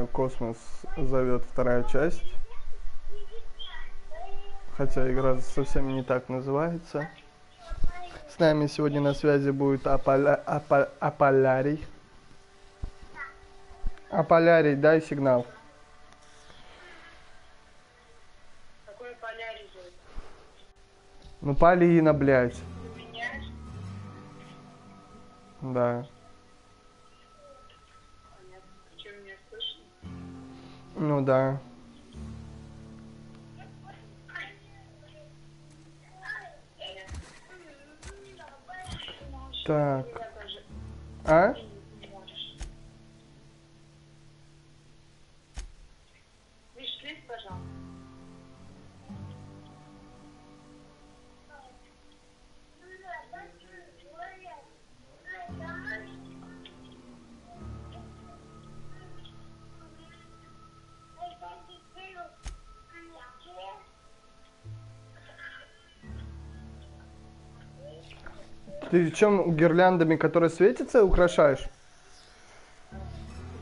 Космос зовет вторая часть. Хотя игра совсем не так называется. С нами сегодня на связи будет Аполярий. Аполярий, дай сигнал. Какой полярий же? Ну, Полина, блядь. У меня? Да. Понятно. Причем меня слышно? Ну да. Так. Я даже А? не можешь. Вишлись, пожалуйста. Ты чем гирляндами, которые светятся, украшаешь?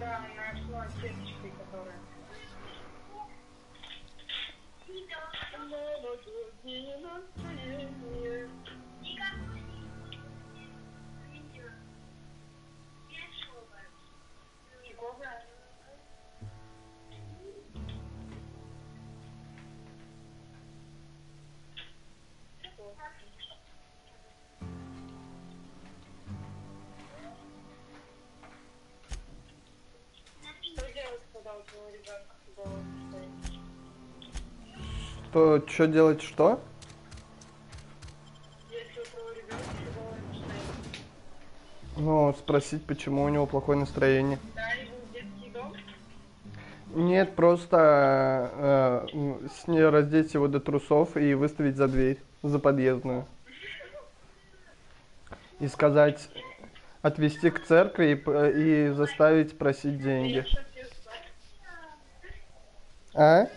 Да, нашла сеточкой, которая. Фиговая. Что делать, когда у твоего ребенка фиговое состояние? Что делать, что? Если у твоего ребенка фиговое настроение. Ну, спросить, почему у него плохое настроение. Да, его в детский дом? Нет, просто раздеть его до трусов и выставить за дверь, за подъездную. И сказать, отвезти к церкви и заставить просить деньги. А?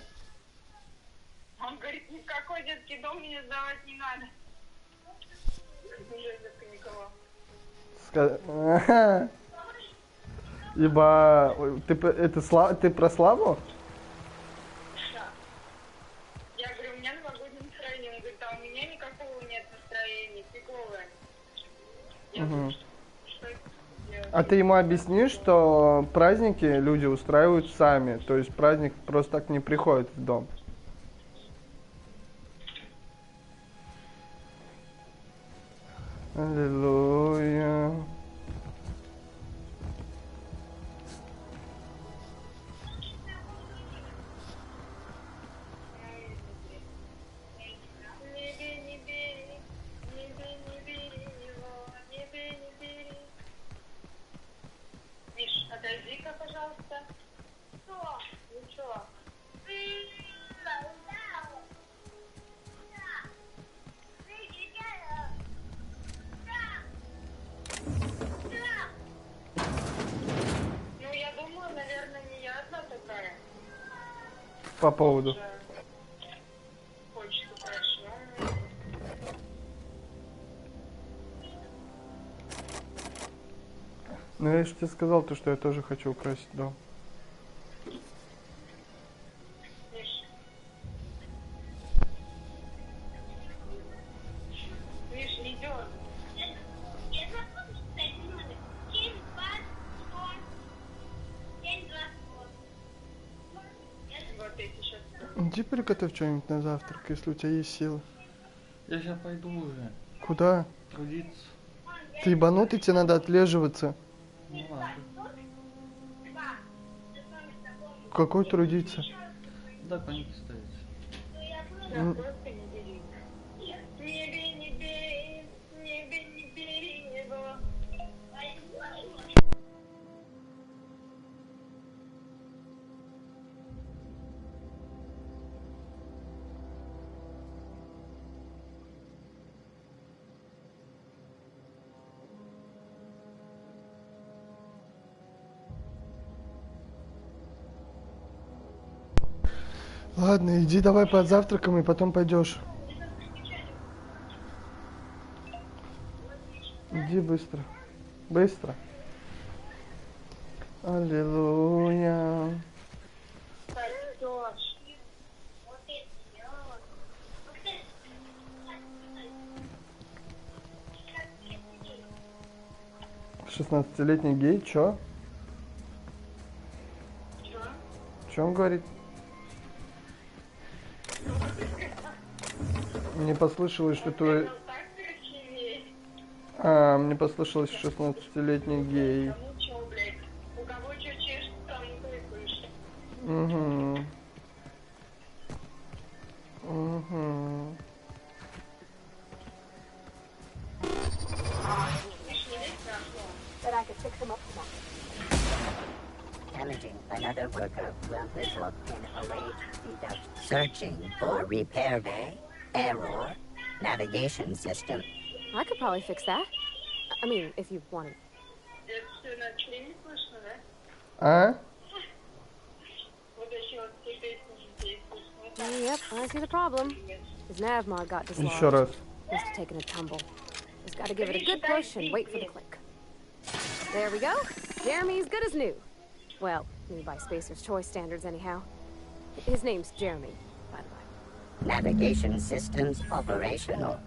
Он говорит, ни в какой детский дом мне сдавать не надо. Уже запаниковал. Ага. Ибо ты про Славу? Да. Я говорю, у меня новогоднее настроение. Он говорит, а у меня никакого нет настроения, фиговое. Я говорю, что это делать? А ты ему объясни, что праздники люди устраивают сами. То есть праздник просто так не приходит в дом. Аллилуйя. Не бери, не бери его, не бери. Миш, отойди-ка, пожалуйста. Что? Ничего. Ну, я думаю, наверное, не я одна такая. По поводу. Почту прошла. Ну я же тебе сказал, что я тоже хочу украсить дом. Миш. Миш, идет. Вот я сейчас. Иди приготовь что-нибудь на завтрак, если у тебя есть силы. Я сейчас пойду уже Куда? трудиться. Ты ебанутый, тебе надо отлеживаться. Ну ладно. Какой трудиться? Да, коньки ставить. М. Просто не бери. Не бери его. Ладно, иди давай под завтраком и потом пойдешь. Иди быстро. Быстро. Аллилуйя. 16-летний гей, чё? Что? Чё он говорит? Мне послышалось, что твой... Так красивее. А, мне послышалось 16-летний гей. Кому чё, блядь? У кого чё чешется, тому то и слышит. Угу. Угу. Видишь, не лезь на окно. That I could fix him up tomorrow. Damaging another worker will result in a rate deduction. Searching for repair bay, error, navigation system. I could probably fix that. I mean, if you wanted. Это всё на член слышно, да? А? Вот еще вот все песни здесь слышно. Yep, I see the problem. His navmod got Еще dislodged. раз. Must have taken a tumble. Just gotta give it a good push and wait for the click. There we go. Jeremy's good as new. Well, new by Spacer's Choice standards anyhow. His name's Jeremy, by the way. Navigation systems operational.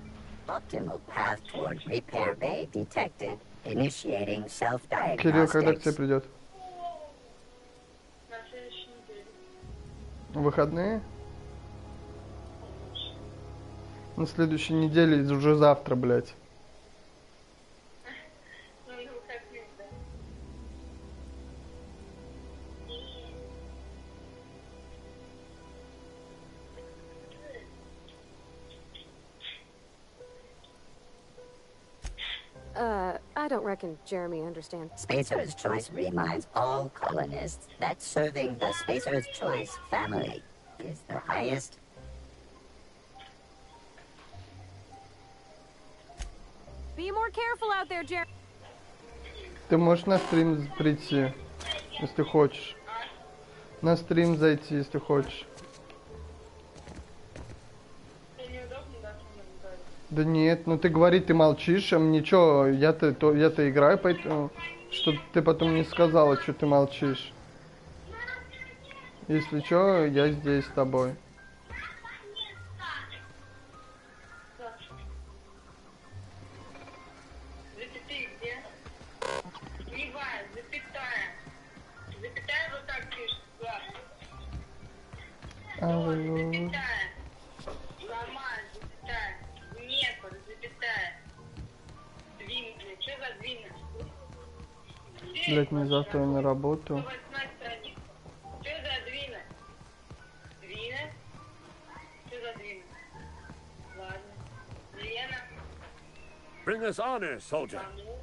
Optimal path toward repair bay detected. Initiating Кирилл, когда к тебе self-diagnostics. придет? На следующей неделе. Выходные? На следующей неделе, уже завтра, блядь. Ну, на выходных, да. I don't reckon Jeremy understands. Spacer's Choice reminds all colonists that serving the Spacer's Choice family is the highest. Be more careful out there, Jeremy. Ты можешь на стрим прийти, если хочешь. На стрим зайти, если хочешь. Тебе неудобно, да, со мной говорить? Да нет, ну ты говори, ты молчишь, а мне чё, я-то играю, поэтому, что ты потом не сказала, что ты молчишь. Если чё, я здесь с тобой. Запятые где? Кривая, запятая. Запятая вот так пишет, Влад. Алло. Запятая. Лома, запятая. Днепр, запятая. Двинуть. Что за двинуть? Блять, мне завтра на работу. 108 страница. Что за двина? Двина? Что за двина? Ладно. Лена. Bring us honor, soldier. Кому?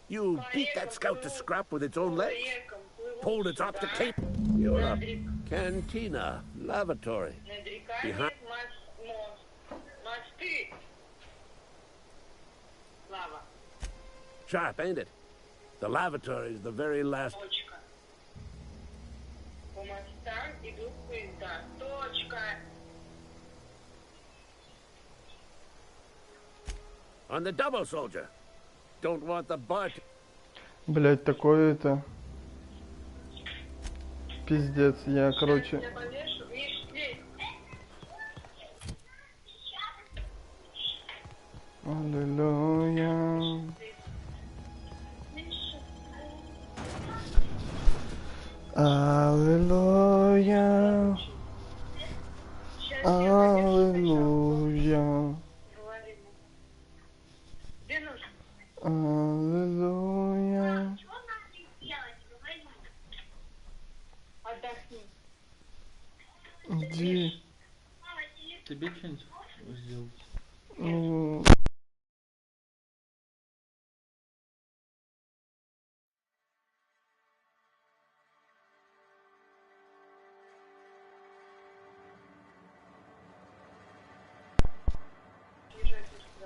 You beat that scout to scrap with its own legs, Рекам плывут pulled its up to сюда. Cape. You're a Над рек- cantina, lavatory. над реками Behind- мост. Мосты. Слава. Sharp, ain't it? The lavatory is the very last. Точка. По мостам идут поезда. Точка. On the double, soldier. Don't want the bar. Блять, такое это. Пиздец, я, короче. Я повешу. Миш, здесь. Аллилуйя. Аллилуйя. Сейчас я повешу. Аллилуйя. Говори ему. Где нужно? Аллилуйя. Отдохни. Иди. Тебе что-нибудь сделать? Ну,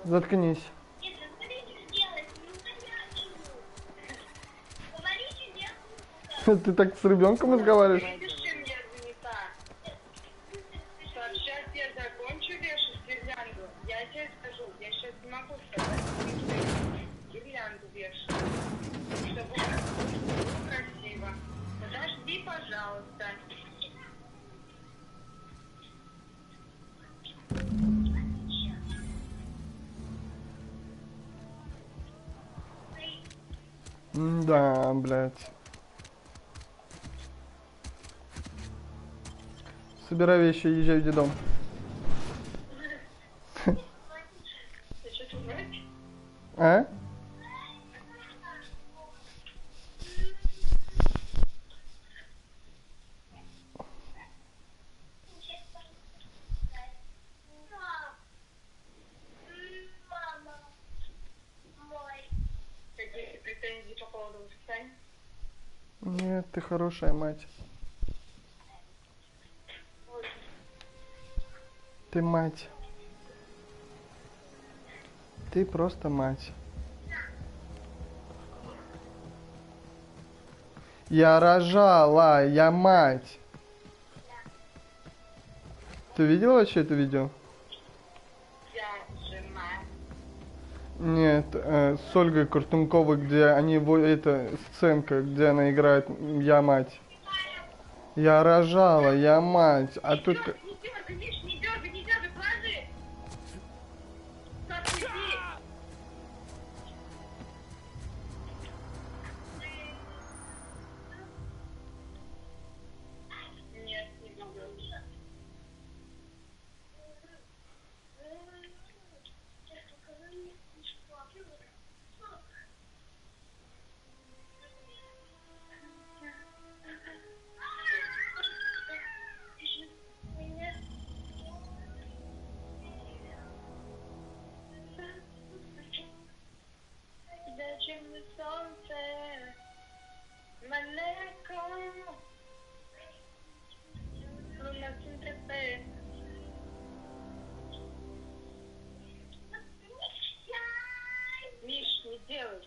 заткнись. Ты так с ребенком разговариваешь? Видишь, чем я занята? Так, сейчас я закончу вешать гирлянду. Я тебе скажу, я сейчас не могу сказать. Гирлянду вешаю. Чтобы было красиво. Подожди, пожалуйста. Да, блядь. Собирай вещи, езжай в детдом. Ты что-то знаешь? А? Какие претензии по поводу воспитания? Нет, ты хорошая мать. Ты мать. Ты просто мать. Я рожала, я мать. Ты видела вообще это видео? Я жена. Нет, с Ольгой Куртунковой, где они, это сценка, где она играет «Я мать». Я рожала, я мать, а тут... Не дергай, Миш, не дергай, положи! Так, уйди! Нет, не буду. Зачем мне солнце? Маленько. Луна в центре. Миш, не делай.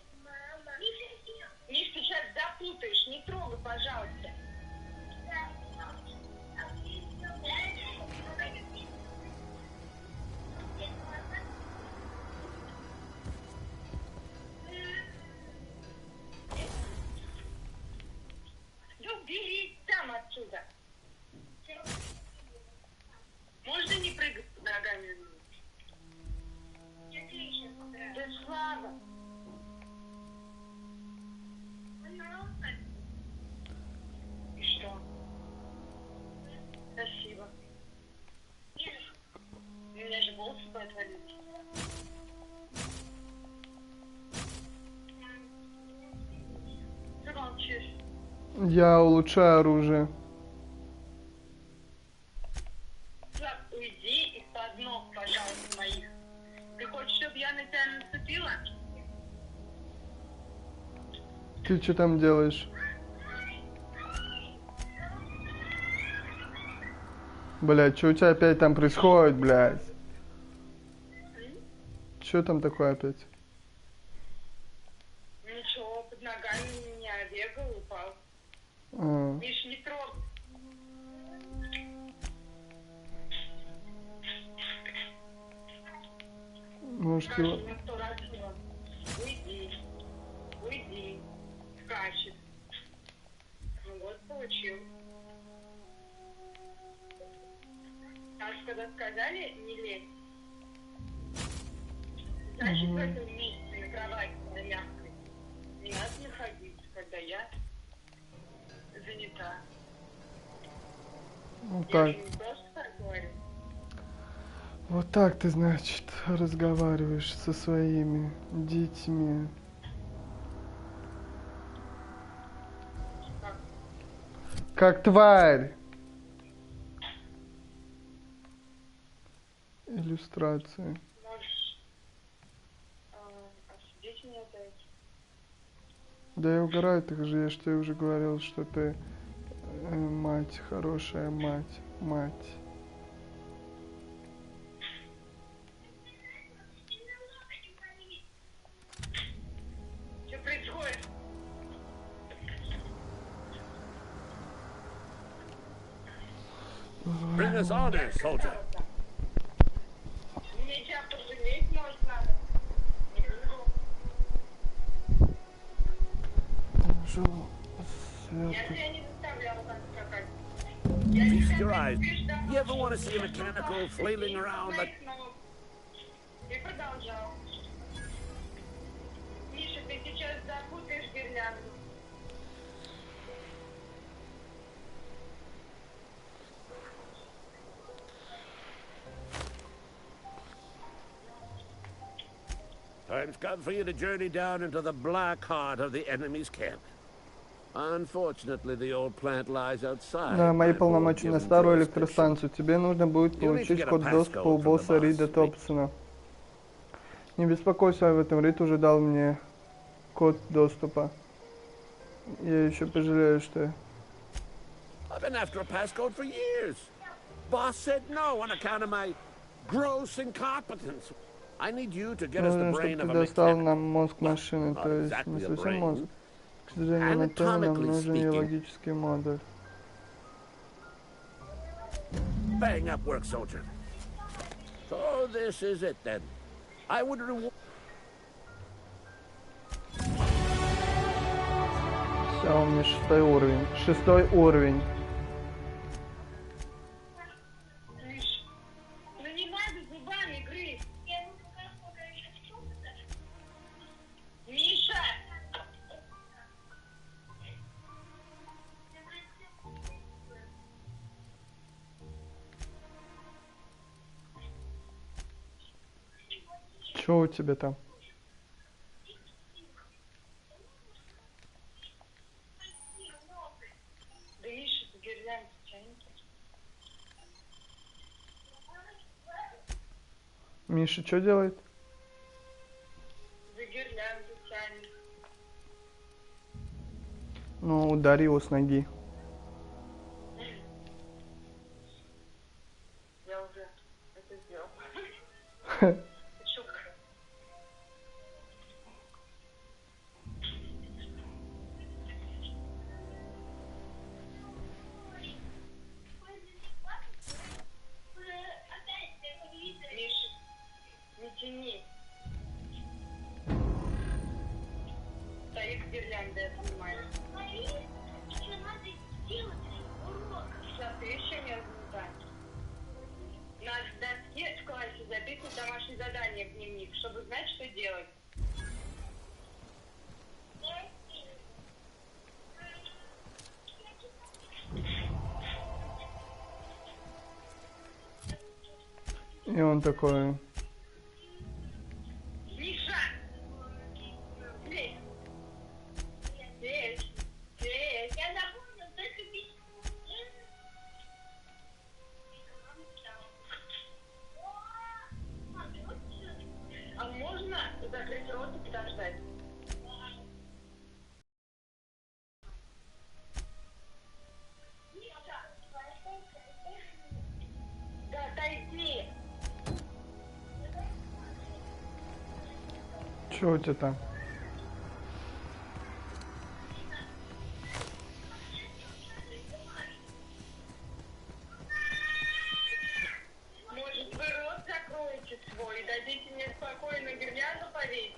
Миш, ты сейчас запутаешь. Не трогай, пожалуйста. Да убери там отсюда. Можно не прыгать под ногами? Да слава. И что? Спасибо. У меня же волосы отвалились. Ты молчишь. Я улучшаю оружие. Влад, уйди из-под ног, пожалуйста, моих. Ты хочешь, чтобы я на тебя наступила? Ты что там делаешь? Блядь, что у тебя опять там происходит, блядь? Что там такое опять? Ничего, под ногами у меня бегал, упал. А, Миш, не трогай. может Скажи его... мне 100 раз его. Уйди. Уйди. Скачет. Ну вот, получил. А когда сказали, не лезь. Значит, в этом месте на кровати на мягкой не надо находиться, когда я занята. Вот Я так. же не просто так говорю. Вот так ты, значит, разговариваешь со своими детьми. Как тварь. Иллюстрация. Можешь осудить меня за это? Да я угораю, так же я ж тебе уже говорил, что ты мать, хорошая мать, мать. Что происходит? Bring us honor, soldier. Мне тебя пожалеть, может, надо? Не буду. Жил Я свет. тебя не заставляла так скакать. Feast your eyes. You ever want to see a mechanical flailing around like... Ты продолжал. Миша, ты сейчас запутаешь гирлянду. Time's come for you to journey down into the black heart of the enemy's camp. Unfortunately, the old plant lies outside. Да, мои my board полномочия на given старую jurisdiction. электростанцию. Тебе нужно будет You need to получить get a код доступа у passcode from the босса boss, Рида mate. Томпсона. Не беспокойся об этом, Рид уже дал мне код доступа. Я еще пожалею, что... I've been after a passcode for years. Boss said no on account of my gross incompetence. I need you to get us the Нужно, чтобы brain ты of a достал mechanic. нам мозг Well, машины, not то есть не exactly a совсем brain. мозг. К сожалению, на то нам Anatomically нужен и speaking. логический модуль. Bang up work, soldier. So this is it then. I would reward. Все, у меня 6-й уровень. 6-й уровень. Слышь, ну не надо зубами грызть. Миша! Что у тебя там? Да Миша, ты гирлянду тянет. Миша что делает? За гирлянду тянет. Ну, ударь его с ноги. Я уже это сделала. Шутка. Миша, не тяни. Стоит гирлянда, я понимаю. Сейчас ты еще не размета. Надо в доске в классе записывать домашнее задание в дневник, чтобы знать, что делать. И он такой... Миша! Здесь! Здесь! Здесь! Я запомнил только А можно закрыть рот и подождать? Да, отойди! Что у тебя там? Может, вы рот закроете свой и дадите мне спокойно гирлянду повесить?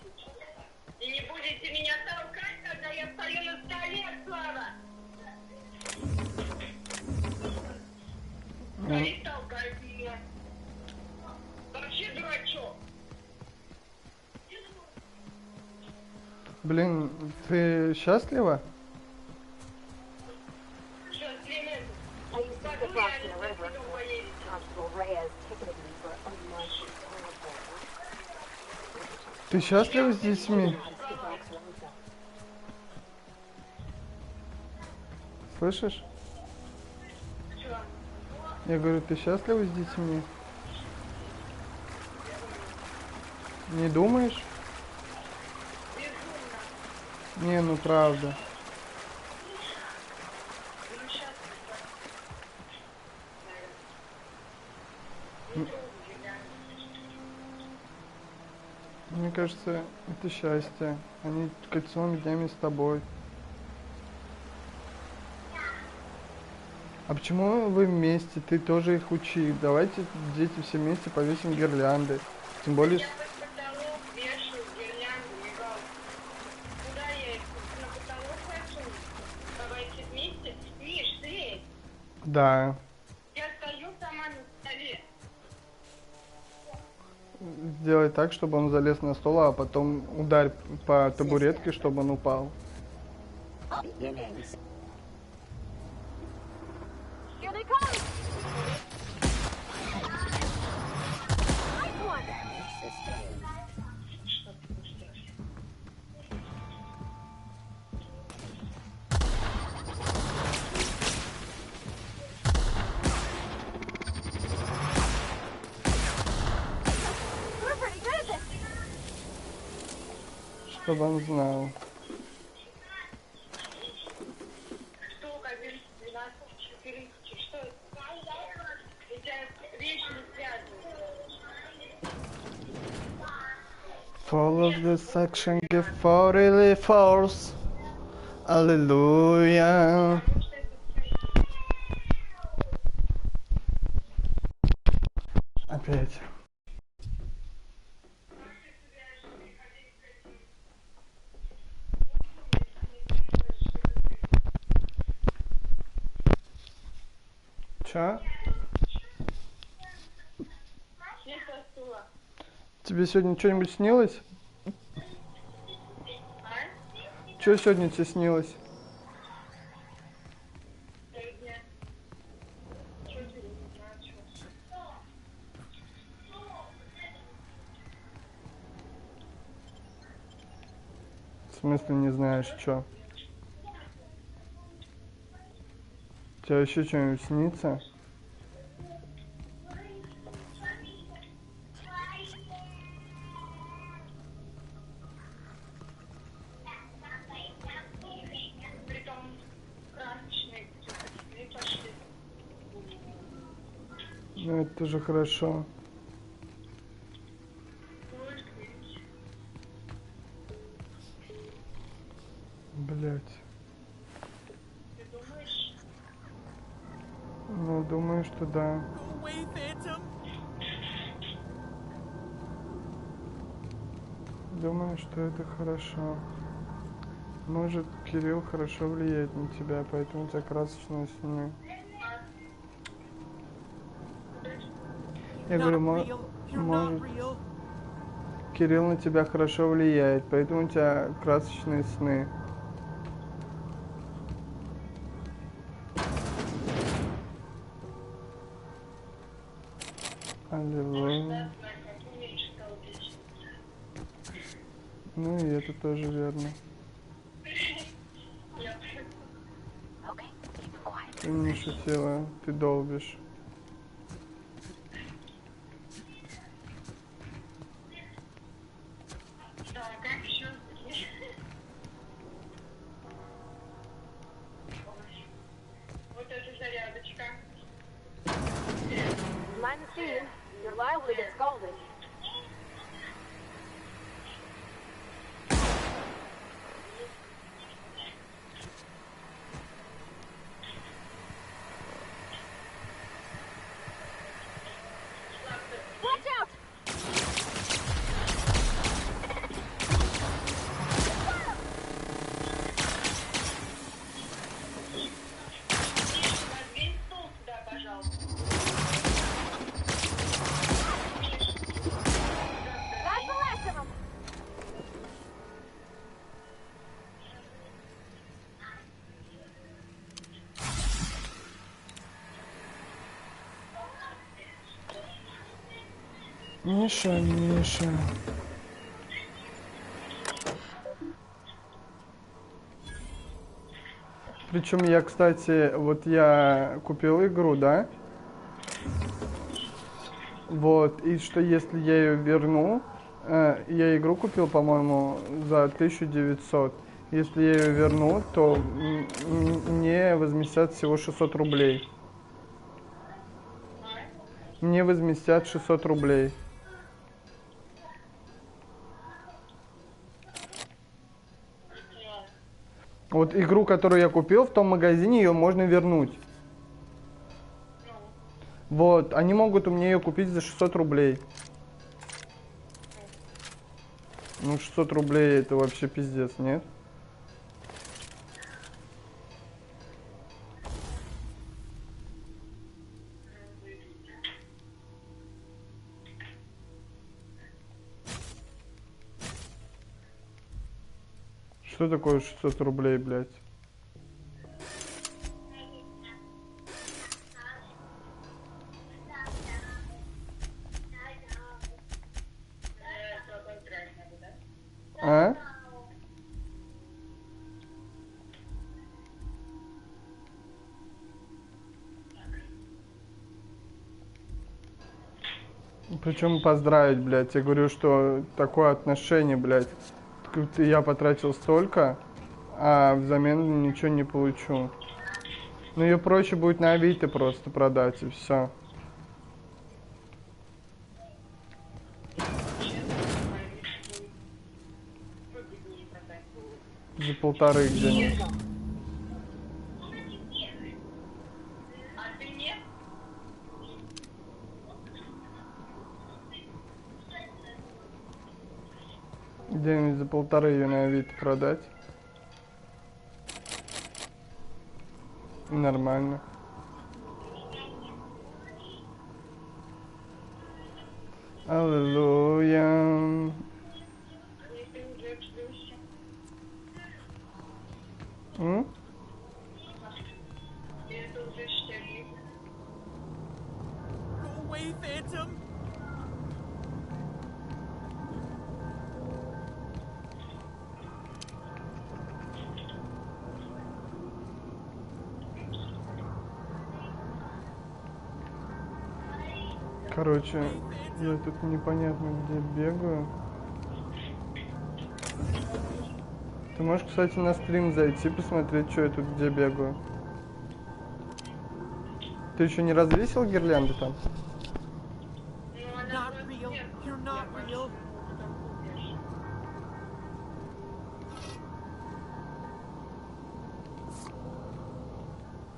И не будете меня толкать, когда я стою на столе, Слава! Стоит толкать меня. Вообще дурачок. Блин, ты счастлива? Что, Климент? I used to skip rocks in a river. Constable Reyes ticketed me for unlicensed transport. Ты счастлива с детьми? Skip rocks along the Слышишь? Что? Я говорю, ты счастлива с детьми? Не думаешь? Безумно. Не, ну правда. Ну, сейчас. Мне кажется, это счастье. Они кольцевыми днями с тобой. А почему вы вместе? Ты тоже их учи. Давайте, дети, все вместе повесим гирлянды. Тем более... Я под потолок вешаю гирлянду и галстук. Куда я их? На потолок хочу? Давайте вместе. Миш, слезь. Да. Я стою сама на столе. сделай так, чтобы он залез на стол, а потом ударь по табуретке, чтобы он упал. Beginnings. Here they come! Nice one! Damage sustained. We're pretty good at this! Чтобы он знал. Что, 11, 12, 14, что это? Эти речь не связаны. Follow the section, give 40 force. Аллилуйя. Потому что это Опять. Чё? чисто стула. Тебе сегодня что-нибудь снилось? А? Что сегодня тебе снилось? Сегодня. Что ты не знаю, что? В смысле не знаешь, что? Тебе еще что-нибудь снится? Притом красочные и пошли. Ну это же хорошо. Блять. Ты думаешь? Ну, думаю, что да. Go away, Phantom. Думаю, что это хорошо. Может, Кирилл хорошо влияет на тебя, поэтому у тебя красочные сны. Я говорю, может, Кирилл на тебя хорошо влияет, поэтому у тебя красочные сны. Аллилуйя. Ну и это тоже верно. Okay, keep quiet. Ты не шутила, ты долбишь. Да, как еще? Вот эта зарядочка. Mind the scene. You're liable to get scalded. Watch out! Подвинь стул сюда, пожалуйста. That's the last of them! Миша, Миша. Причем я, кстати, вот я купил игру, да? Вот, и что если я ее верну, я игру купил, по-моему, за 1900. Если я ее верну, то мне возместят всего 600 рублей. Мне возместят 600 рублей. Вот игру, которую я купил в том магазине, ее можно вернуть. Вот, они могут у меня ее купить за 600 рублей. Ну, 600 рублей это вообще пиздец, нет? Что такое 600 рублей, блядь? А? Причем поздравить, блядь. Я говорю, что такое отношение, блядь. Я потратил столько, а взамен ничего не получу. Ну ее проще будет на Авито просто продать и все. За 1,5 где-нибудь. А ты нет? Где-нибудь за 1,5 ее на Авито продать. Нормально. Аллилуйя. Ты уже в плюсе. М? Это уже штабик. Go away, Phantom! Короче, я тут непонятно где бегаю. Ты можешь, кстати, на стрим зайти, посмотреть, что я тут где бегаю. Ты еще не развесил гирлянды там? Ну, она Not просто real. нет. You're not real.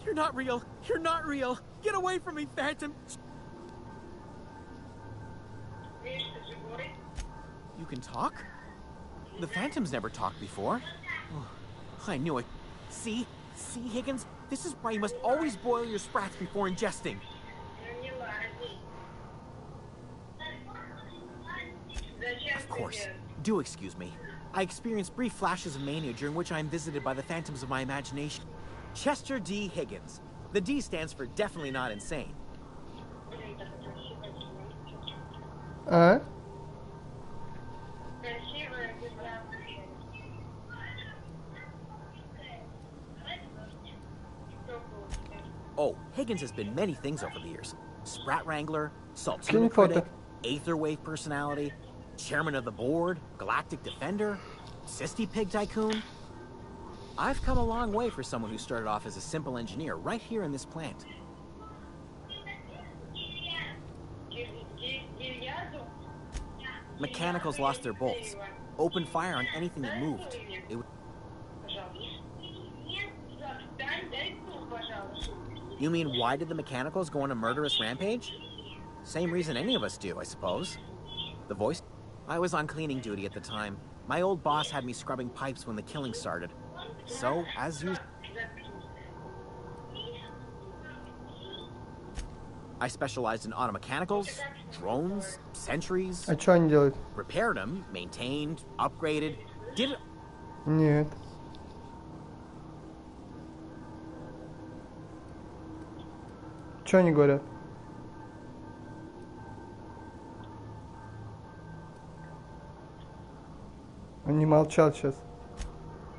You're not real. You're not real. Get away from me, Phantom. Видишь, ты живой? You can talk? The Phantom's never talked before. Oh, I knew it. See? See, Higgins? This is why you must always boil your sprats before ingesting. Ну, не ладно. Зачем Of course. тебе? Do excuse me. I experience brief flashes of mania during which I am visited by the phantoms of my imagination. Chester D. Higgins. The D stands for definitely not insane. Блин, так красиво сделать. А? Красивая, прекрасная. Кто будет? Oh, Higgins has been many things over the years. Sprat Wrangler, Can Saltino you photo? critic, Aetherwave personality, chairman of the board, galactic defender, Sisty Pig tycoon. I've come a long way for someone who started off as a simple engineer right here in this plant. Гильярду? Mechanicals lost their bolts. Opened fire on anything that moved. It was... Пожалуйста. Встань, дай стул, пожалуйста. You mean why did the Mechanicals go on a murderous rampage? Same reason any of us do, I suppose. The voice? I was on cleaning duty at the time. My old boss had me scrubbing pipes when the killing started. So, as usual, I specialized in automechanicals, drones, sentries, А что они делают? repaired them, maintained, upgraded, did it. Нет. Что они говорят? Они молчат сейчас.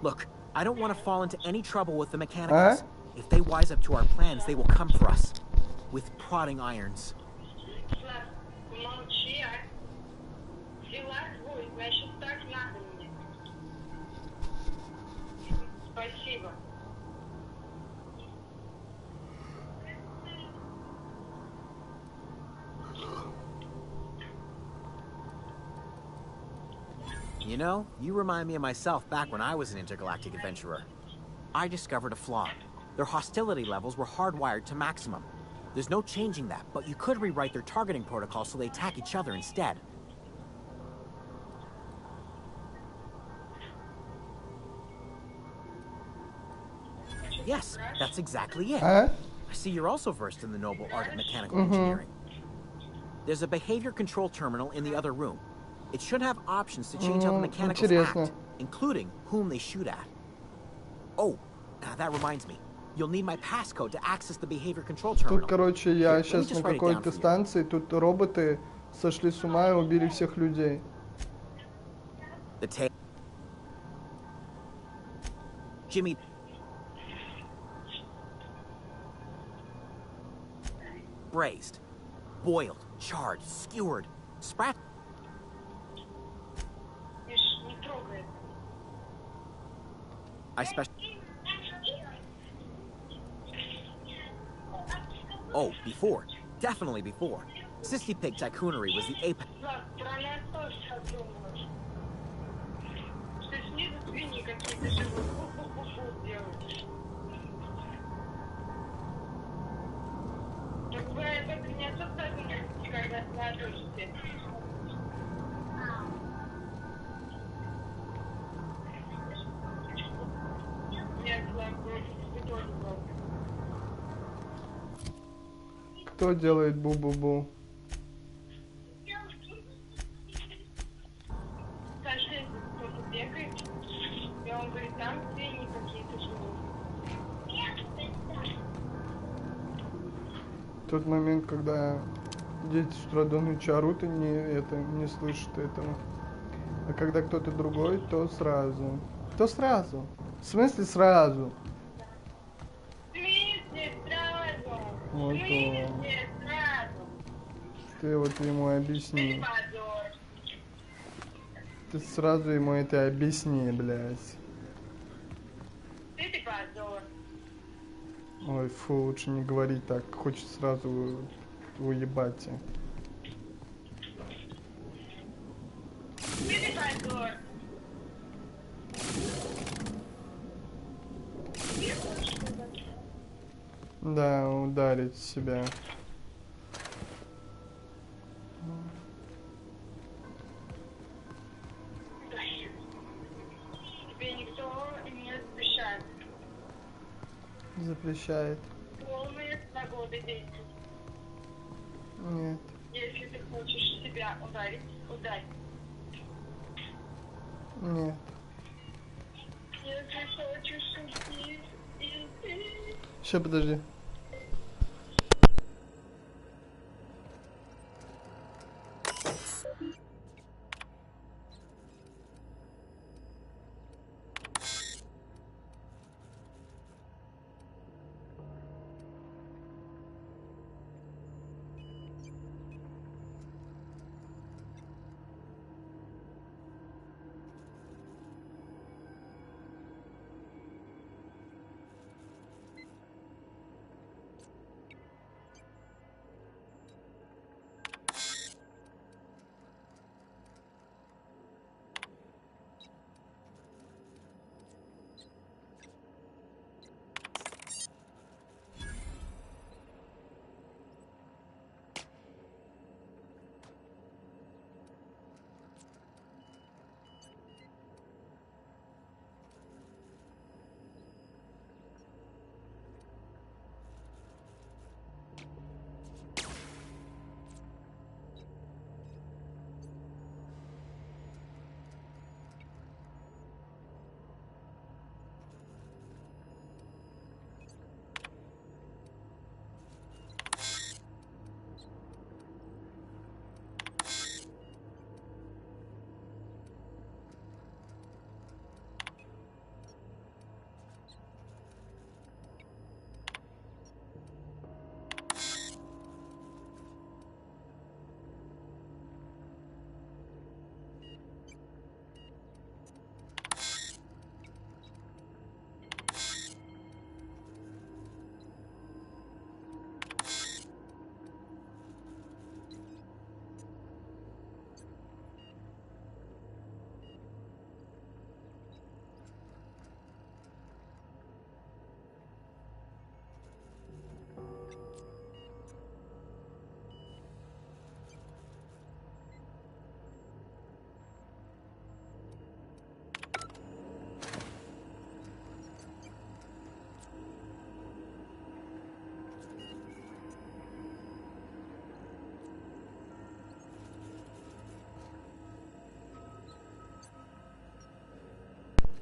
Look, I don't want to fall into any trouble with the Mechanicals. If they wise up to our plans, they will come for us. With prodding irons. Слав, помолчи, а. Взяла твой, значит, так надо мне. Спасибо. You know, you remind me of myself back when I was an intergalactic adventurer. I discovered a flaw. Their hostility levels were hardwired to maximum. There's no changing that, but you could rewrite their targeting protocol so they attack each other instead. Yes, that's exactly it. А? I see you're also versed in the noble art of mechanical engineering. There's a behavior control terminal in the other room. It should have options to change how the mechanicals Интересно. act, including whom they shoot at. Oh, that reminds me. You'll need my passcode to access the behavior control terminal. Тут, короче, я Here, let me сейчас just на write it down какой-то for you. станции, тут роботы сошли с ума и убили всех людей. The tail. Jimmy. Braised, boiled, charred, skewered, sprat. Видишь, не трогает. I special. Oh, before. Definitely before. Sissy Pig Tycoonery was the apex. Влад, про нас тоже подумаешь. Что снизу свиньи какие-то живут, бу-бу-бу-бу делают. Так вы об этом не особо задумываетесь, когда ложитесь? Нет, Влад, вы тоже Влад. Кто делает бу-бу-бу? Сашка, кто-то бегает, и он говорит, там свиньи какие-то живут. Тот момент, когда дети с утра до ночи орут и не слышат этого. А когда кто-то другой, то сразу. То сразу. В смысле сразу? В смысле сразу? Вот В смысле сразу? ты вот ему Ты объясни. позор. Ты сразу ему это объясни, блядь. Ты позор. Ой, фу, лучше не говорить так. Хочет сразу уебать. Ты позор. Да, ударить себя. Тебе никто не запрещает. Запрещает. Полная свобода действий. Нет. Если ты хочешь себя ударить, ударь. Нет. Если хочешь уйти, иди. Сейчас, подожди.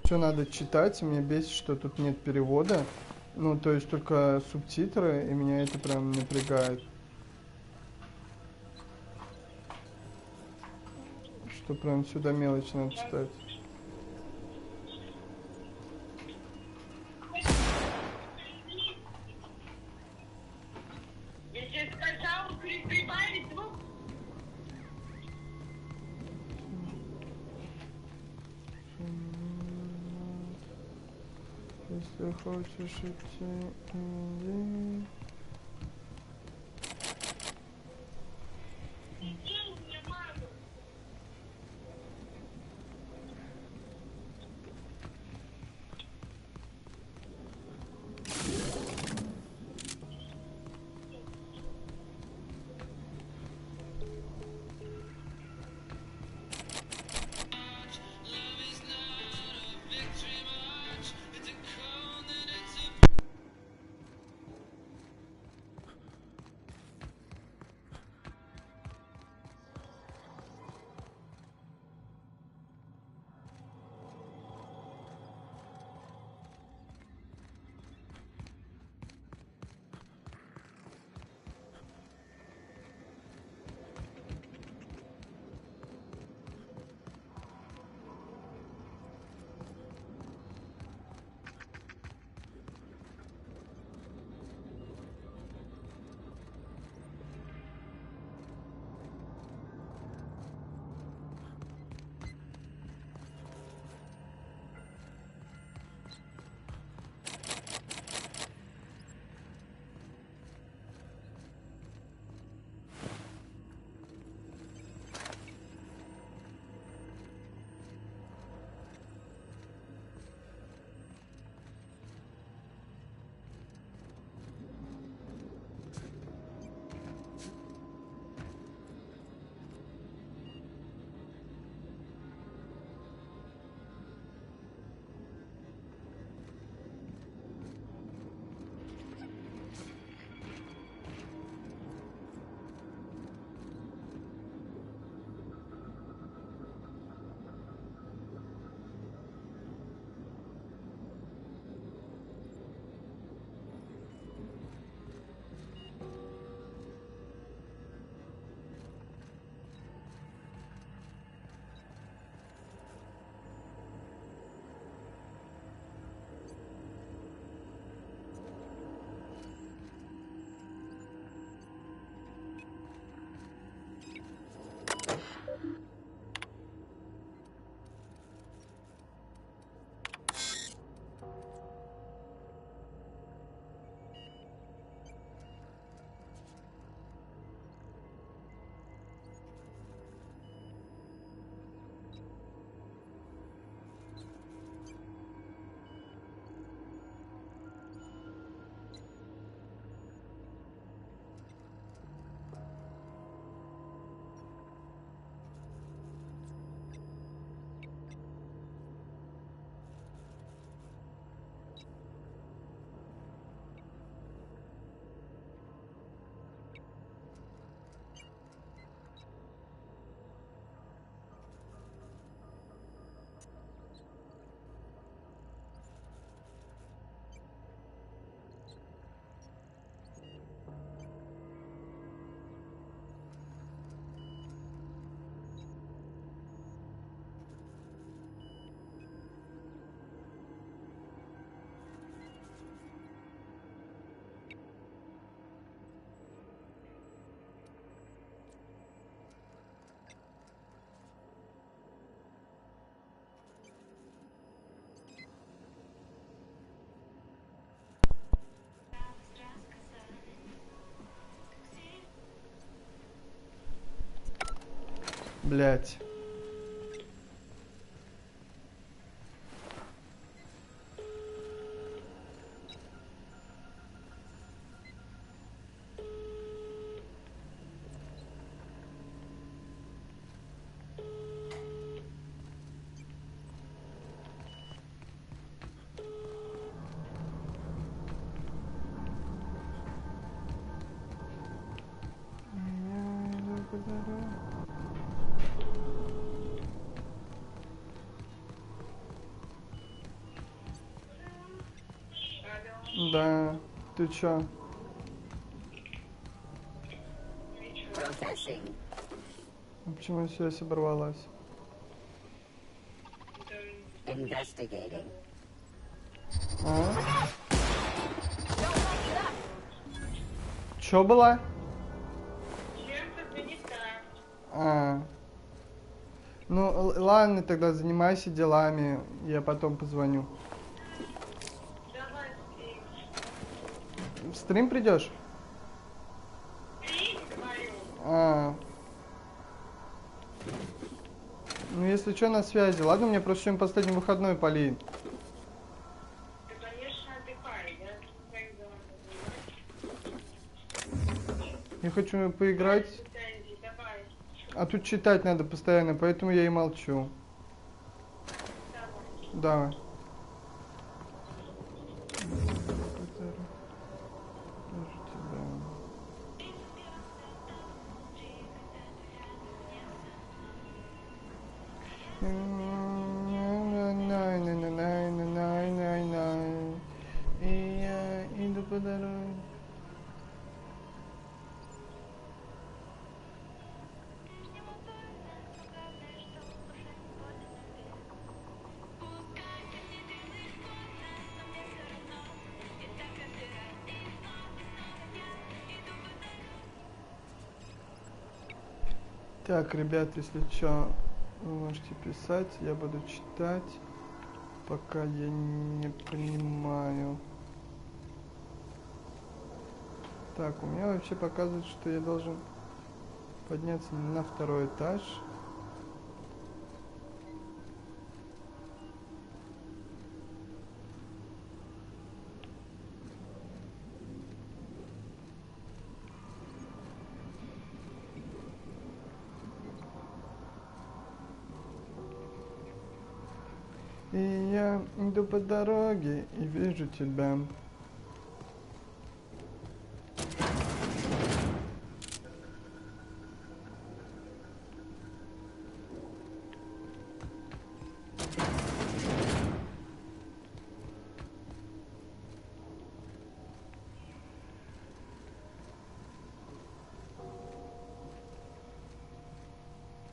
все надо читать, и меня бесит, что тут нет перевода. Ну, то есть только субтитры, и меня это прям напрягает. Что прям сюда мелочь надо читать. Я тебе сказал прибавить звук. Если хочешь идти, иди. Блять. Да. Ты чё? Processing. Почему связь оборвалась? Investigating. А? Чё было? Чем-то не так. А. Ну, ладно, тогда занимайся делами. Я потом позвоню. Давай стрим. В стрим придешь? Стрим, говорю. А. Ну, если что, на связи. Ладно, мне просто сегодня последний выходной, Полин. Ты, конечно, отдыхай. Я своим делом занимаюсь. Я хочу поиграть. Претензий, давай. А тут читать надо постоянно, поэтому я и молчу. Давай. Давай. И я иду по дороге. Так, ребят, если что, вы можете писать, я буду читать, пока я не понимаю. Так, у меня вообще показывает, что я должен подняться на второй этаж. И я иду по дороге и вижу тебя.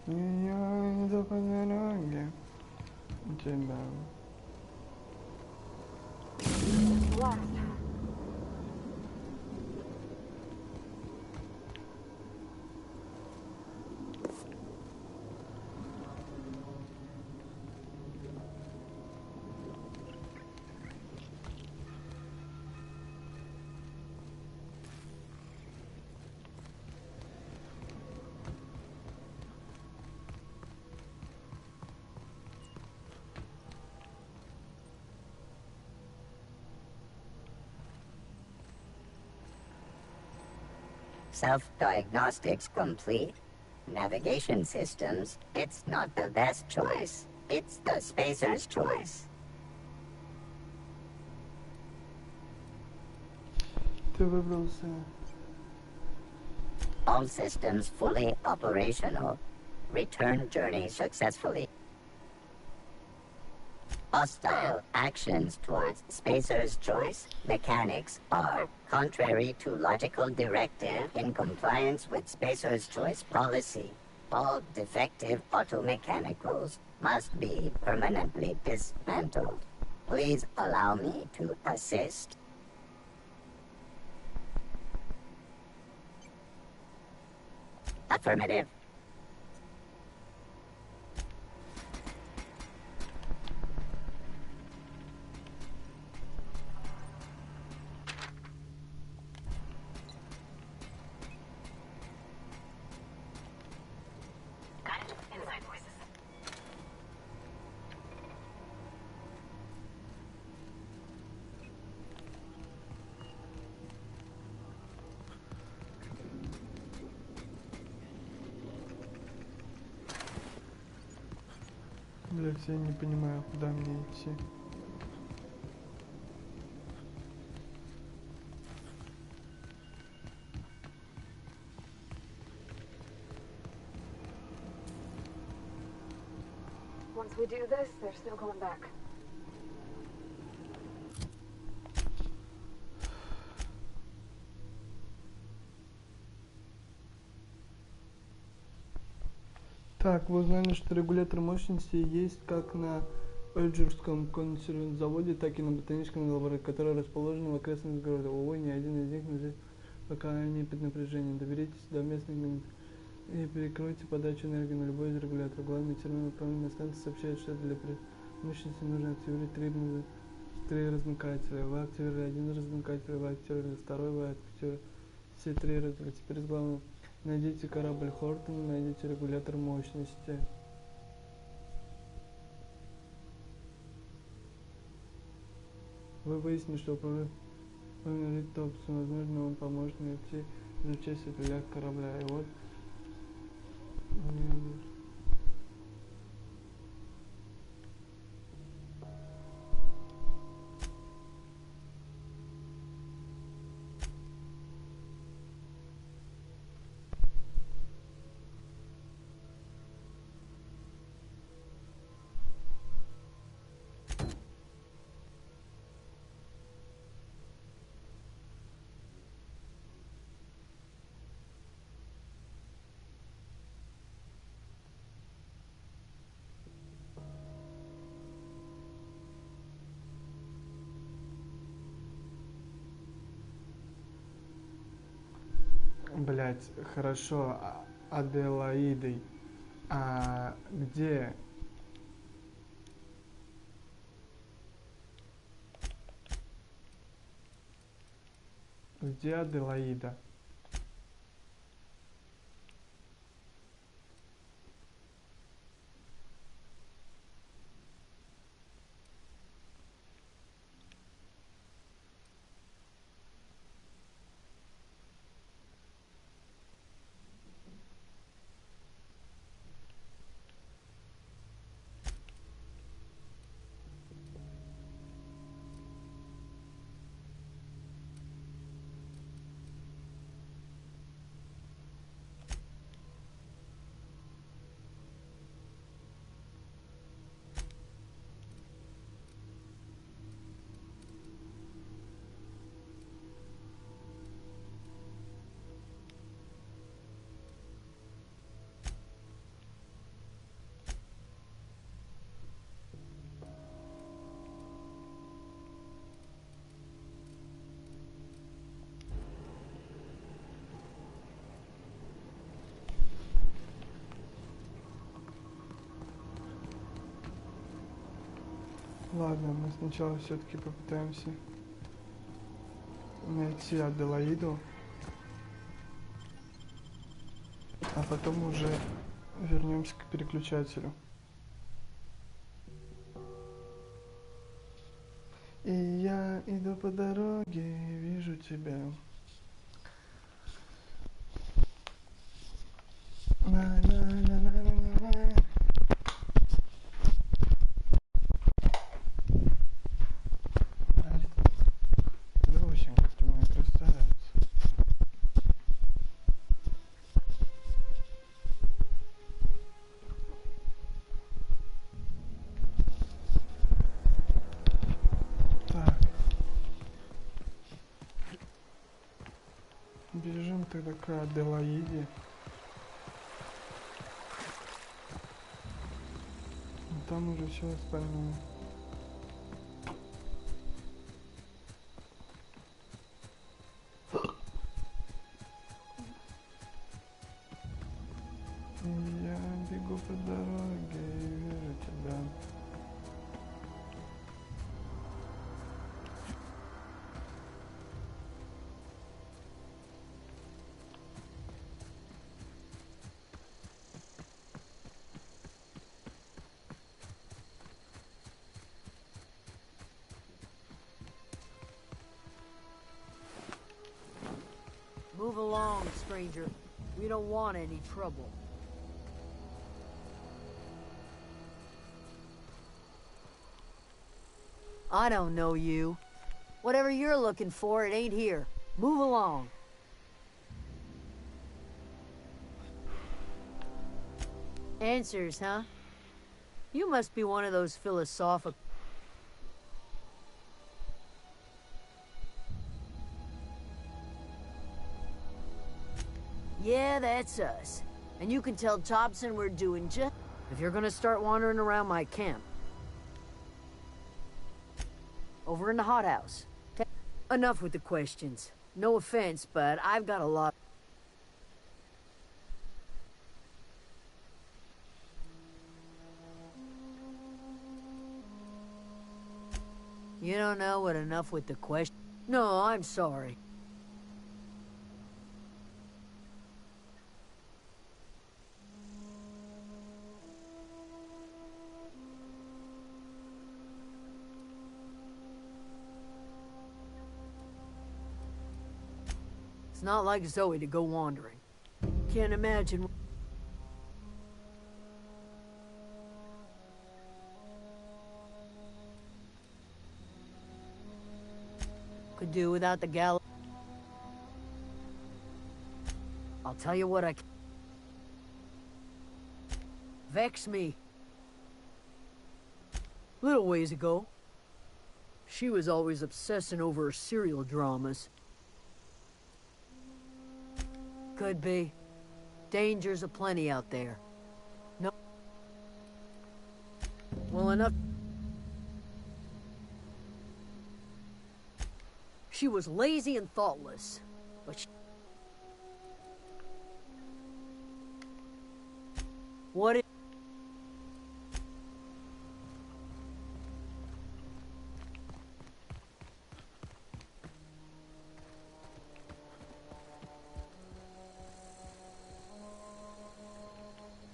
И я иду по дороге тебя. Self-diagnostics complete. Navigation systems, it's not the best choice. It's the spacer's choice. Ты выбрался. All systems fully operational. Return journey successfully. Hostile actions towards Spacer's choice mechanics are contrary to logical directive in compliance with Spacer's choice policy. All defective automechanicals must be permanently dismantled. Please allow me to assist. Affirmative. Блять, я не понимаю, куда мне идти. Once we do this, there's no going back. Так, вы узнали, что регулятор мощности есть как на Эльджерском консервном заводе, так и на ботаническом лаборатории, которые расположены в окрестностях города. Увы, ни один из них нельзя, пока они под напряжением. Доберитесь до местных и перекройте подачу энергии на любой из регуляторов. Главный терминал управления станции сообщает, что для мощности нужно активировать три размыкателя. Вы активировали один размыкатель, вы активировали второй, вы активировали все три размыкателя. Теперь с главным найдите корабль Хортон, найдите регулятор мощности. Вы выяснили, что управляет Топсом. Возможно, он поможет найти изучать светляк корабля. И вот... Блять, хорошо, Аделаидой. А где? Где Аделаида? Ладно, мы сначала все-таки попытаемся найти Аделаиду, а потом уже вернемся к переключателю. И я иду по дороге, вижу тебя. На-на-на-на-на-на. Люсенька, ты моя красавица. Так. Бежим тогда к Аделаиде. А там уже все остальное. Я бегу по дороге и вижу тебя. Move along, stranger. We don't want any trouble. I don't know you. Whatever you're looking for, it ain't here. Move along. Answers, huh? You must be one of those philosophical... Yeah, that's us. And you can tell Thompson we're doing just... If you're gonna start wandering around my camp. Over in the hothouse. Enough with the questions. No offense, but I've got a lot... You don't know what enough with the question... No, I'm sorry. It's not like Zoe to go wandering. Can't imagine... Could do without the gal... I'll tell you what I can... Vex me. Little ways ago, she was always obsessing over her serial dramas. Could be. Dangers aplenty out there. No. Well, enough. She was lazy and thoughtless, but she... What it...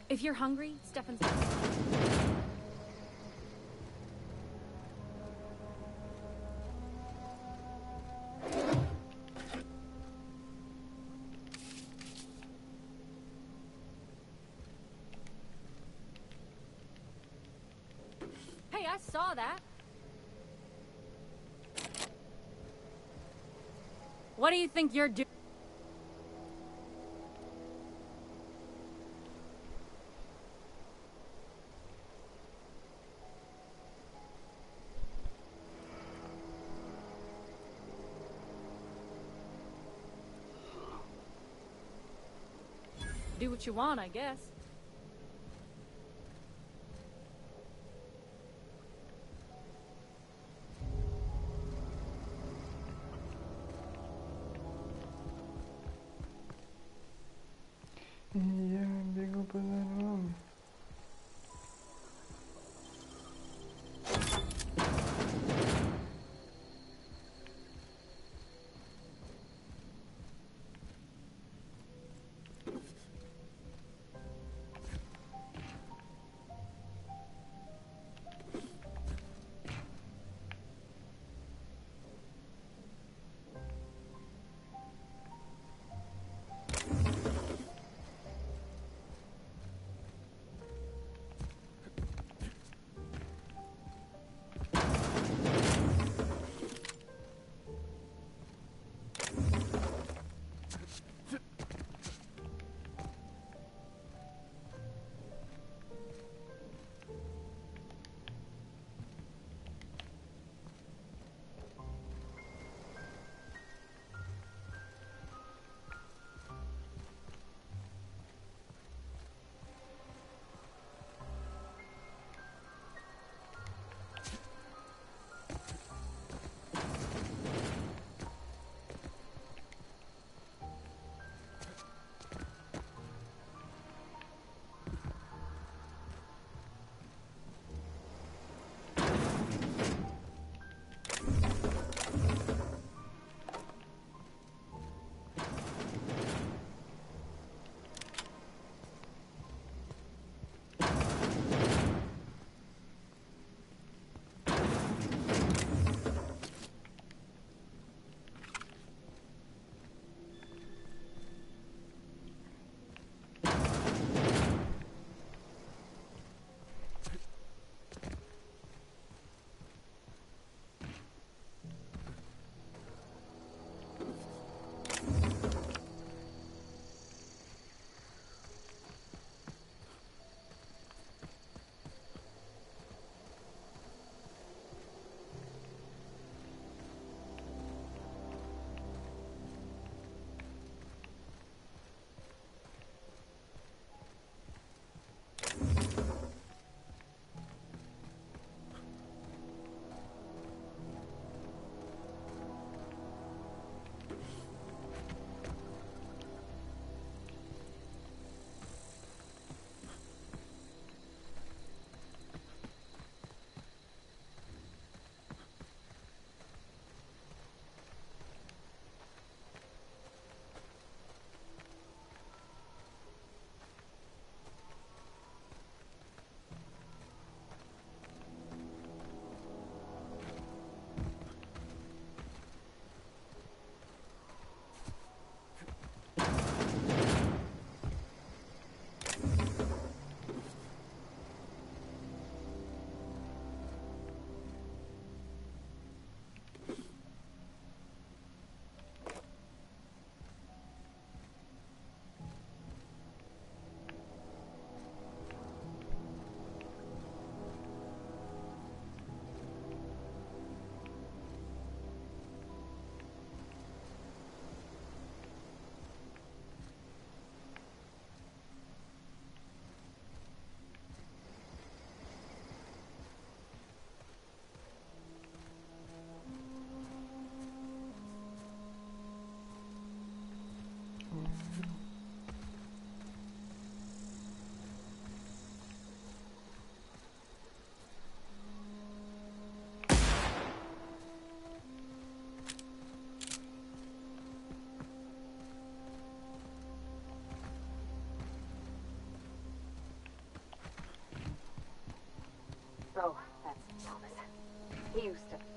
If you're hungry, Stefan's... Hey, I saw that. What do you think you're doing? Do what you want, I guess. И я бегу по дорогам.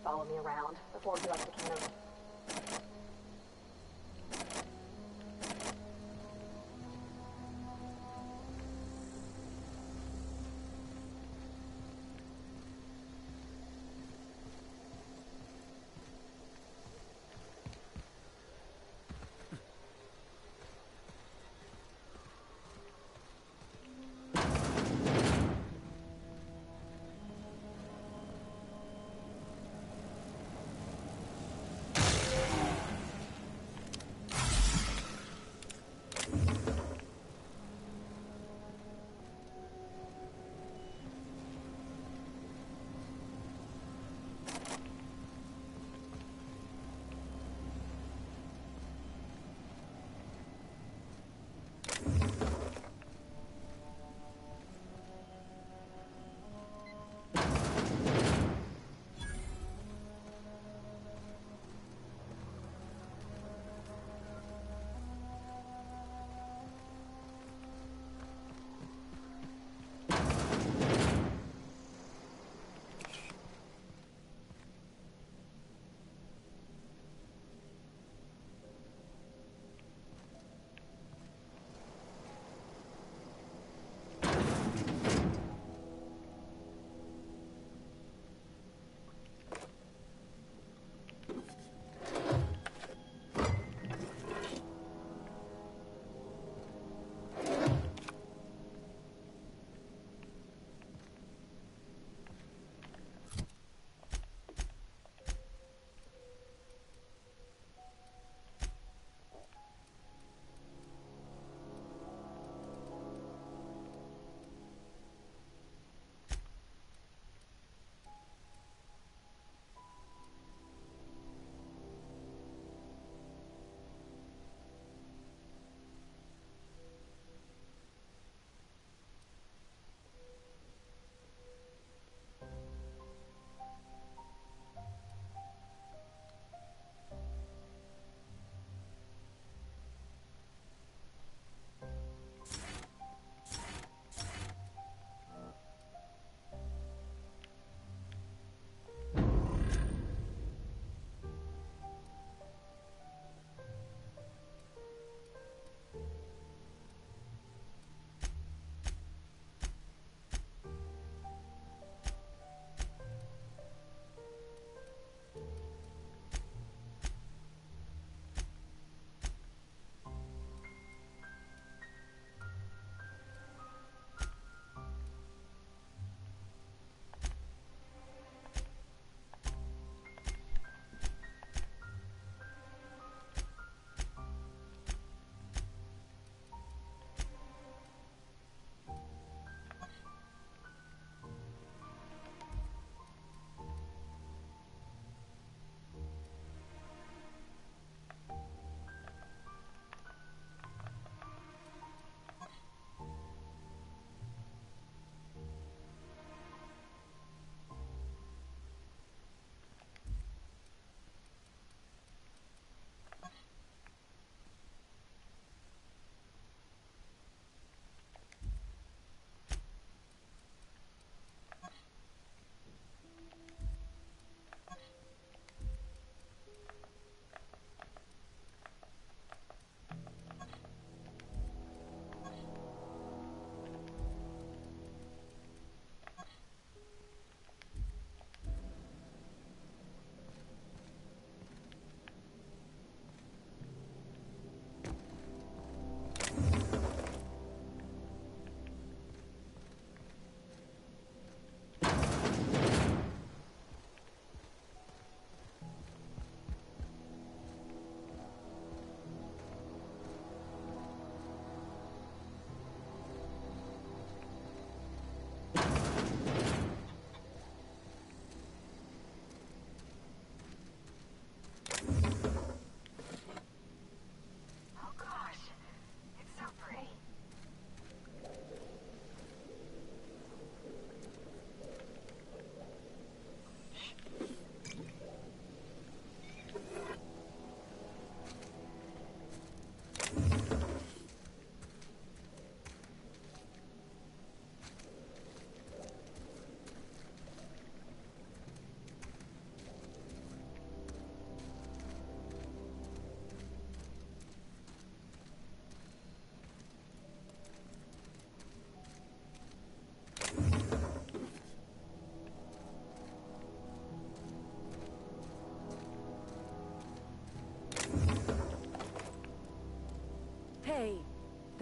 follow me around before he left the cannon.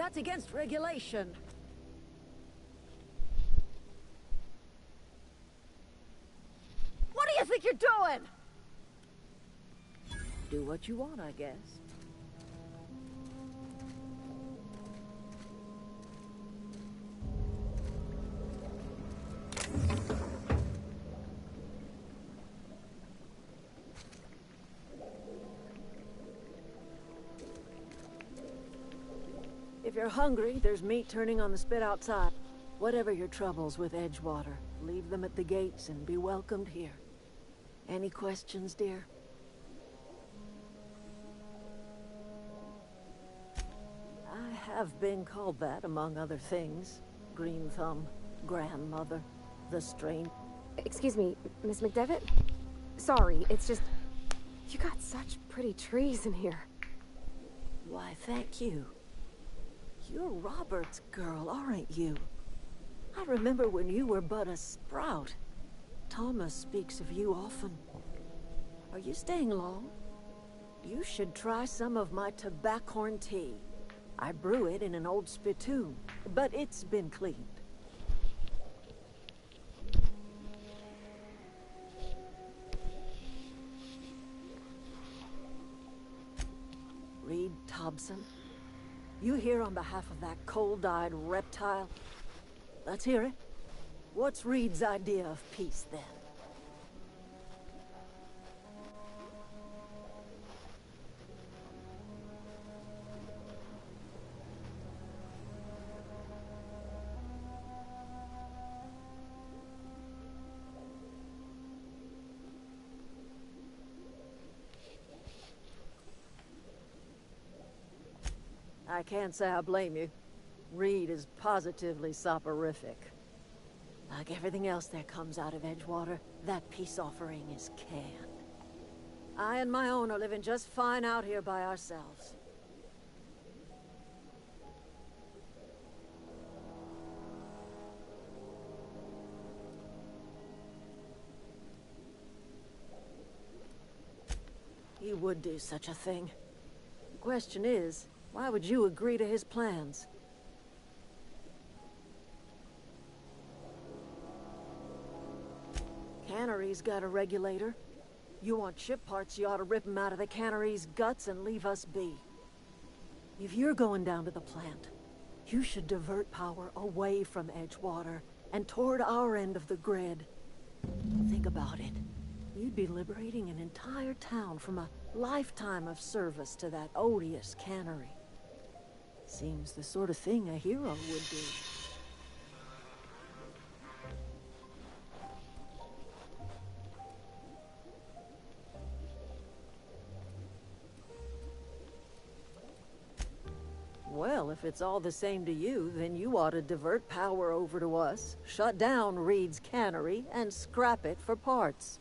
That's against regulation. What do you think you're doing? Do what you want, I guess. If you're hungry, there's meat turning on the spit outside. Whatever your troubles with Edgewater, leave them at the gates and be welcomed here. Any questions, dear? I have been called that, among other things. Green Thumb, Grandmother, the Strange... Excuse me, Miss McDevitt? Sorry, it's just... You got such pretty trees in here. Why, thank you. You're Robert's girl, aren't you? I remember when you were but a sprout. Thomas speaks of you often. Are you staying long? You should try some of my tobaccorn tea. I brew it in an old spittoon, but it's been cleaned. Reed Thompson? You here on behalf of that cold-eyed reptile? Let's hear it. What's Reed's idea of peace, then? I can't say I blame you. Reed is positively soporific. Like everything else that comes out of Edgewater, that peace offering is canned. I and my own are living just fine out here by ourselves. He would do such a thing. The question is, why would you agree to his plans? Cannery's got a regulator. You want ship parts, you ought to rip them out of the cannery's guts and leave us be. If you're going down to the plant, you should divert power away from Edgewater and toward our end of the grid. Think about it. You'd be liberating an entire town from a lifetime of service to that odious cannery. Seems the sort of thing a hero would do. Well, if it's all the same to you, then you ought to divert power over to us, shut down Reed's cannery, and scrap it for parts.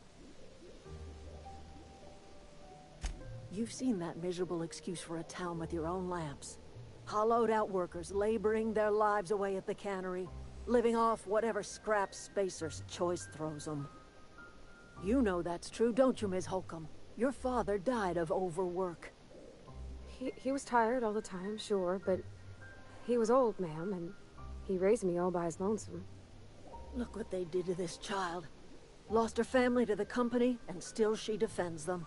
You've seen that miserable excuse for a town with your own lamps. Hollowed out workers laboring their lives away at the cannery, living off whatever scrap Spacer's Choice throws them. You know that's true, don't you, Ms. Holcomb? Your father died of overwork. He was tired all the time, sure, but he was old, ma'am, and he raised me all by his lonesome. Look what they did to this child. Lost her family to the company, and still she defends them.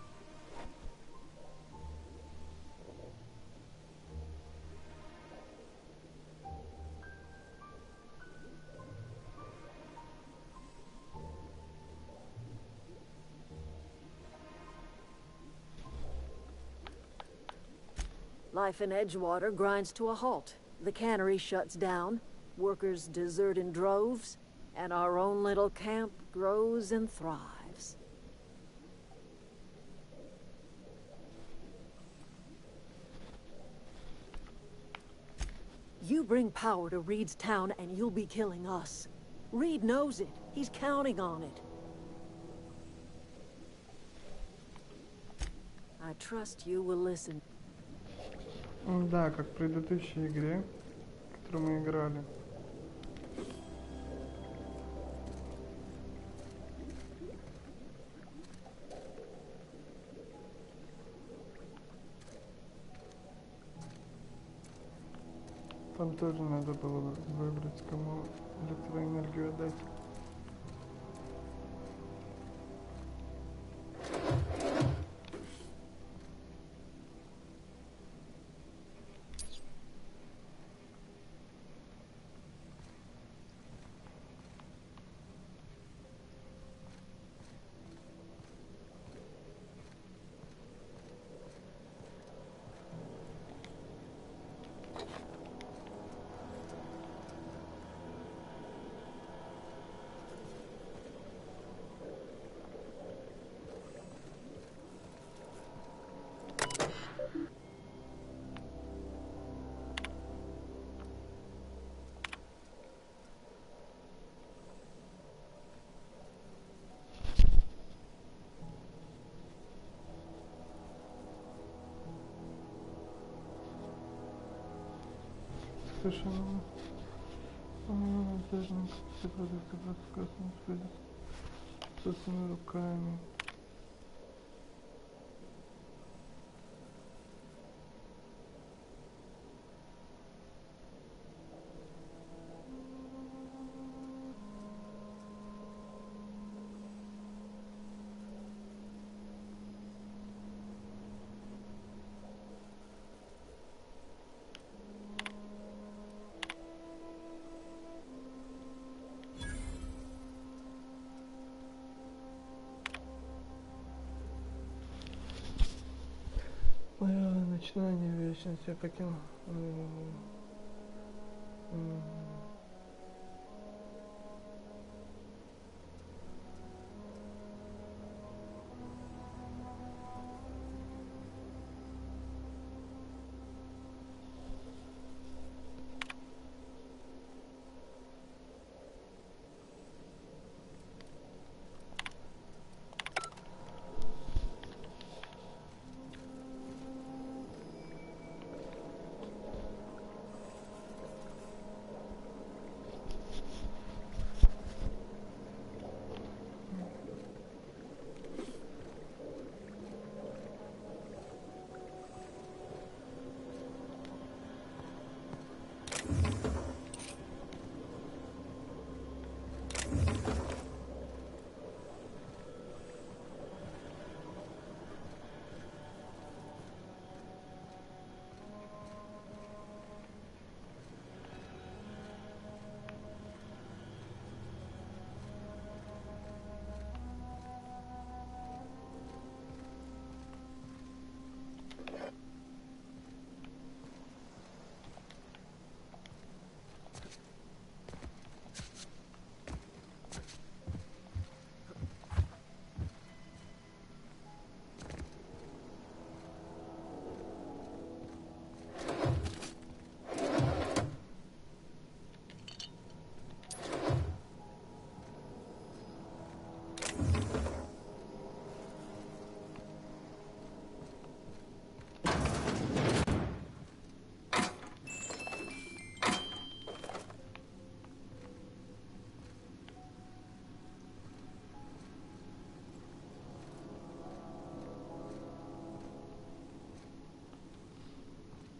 Life in Edgewater grinds to a halt. The cannery shuts down, workers desert in droves, and our own little camp grows and thrives. You bring power to Reed's town and you'll be killing us. Reed knows it. He's counting on it. I trust you will listen. Да, как в предыдущей игре, которую мы играли. Там тоже надо было выбрать, кому электроэнергию отдать. Слушай, должны все продукты в космос будет собственными руками. Мое начинание вечности я покинул.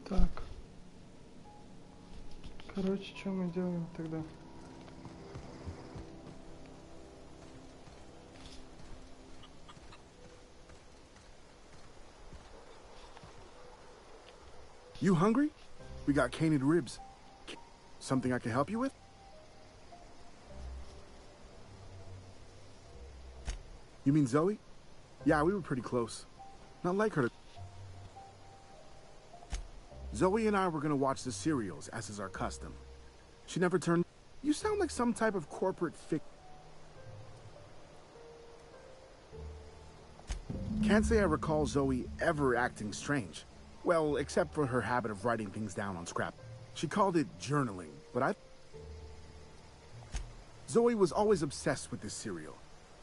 Так. Короче, что мы делаем тогда? You hungry? We got canid ribs. Something I can help you with? You mean Zoe? Yeah, we were pretty close. Not like her to... Zoe and I were gonna watch the serials, as is our custom. She never turned... You sound like some type of corporate Can't say I recall Zoe ever acting strange. Well, except for her habit of writing things down on scrap. She called it journaling, but Zoe was always obsessed with this serial.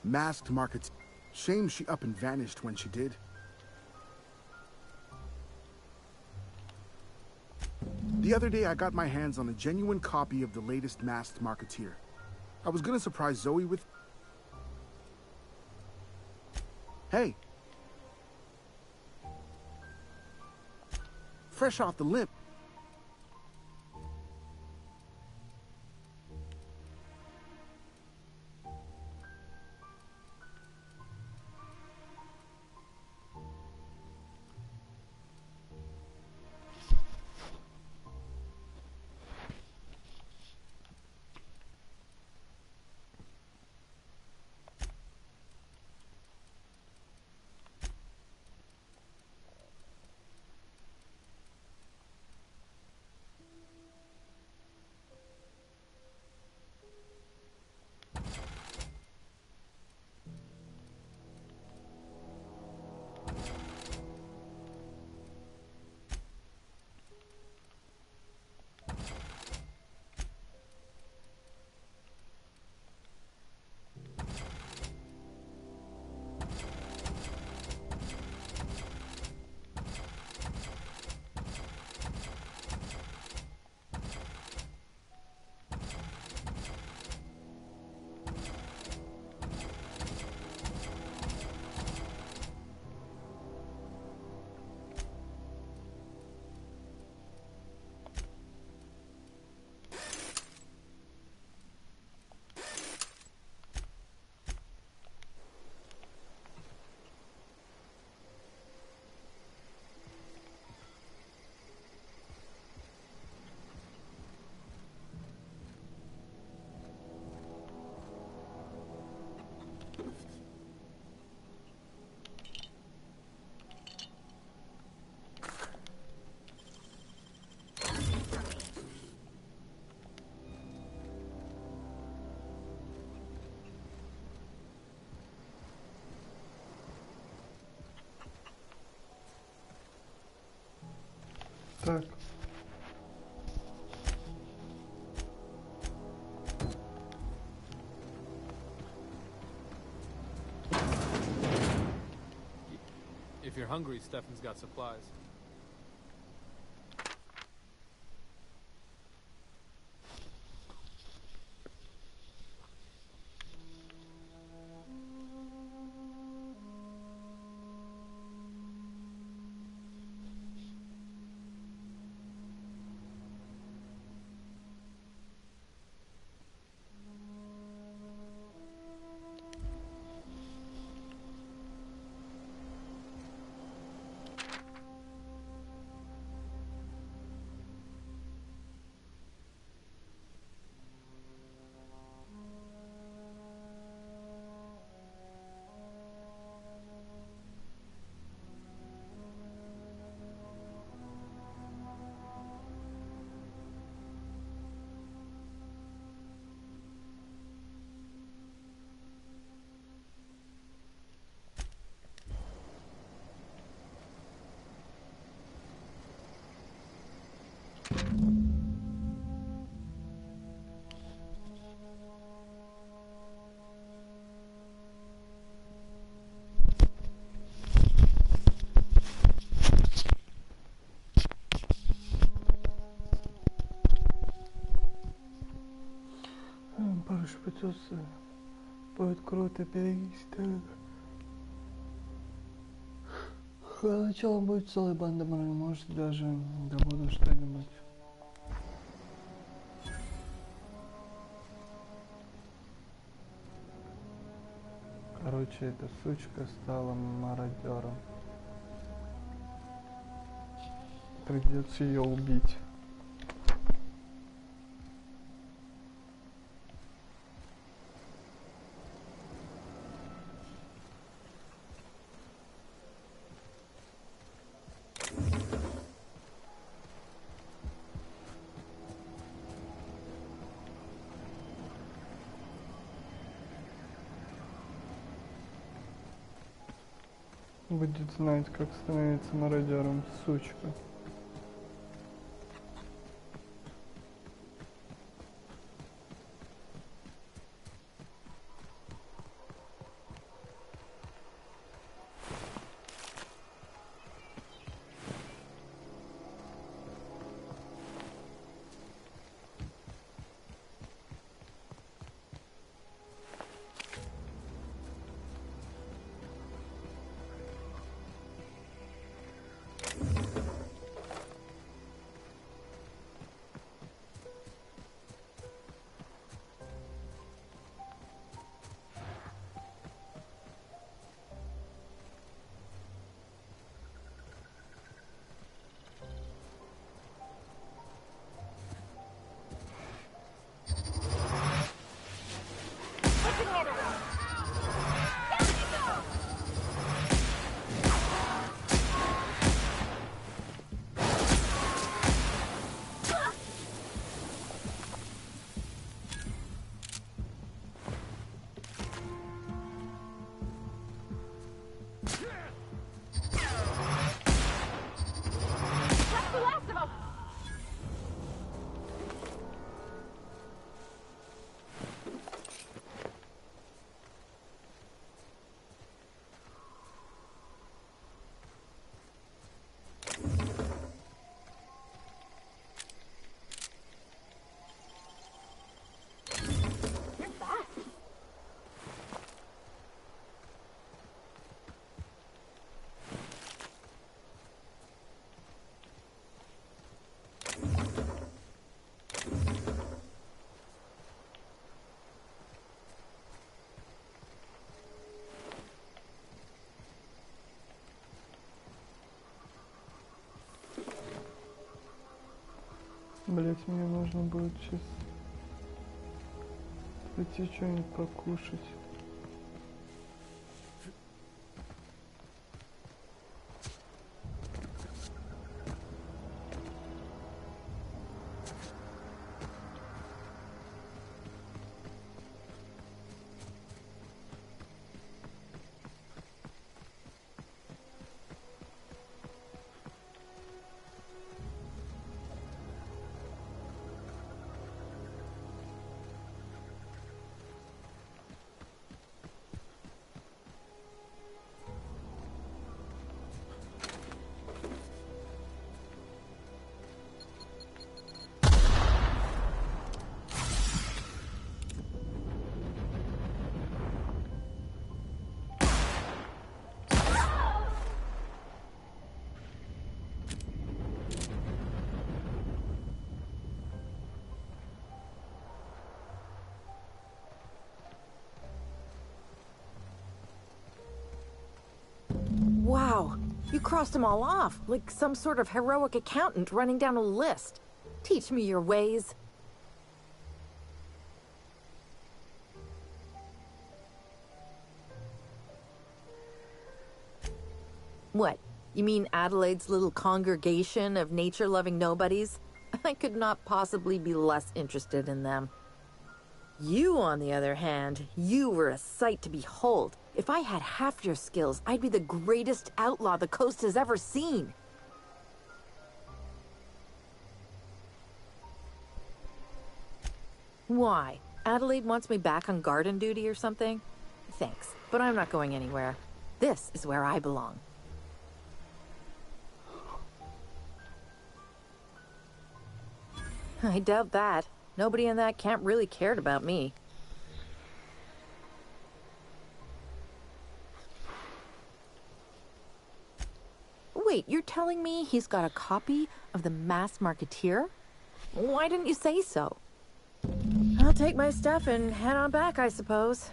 Masked market. Shame she up and vanished when she did. The other day I got my hands on a genuine copy of the latest Masked Marketeer. I was gonna surprise Zoe with... Hey! Fresh off the limp. Так. If you're hungry, Stefan's got supplies. Парыш придется. Будет круто перейти. Сначала будет целая банда, может даже добуду что-нибудь. Короче, эта сучка стала мародером. Придется ее убить. Будет знать, как становиться мародером, сучка. Блять, мне нужно будет сейчас пойти что-нибудь покушать. crossed them all off, like some sort of heroic accountant running down a list. Teach me your ways. What? You mean Adelaide's little congregation of nature-loving nobodies? I could not possibly be less interested in them. You, on the other hand, you were a sight to behold. If I had half your skills, I'd be the greatest outlaw the coast has ever seen. Why? Adelaide wants me back on garden duty or something? Thanks, but I'm not going anywhere. This is where I belong. I doubt that. Nobody in that camp really cared about me. Wait, you're telling me he's got a copy of the Mass Marketeer? Why didn't you say so? I'll take my stuff and head on back, I suppose.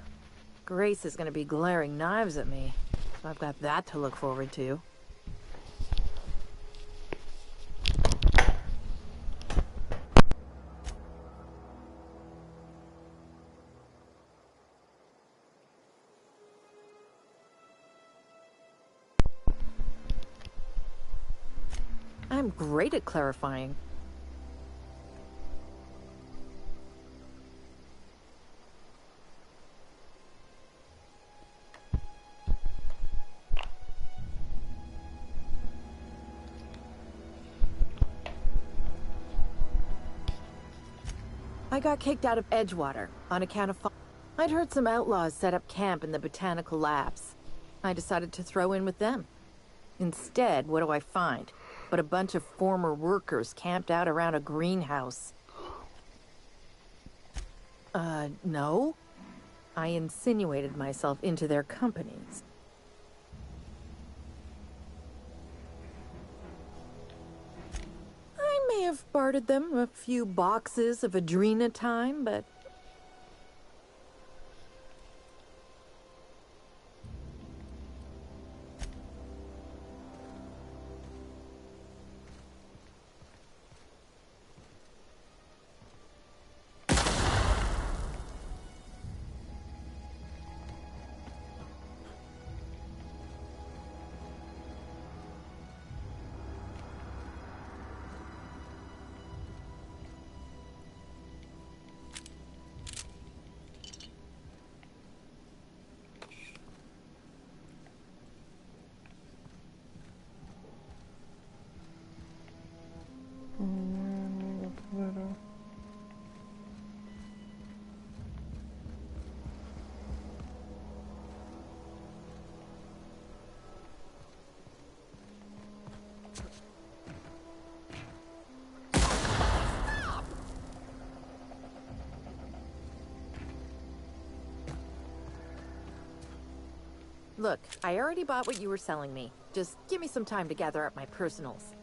Grace is gonna be glaring knives at me, so I've got that to look forward to. I'm great at clarifying. I got kicked out of Edgewater on account of... I'd heard some outlaws set up camp in the botanical labs. I decided to throw in with them. Instead, what do I find? But a bunch of former workers camped out around a greenhouse. No. I insinuated myself into their companies. I may have bartered them a few boxes of adrenatime, but... Look, I already bought what you were selling me. Just give me some time to gather up my personals.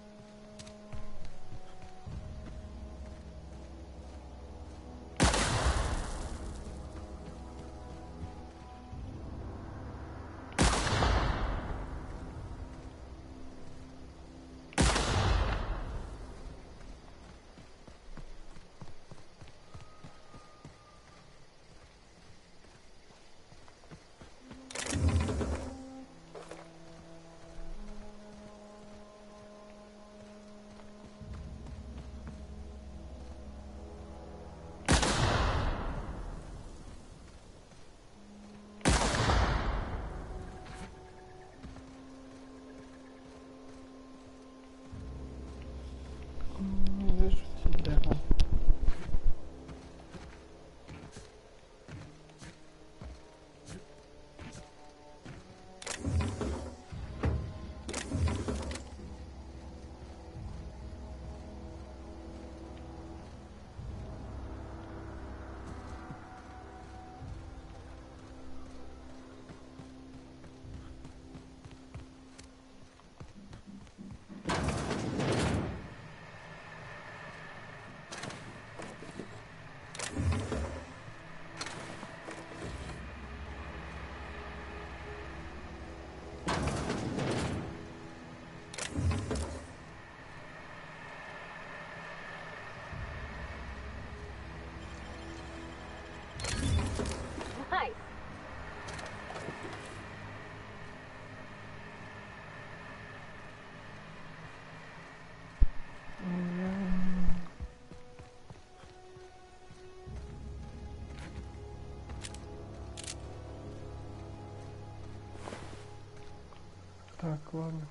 ладно.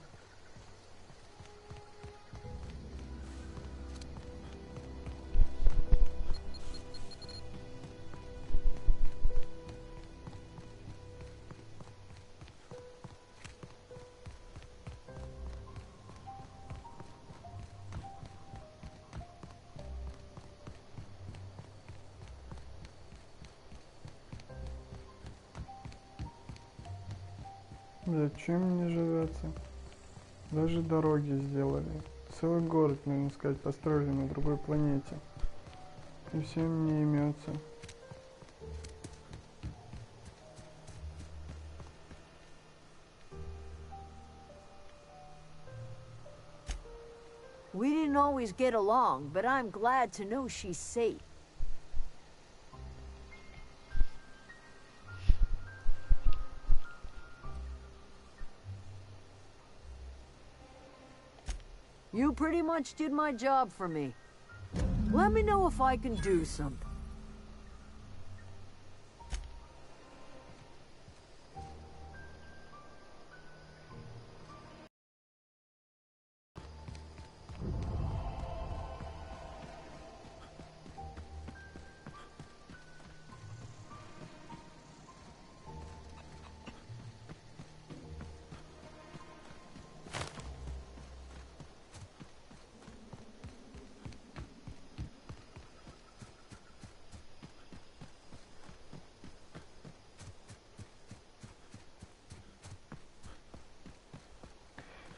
Зачем мне живется? Даже дороги сделали. Целый город, можно сказать, построили на другой планете. И всем не имется. We didn't always get along, but I'm glad to know she's safe. You pretty much did my job for me. Let me know if I can do something.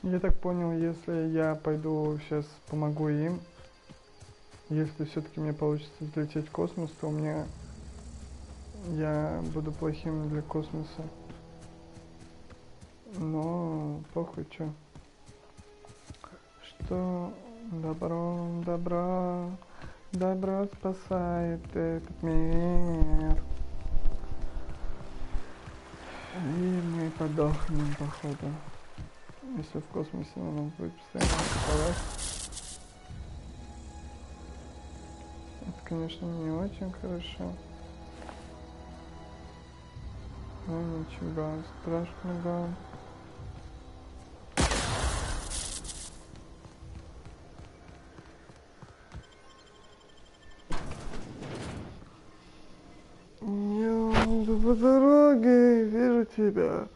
Я так понял, если я пойду сейчас помогу им, если все-таки мне получится взлететь в космос, то я буду плохим для космоса. Но похуй, чё. Что добро спасает этот мир. И мы подохнем, походу. Если в космосе на нас будет постоянно атаковать. Это, конечно, не очень хорошо. Но ничего страшного. Я иду по дороге, вижу тебя.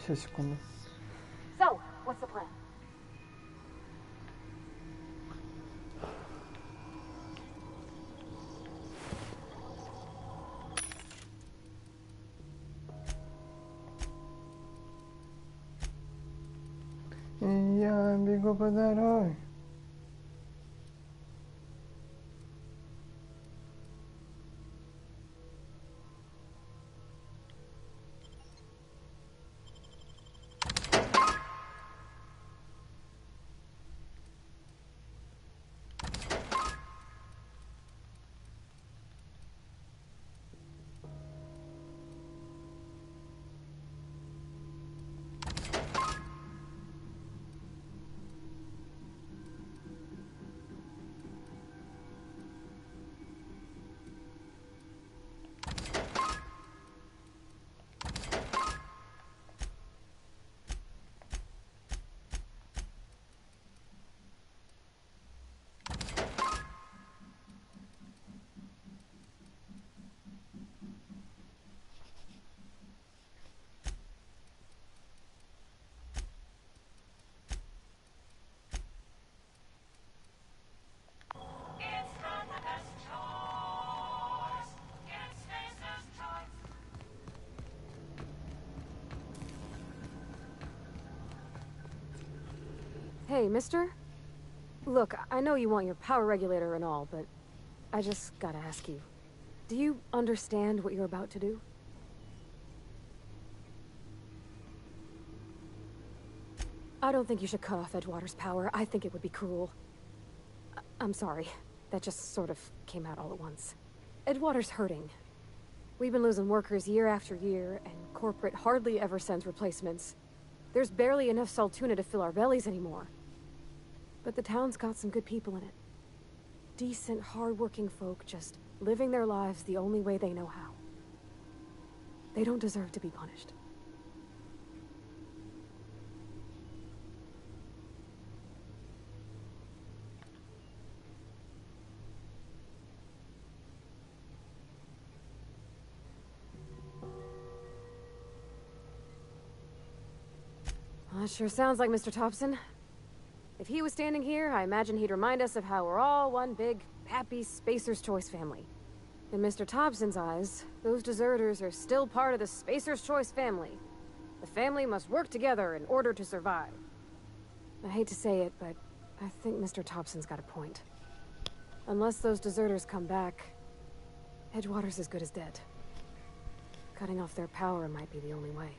Сейчас, секунду. So, what's the plan? бегу по дороге. Hey, mister? Look, I know you want your power regulator and all, but I just gotta ask you. Do you understand what you're about to do? I don't think you should cut off Edgewater's power. I think it would be cruel. I'm sorry. That just sort of came out all at once. Edgewater's hurting. We've been losing workers year after year, and corporate hardly ever sends replacements. There's barely enough Saltuna to fill our bellies anymore. But the town's got some good people in it. Decent, hard-working folk just living their lives the only way they know how. They don't deserve to be punished. Well, that sure sounds like Mr. Thompson. If he was standing here, I imagine he'd remind us of how we're all one big, happy Spacer's Choice family. In Mr. Thompson's eyes, those deserters are still part of the Spacer's Choice family. The family must work together in order to survive. I hate to say it, but I think Mr. Thompson's got a point. Unless those deserters come back, Edgewater's as good as dead. Cutting off their power might be the only way.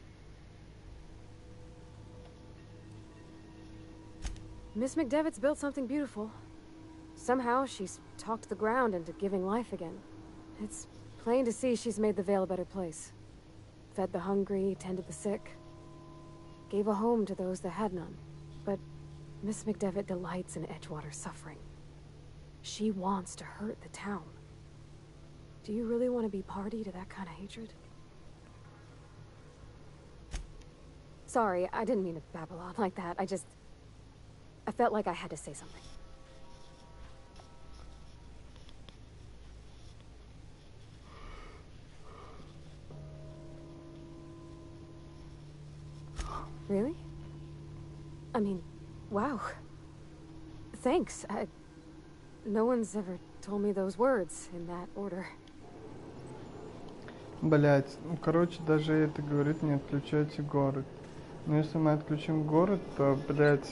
Miss McDevitt's built something beautiful. Somehow, she's talked the ground into giving life again. It's plain to see she's made the Vale a better place. Fed the hungry, tended the sick. Gave a home to those that had none. But Miss McDevitt delights in Edgewater's suffering. She wants to hurt the town. Do you really want to be party to that kind of hatred? Sorry, I didn't mean to babble on like that. I felt like I had to say something. Really? I mean, wow. Thanks. No one's ever told me those words in that order. Блять, ну короче, даже это говорит, не отключайте город. Но если мы отключим город, то, блять...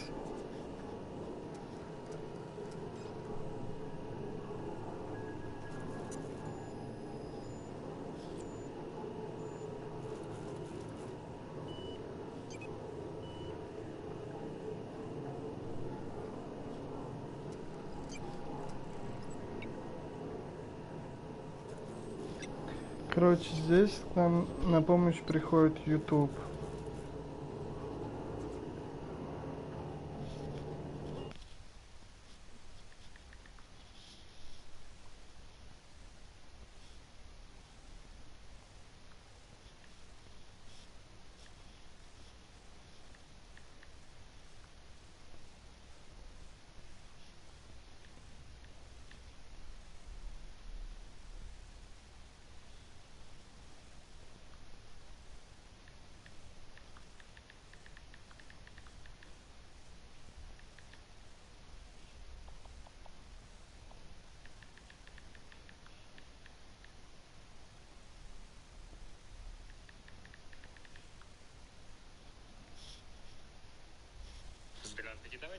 Короче, здесь к нам на помощь приходит YouTube.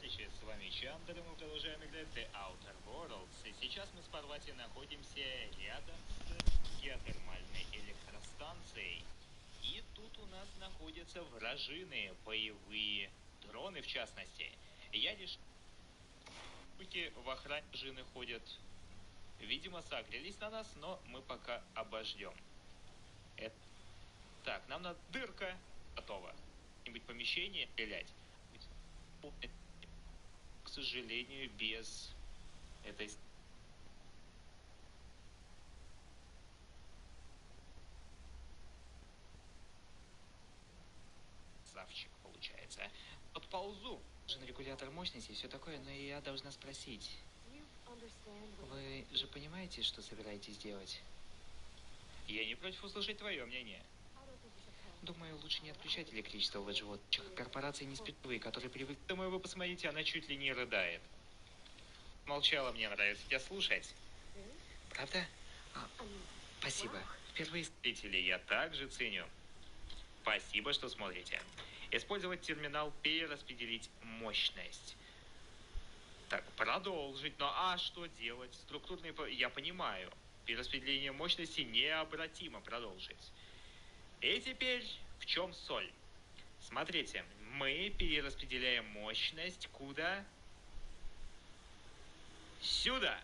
товарищи, с вами Чандер, и мы продолжаем играть The Outer Worlds. И сейчас мы с Парвати находимся рядом с геотермальной электростанцией. И тут у нас находятся вражины, боевые дроны в частности. И я решил, в охране вражины ходят. Видимо, согрелись на нас, но мы пока обождем. Так, нам надо дырка. Готово. Где-нибудь помещение стрелять. К сожалению, без этой... Савчик получается. Подползу. Нужен регулятор мощности и все такое, но я должна спросить. Вы же понимаете, что собираетесь делать? Я не против услышать твое мнение. Думаю, лучше не отключать электричество в Эджвот. Корпорации не спиртовые, которые привыкли. Думаю, вы посмотрите, она чуть ли не рыдает. Молчала, мне нравится тебя слушать. Правда? Спасибо. Впервые зрители я также ценю. Спасибо, что смотрите. Использовать терминал, перераспределить мощность. Так, продолжить. Но что делать? Структурные... Я понимаю. Перераспределение мощности необратимо. Продолжить. И теперь в чем соль? Смотрите, мы перераспределяем мощность куда? Сюда,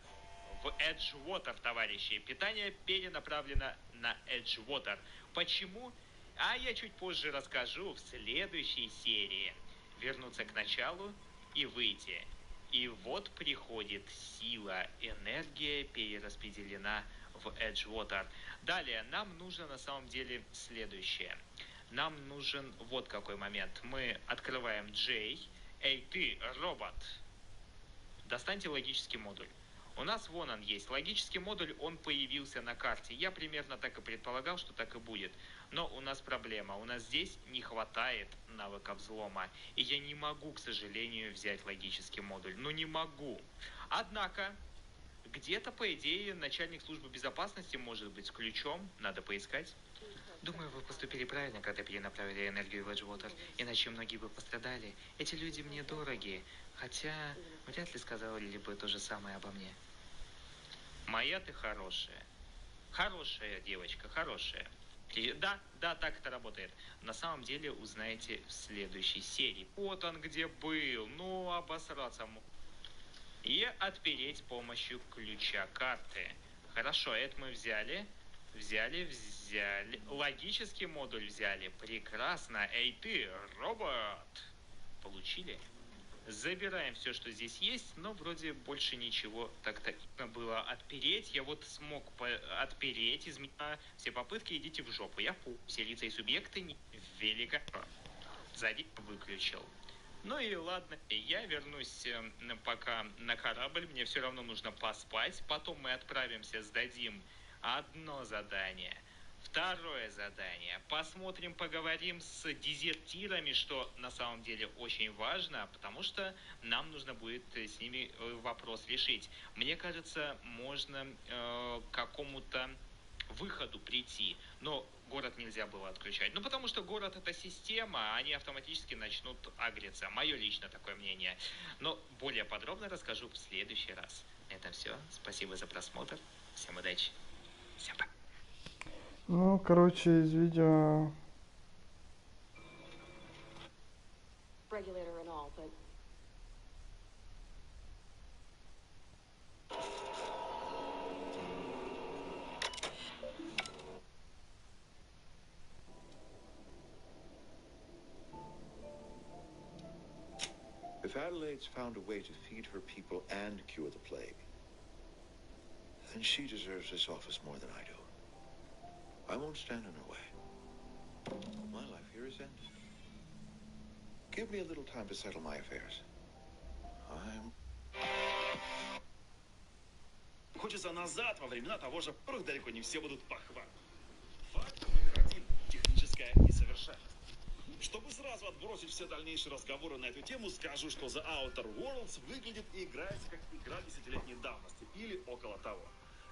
в Эджвотер, товарищи. Питание перенаправлено на Эджвотер. Почему? Я чуть позже расскажу в следующей серии. Вернуться к началу и выйти. И вот приходит сила, энергия перераспределена в Эджвотер. Далее, нам нужно на самом деле следующее. Нам нужен вот какой момент. Мы открываем J. Эй, ты, робот! Достаньте логический модуль. У нас вон он есть. Логический модуль, он появился на карте. Я примерно так и предполагал, что так и будет. Но у нас проблема. У нас здесь не хватает навыка взлома. И я не могу, к сожалению, взять логический модуль. Ну не могу. Однако, где-то, по идее, начальник службы безопасности может быть с ключом. Надо поискать. Думаю, вы поступили правильно, когда перенаправили энергию в Эджвотер. Иначе многие бы пострадали. Эти люди мне дороги. Хотя, вряд ли сказали бы то же самое обо мне. Моя ты хорошая. Хорошая девочка, хорошая. Да, так это работает. На самом деле узнаете в следующей серии. Вот он где был. Ну, обосраться. И отпереть с помощью ключа карты. Хорошо, это мы взяли. Взяли. Логический модуль взяли. Прекрасно. Эй ты, робот. Получили? Забираем все, что здесь есть, но вроде больше ничего так-то было отпереть. Я вот смог отпереть, изменить все попытки, идите в жопу. Я все лица и субъекты не велика. Сзади выключил. Ну и ладно, я вернусь пока на корабль, мне все равно нужно поспать. Потом мы отправимся, сдадим одно задание. Второе задание. Посмотрим, поговорим с дезертирами, что на самом деле очень важно, потому что нам нужно будет с ними вопрос решить. Мне кажется, можно к какому-то выходу прийти, но город нельзя было отключать. Ну, потому что город — это система, они автоматически начнут агриться. Мое лично такое мнение. Но более подробно расскажу в следующий раз. На этом все. Спасибо за просмотр. Всем удачи. Всем пока. Ну, короче, из видео... Regulator and all, but If Adelaide's found a way to feed her people and cure the plague, then she deserves this office more than I do. I won't stand in her way. My life here is ended. Give me a little time to settle my affairs. Хочется назад, во времена того же, порох далеко не все будут похвалить. Факт номер 1. Техническое несовершенство. Чтобы сразу отбросить все дальнейшие разговоры на эту тему, скажу, что The Outer Worlds выглядит и играется как игра десятилетней давности, или около того.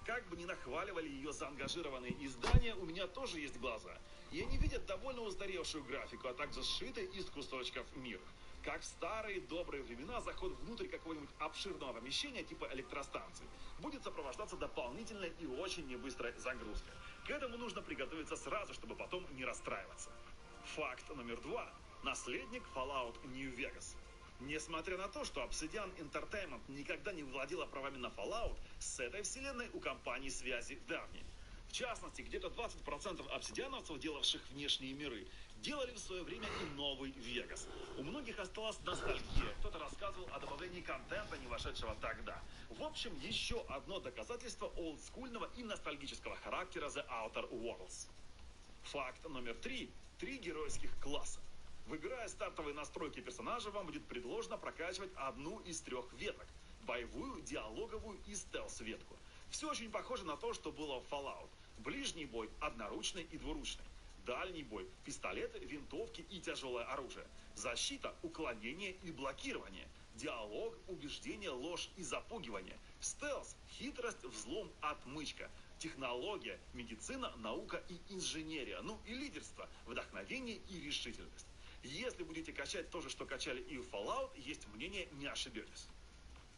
Как бы ни нахваливали ее заангажированные издания, у меня тоже есть глаза. И они видят довольно устаревшую графику, а также сшитый из кусочков мир. Как в старые добрые времена, заход внутрь какого-нибудь обширного помещения типа электростанции будет сопровождаться дополнительной и очень небыстрой загрузкой. К этому нужно приготовиться сразу, чтобы потом не расстраиваться. Факт номер 2. Наследник Fallout New Vegas. Несмотря на то, что Obsidian Entertainment никогда не владела правами на Fallout, с этой вселенной у компании связи давние. В частности, где-то 20% обсидиановцев, делавших внешние миры, делали в свое время и новый Вегас. У многих осталась ностальгия, кто-то рассказывал о добавлении контента, не вошедшего тогда. В общем, еще одно доказательство олдскульного и ностальгического характера The Outer Worlds. Факт номер 3. 3 геройских класса. Выбирая стартовые настройки персонажа, вам будет предложено прокачивать одну из 3 веток – боевую, диалоговую и стелс-ветку. Все очень похоже на то, что было в Fallout. Ближний бой – одноручный и двуручный. Дальний бой – пистолеты, винтовки и тяжелое оружие. Защита – уклонение и блокирование. Диалог – убеждение, ложь и запугивание. Стелс – хитрость, взлом, отмычка. Технология – медицина, наука и инженерия. Ну и лидерство – вдохновение и решительность. Если будете качать то же, что качали и в Fallout, есть мнение, не ошибетесь.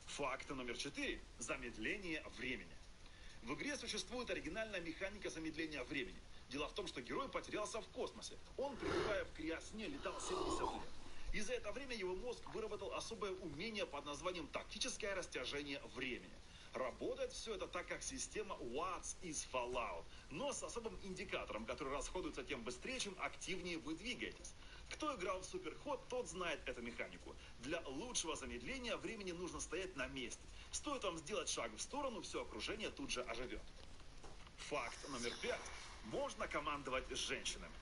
Факт номер 4. Замедление времени. В игре существует оригинальная механика замедления времени. Дело в том, что герой потерялся в космосе. Он, пребывая в криосне, летал 70 лет. И за это время его мозг выработал особое умение под названием тактическое растяжение времени. Работает все это так, как система What's из Fallout, но с особым индикатором, который расходуется тем быстрее, чем активнее вы двигаетесь. Кто играл в Суперход, тот знает эту механику. Для лучшего замедления времени нужно стоять на месте. Стоит вам сделать шаг в сторону, все окружение тут же оживет. Факт номер 5. Можно командовать женщинами.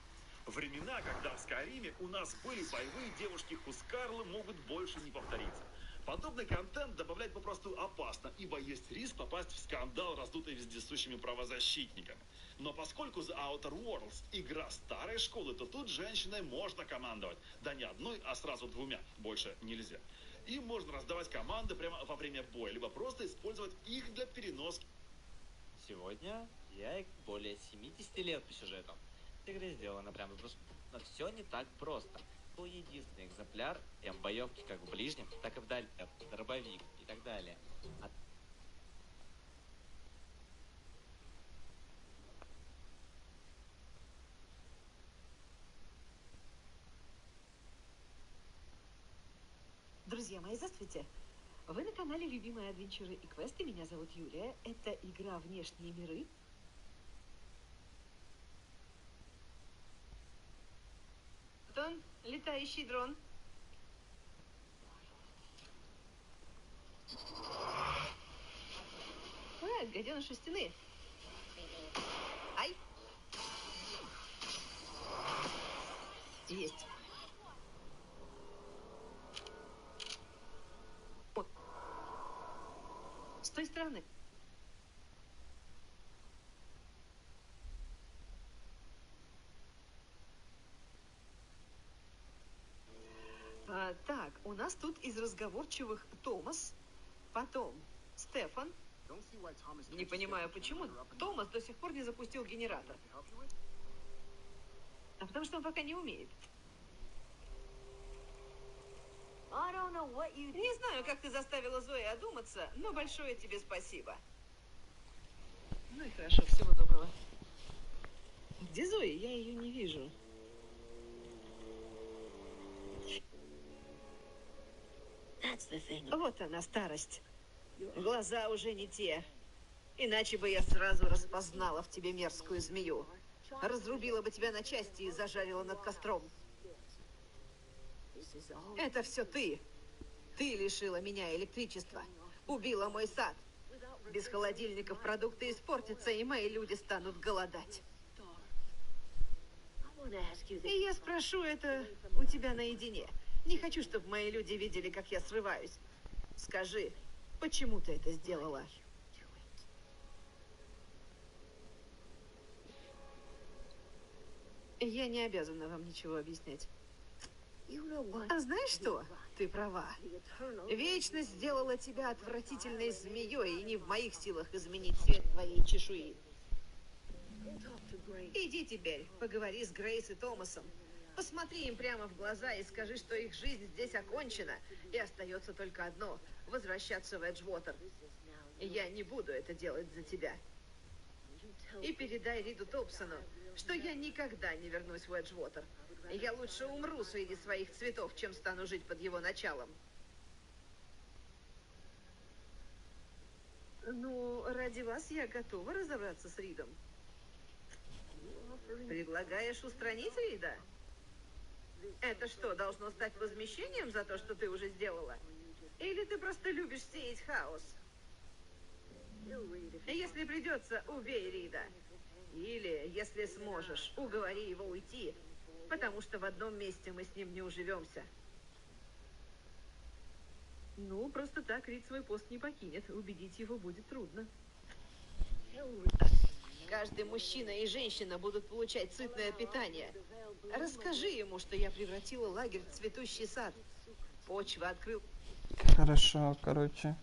Времена, когда в Скайриме у нас были боевые девушки Хускарлы, могут больше не повториться. Подобный контент добавлять попросту опасно, ибо есть риск попасть в скандал, раздутый вездесущими правозащитниками. Но поскольку The Outer Worlds – игра старой школы, то тут женщиной можно командовать. Да не одной, а сразу 2. Больше нельзя. Им можно раздавать команды прямо во время боя, либо просто использовать их для переноски. Сегодня я более 70 лет по сюжету. Игра сделана прямо просто. Но все не так просто. Был единственный экземпляр боевки как в ближнем, так и в дальнем, дробовик и так далее. Друзья мои, здравствуйте! Вы на канале Любимые адвенчуры и квесты. Меня зовут Юлия. Это игра «Внешние миры». Вот он, летающий дрон. Гаденыш у стены. Ай! Есть. С той стороны. Так, у нас тут из разговорчивых Томас, потом Стефан. Не понимаю, почему Томас до сих пор не запустил генератор. А потому что он пока не умеет. Не знаю, как ты заставила Зои одуматься, но большое тебе спасибо. Ну и хорошо, всего доброго. Где Зои? Я ее не вижу. Вот она, старость. Глаза уже не те. Иначе бы я сразу распознала в тебе мерзкую змею. Разрубила бы тебя на части и зажарила над костром. Это все ты. Ты лишила меня электричества. Убила мой сад. Без холодильников продукты испортятся, и мои люди станут голодать. И я спрошу это у тебя наедине. Не хочу, чтобы мои люди видели, как я срываюсь. Скажи, почему ты это сделала? Я не обязана вам ничего объяснять. А знаешь что? Ты права. Вечность сделала тебя отвратительной змеей, и не в моих силах изменить цвет твоей чешуи. Иди теперь, поговори с Грейс и Томасом. Посмотри им прямо в глаза и скажи, что их жизнь здесь окончена, и остается только одно — возвращаться в Эджвотер. Я не буду это делать за тебя. И передай Риду Томпсону, что я никогда не вернусь в Эджвотер. Я лучше умру среди своих цветов, чем стану жить под его началом. Ну, ради вас я готова разобраться с Ридом. Предлагаешь устранить Рида? Это что, должно стать возмещением за то, что ты уже сделала? Или ты просто любишь сеять хаос? Если придется, убей Рида. Или, если сможешь, уговори его уйти, потому что в одном месте мы с ним не уживемся. Ну, просто так Рид свой пост не покинет. Убедить его будет трудно. Каждый мужчина и женщина будут получать сытное питание. Расскажи ему, что я превратила лагерь в цветущий сад. Почва открыл... Хорошо, короче.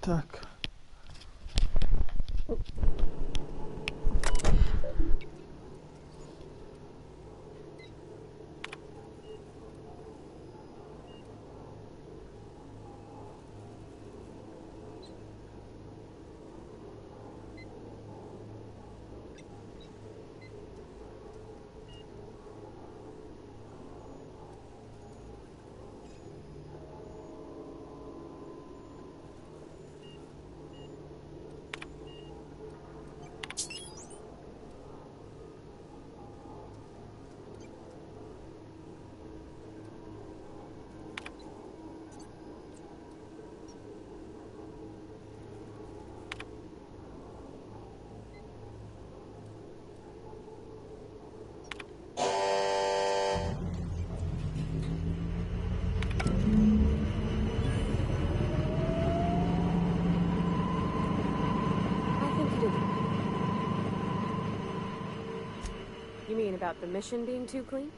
Так. You mean about the mission being too clean?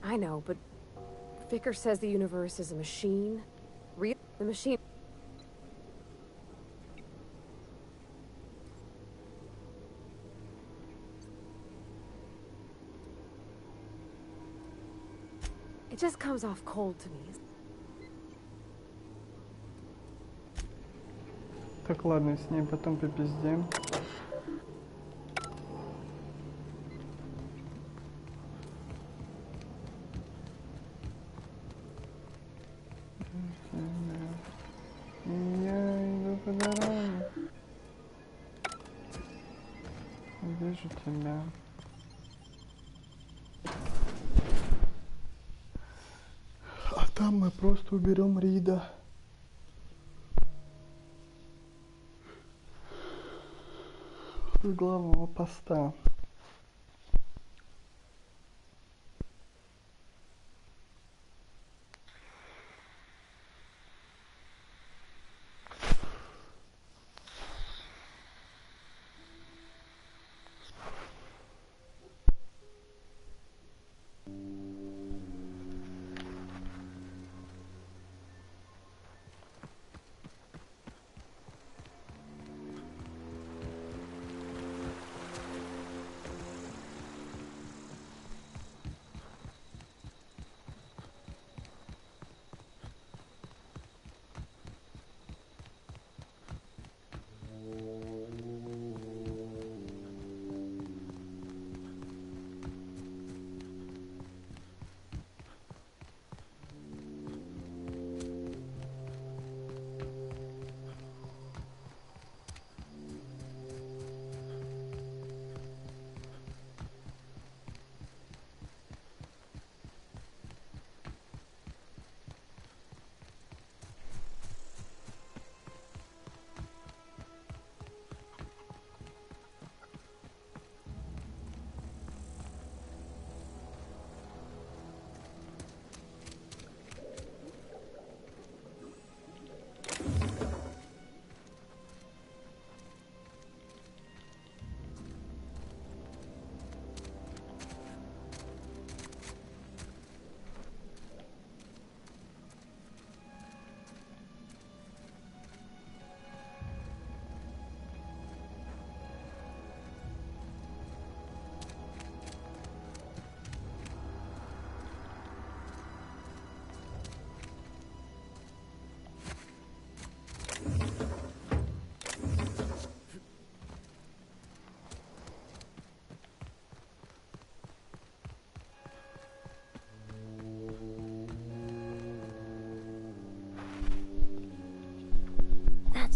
I know, but Vicker says the universe is a machine. The machine... It just comes off cold to me. Так, ладно, с ней потом попиздим. Я иду по дороге. Вижу тебя. А там мы просто уберем Рида. С главного поста.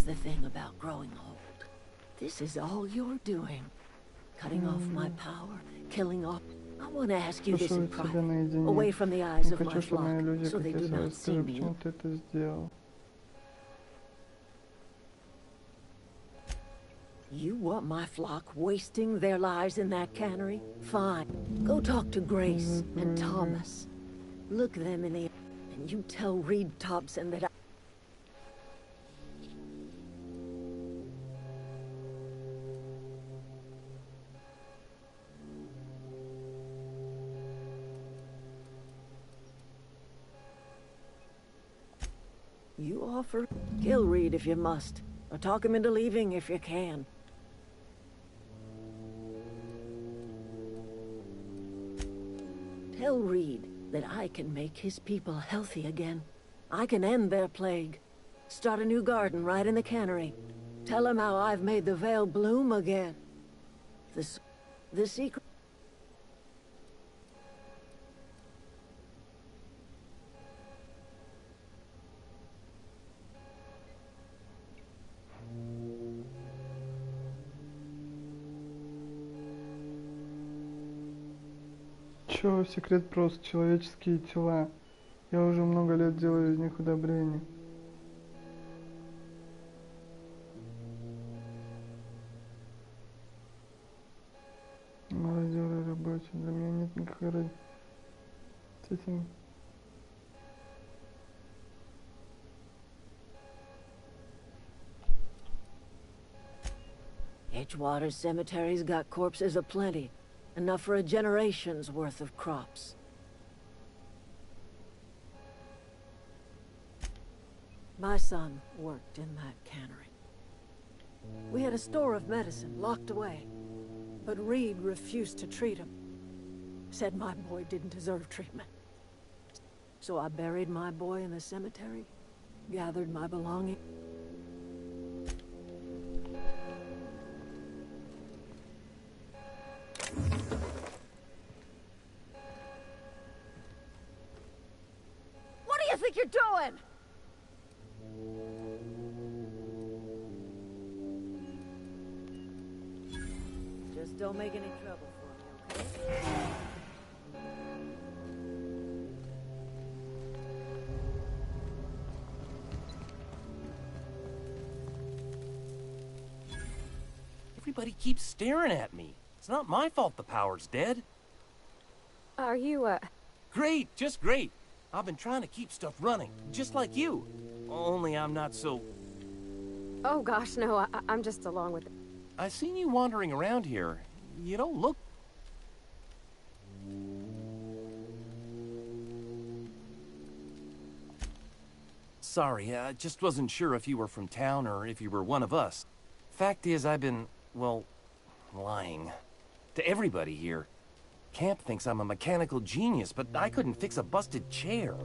the thing about growing old. This is all you're doing. Cutting off my power, killing off... I want to ask you this in Слушаю себя private, наедине. away from the eyes Не of my хочу, чтобы мои flock, люди, so как they я do сразу not see скажу, me. почему ты это сделал. You want my flock wasting their lives in that cannery? Fine. Go talk to Grace and Thomas. Look them in the eye, and you tell Reed Thompson that I... You offer... Kill Reed if you must, or talk him into leaving if you can. Tell Reed that I can make his people healthy again. I can end their plague. Start a new garden right in the cannery. Tell him how I've made the Vale bloom again. The secret... Чё, секрет прост, человеческие тела. Я уже много лет делаю из них удобрения. Мародеры рабочие, для меня нет никакой разницы с этим. Edgewater Cemetery's got corpses aplenty. Enough for a generation's worth of crops. My son worked in that cannery. We had a store of medicine locked away, but Reed refused to treat him. Said my boy didn't deserve treatment. So I buried my boy in the cemetery, gathered my belongings. What do you think you're doing? Just don't make any trouble for me, okay? Everybody keeps staring at me. It's not my fault the power's dead. Are you, Great, just great. I've been trying to keep stuff running, just like you. Only I'm not so... Oh gosh, no, I'm just along with it. I seen you wandering around here. You don't look... Sorry, I just wasn't sure if you were from town or if you were one of us. Fact is, I've been, well, lying. To everybody here. Camp thinks I'm a mechanical genius, but I couldn't fix a busted chair.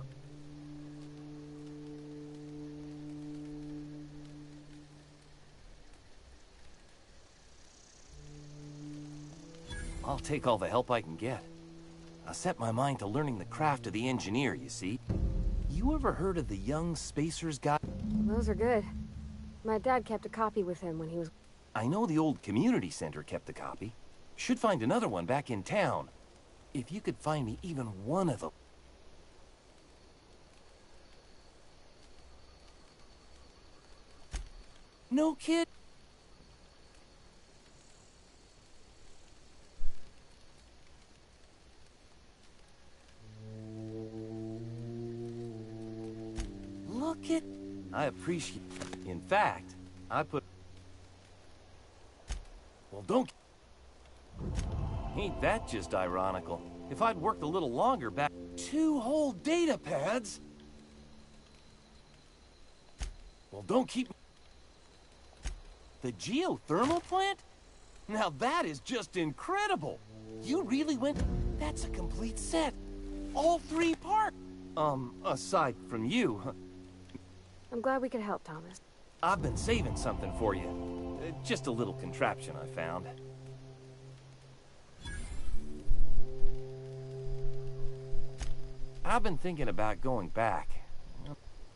I'll take all the help I can get. I set my mind to learning the craft of the engineer, you see. You ever heard of the young spacers guy? Those are good. My dad kept a copy with him when he was... I know the old community center kept a copy. Should find another one back in town. If you could find me even one of them. No kid. Look at... I appreciate... In fact, I put... Well, don't... Ain't that just ironical? If I'd worked a little longer back... 2 whole data pads? Well, don't keep... The geothermal plant? Now that is just incredible! You really went... That's a complete set! All 3 parts! Aside from you... I'm glad we could help, Thomas. I've been saving something for you. Just a little contraption I found. I've been thinking about going back.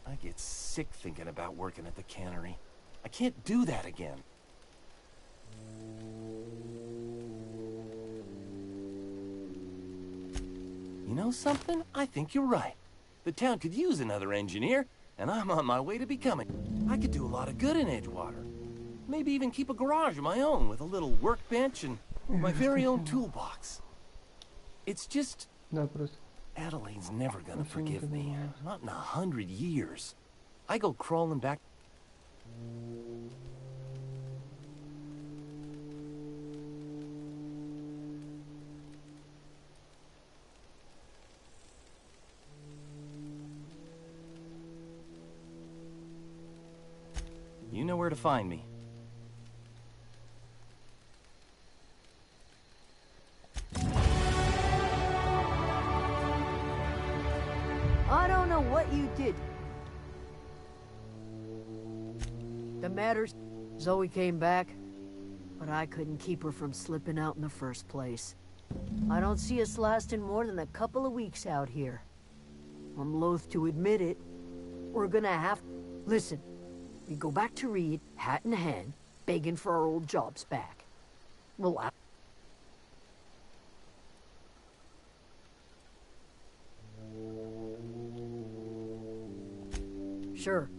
I get sick thinking about working at the cannery. I can't do that again. You know something? I think you're right. The town could use another engineer, and I'm on my way to becoming. I could do a lot of good in Edgewater. Maybe even keep a garage of my own with a little workbench and my very own toolbox. It's just... Да, просто. Adelaide's never gonna forgive me. Not in 100 years. I go crawling back... You know where to find me. I don't know what you did. The matters, Zoe came back, but I couldn't keep her from slipping out in the first place. I don't see us lasting more than a couple of weeks out here. I'm loath to admit it. We're gonna have... Listen, we go back to Reed, hat in hand, begging for our old jobs back. Well, Sure.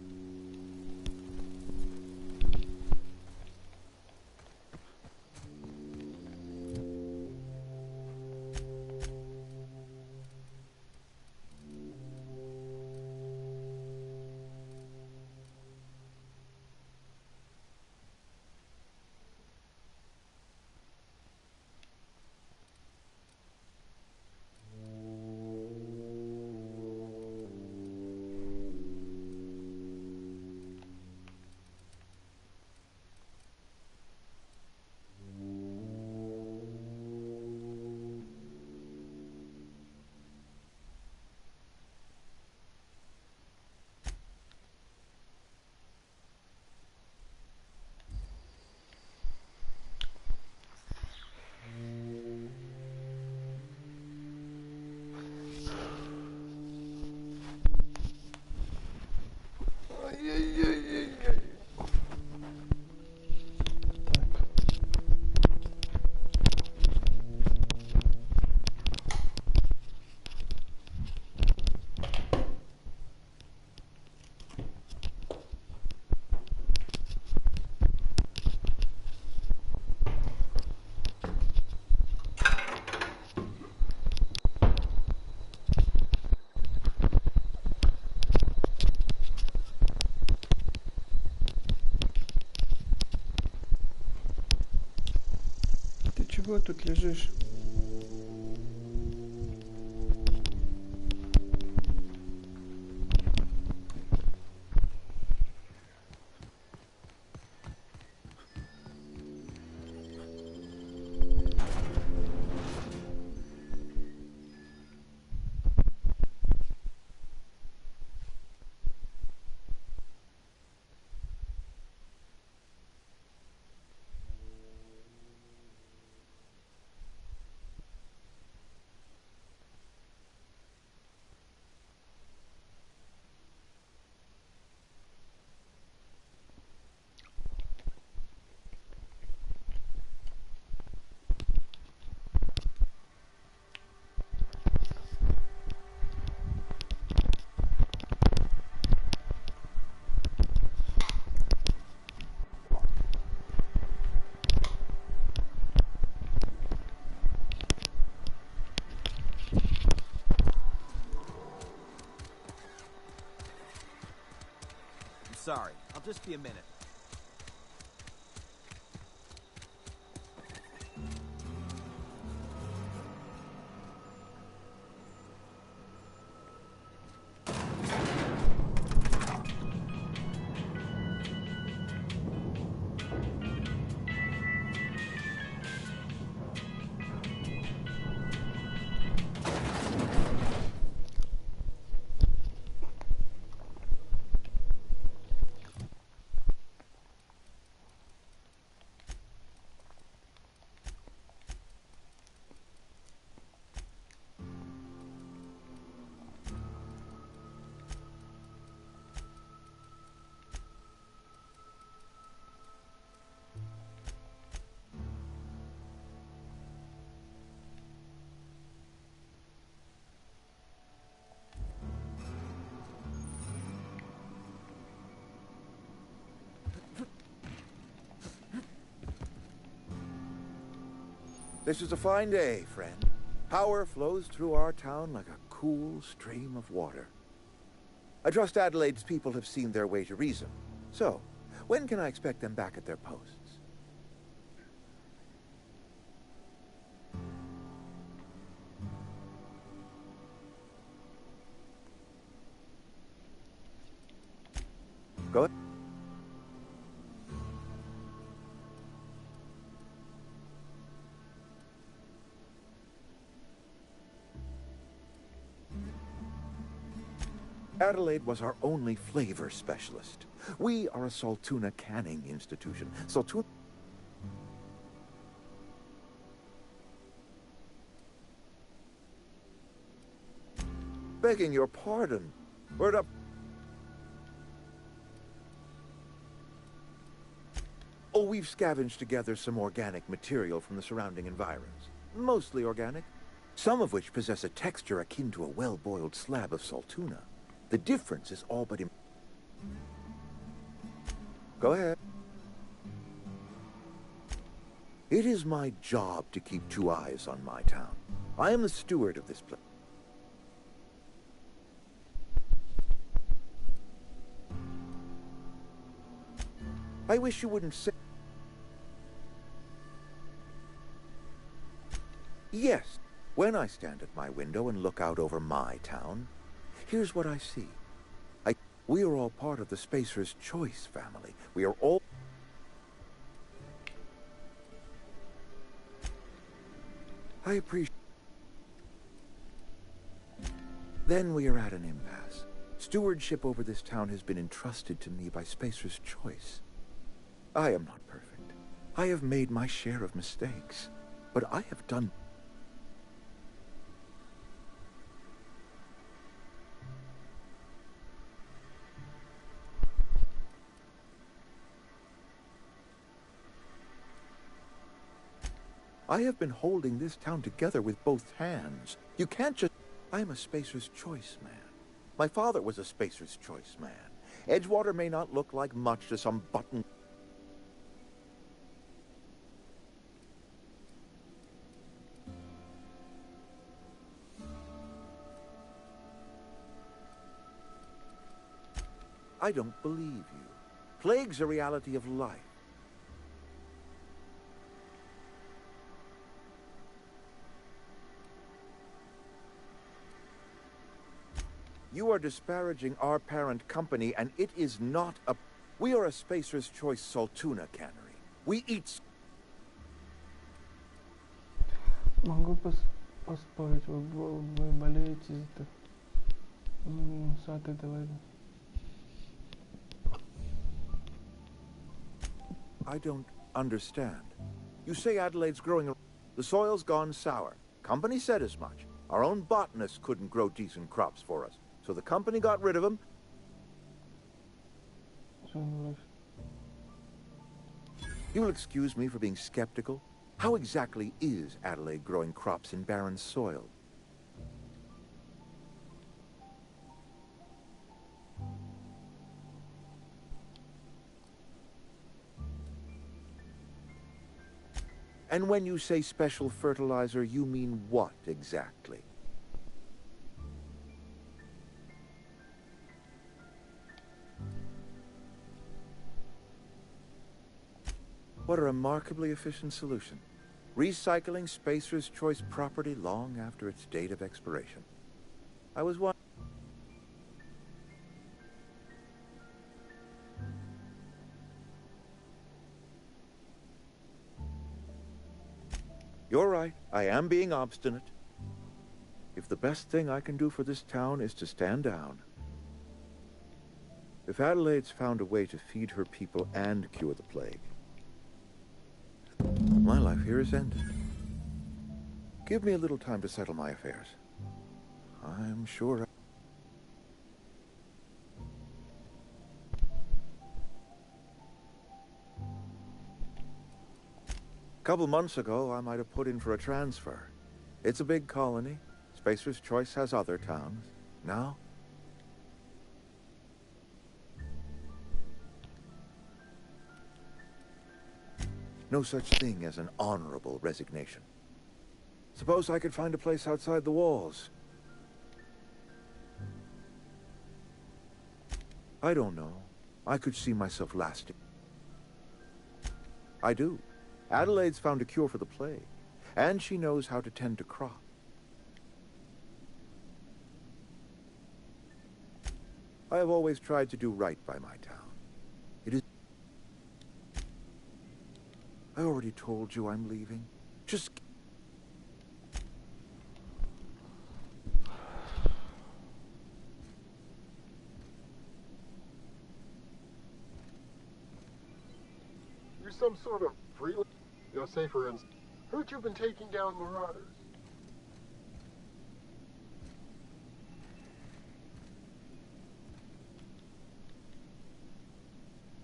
Чего тут лежишь? Sorry, I'll just be a minute. This is a fine day, friend. Power flows through our town like a cool stream of water. I trust Adelaide's people have seen their way to reason. So, when can I expect them back at their posts? Go ahead. Adelaide was our only flavor specialist. We are a Saltuna canning institution. Saltuna... Begging your pardon. Word up. Oh, we've scavenged together some organic material from the surrounding environs. Mostly organic. Some of which possess a texture akin to a well-boiled slab of Saltuna. The difference is all but Go ahead. It is my job to keep 2 eyes on my town. I am the steward of this place. I wish you wouldn't say... Yes, when I stand at my window and look out over my town, here's what I see. We are all part of the Spacer's Choice family. We are all... I appreciate... Then we are at an impasse. Stewardship over this town has been entrusted to me by Spacer's Choice. I am not perfect. I have made my share of mistakes. But I have done... I have been holding this town together with both hands. You can't just... I'm a Spacer's Choice man. My father was a Spacer's Choice man. Edgewater may not look like much to some button... I don't believe you. Plague's a reality of life. You are disparaging our parent company, and it is not a... We are a Spacer's Choice Saltuna cannery. We eat... Могу поспорить, вы болеете за... от этого. I don't understand. You say Adelaide's growing... The soil's gone sour. Company said as much. Our own botanists couldn't grow decent crops for us. So the company got rid of him. You'll excuse me for being skeptical. How exactly is Adelaide growing crops in barren soil? And when you say special fertilizer, you mean what exactly? What a remarkably efficient solution. Recycling Spacer's Choice property long after its date of expiration. I was wondering... You're right. I am being obstinate. If the best thing I can do for this town is to stand down. If Adelaide's found a way to feed her people and cure the plague, my life here is ended. Give me a little time to settle my affairs. I'm sure... A couple months ago, I might have put in for a transfer. It's a big colony. Spacer's Choice has other towns. Now... No such thing as an honorable resignation. Suppose I could find a place outside the walls. I don't know. I could see myself lasting. I do. Adelaide's found a cure for the plague, and she knows how to tend to crops. I have always tried to do right by my town. It is... I already told you I'm leaving. Just... You're some sort of freelance. Say for instance, heard you've been taking down marauders.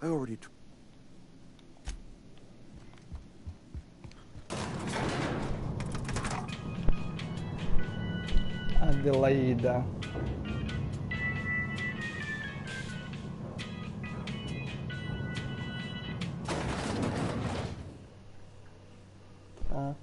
I already Аделаида. Так.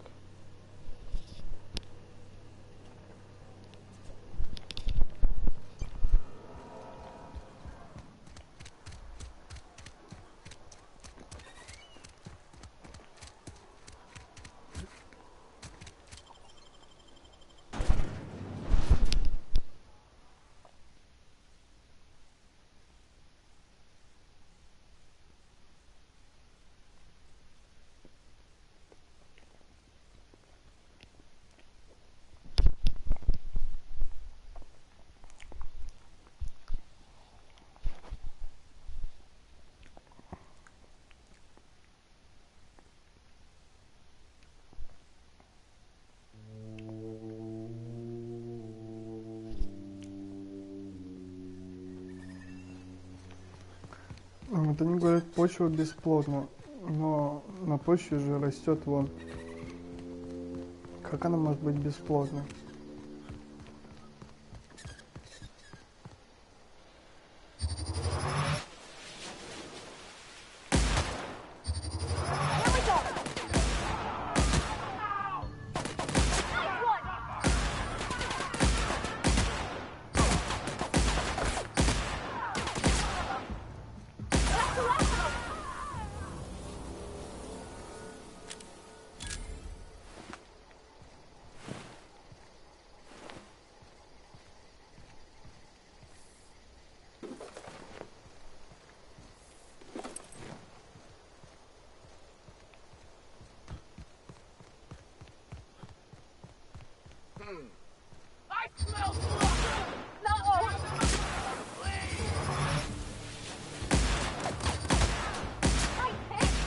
Вот они говорят, почва бесплодна, но на почве же растет вон. Как она может быть бесплодной? I smell blood! No! Please! I can't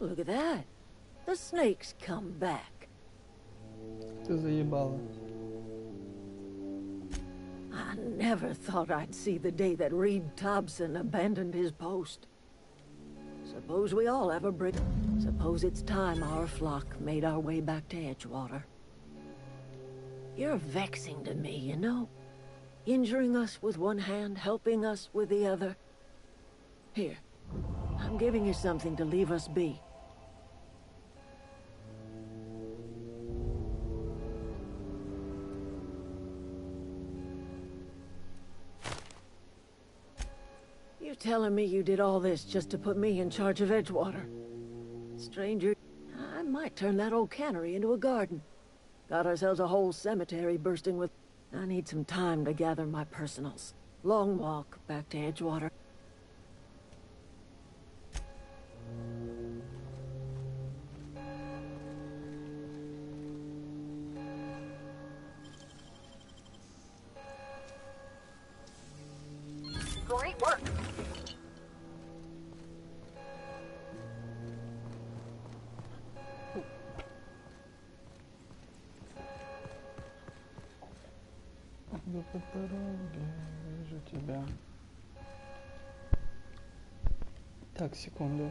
Look at that. The snake's come back. Ты заебала. I never thought I'd see the day that Reed Thompson abandoned his post. Suppose we all have a brick. Suppose it's time our flock made our way back to Edgewater. You're vexing to me, you know? Injuring us with one hand, helping us with the other. Here, I'm giving you something to leave us be. You telling me you did all this just to put me in charge of Edgewater? Stranger, I might turn that old cannery into a garden. Got ourselves a whole cemetery bursting with... I need some time to gather my personals. Long walk back to Edgewater. Great work. Иду по дороге, вижу тебя. Так, секунду.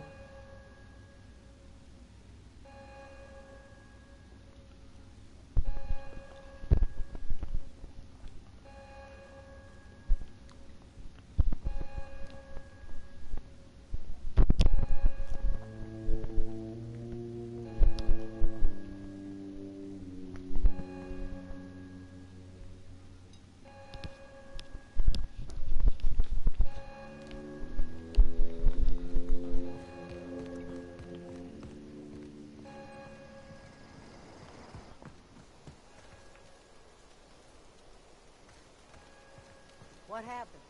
What happened?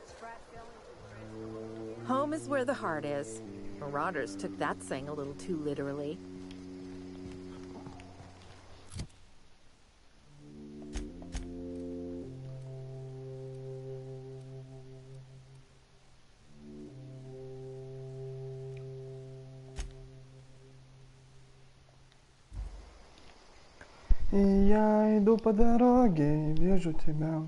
Scratch going? Home is where the heart is. Marauders took that saying a little too literally. И я иду по дороге и вижу тебя.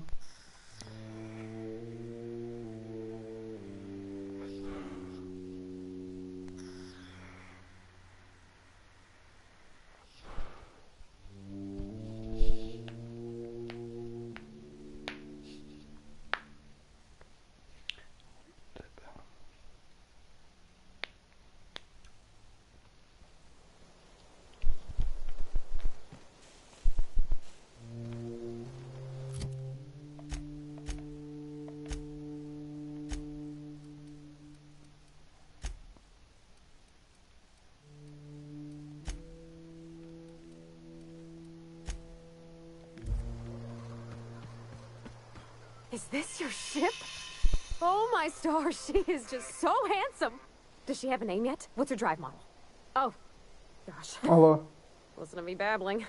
Is this your ship? Oh my stars, she is just so handsome. Does she have a name yet? What's her drive model? Oh, gosh. Алло. Listen to me babbling.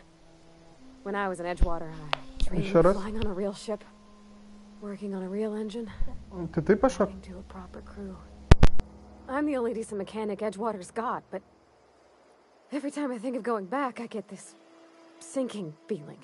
When I was in Edgewater, I dreamed Еще of раз. flying on a real ship, working on a real engine, Это ты пошел? talking to a proper crew. I'm the only decent mechanic Edgewater's got, but every time I think of going back, I get this sinking feeling.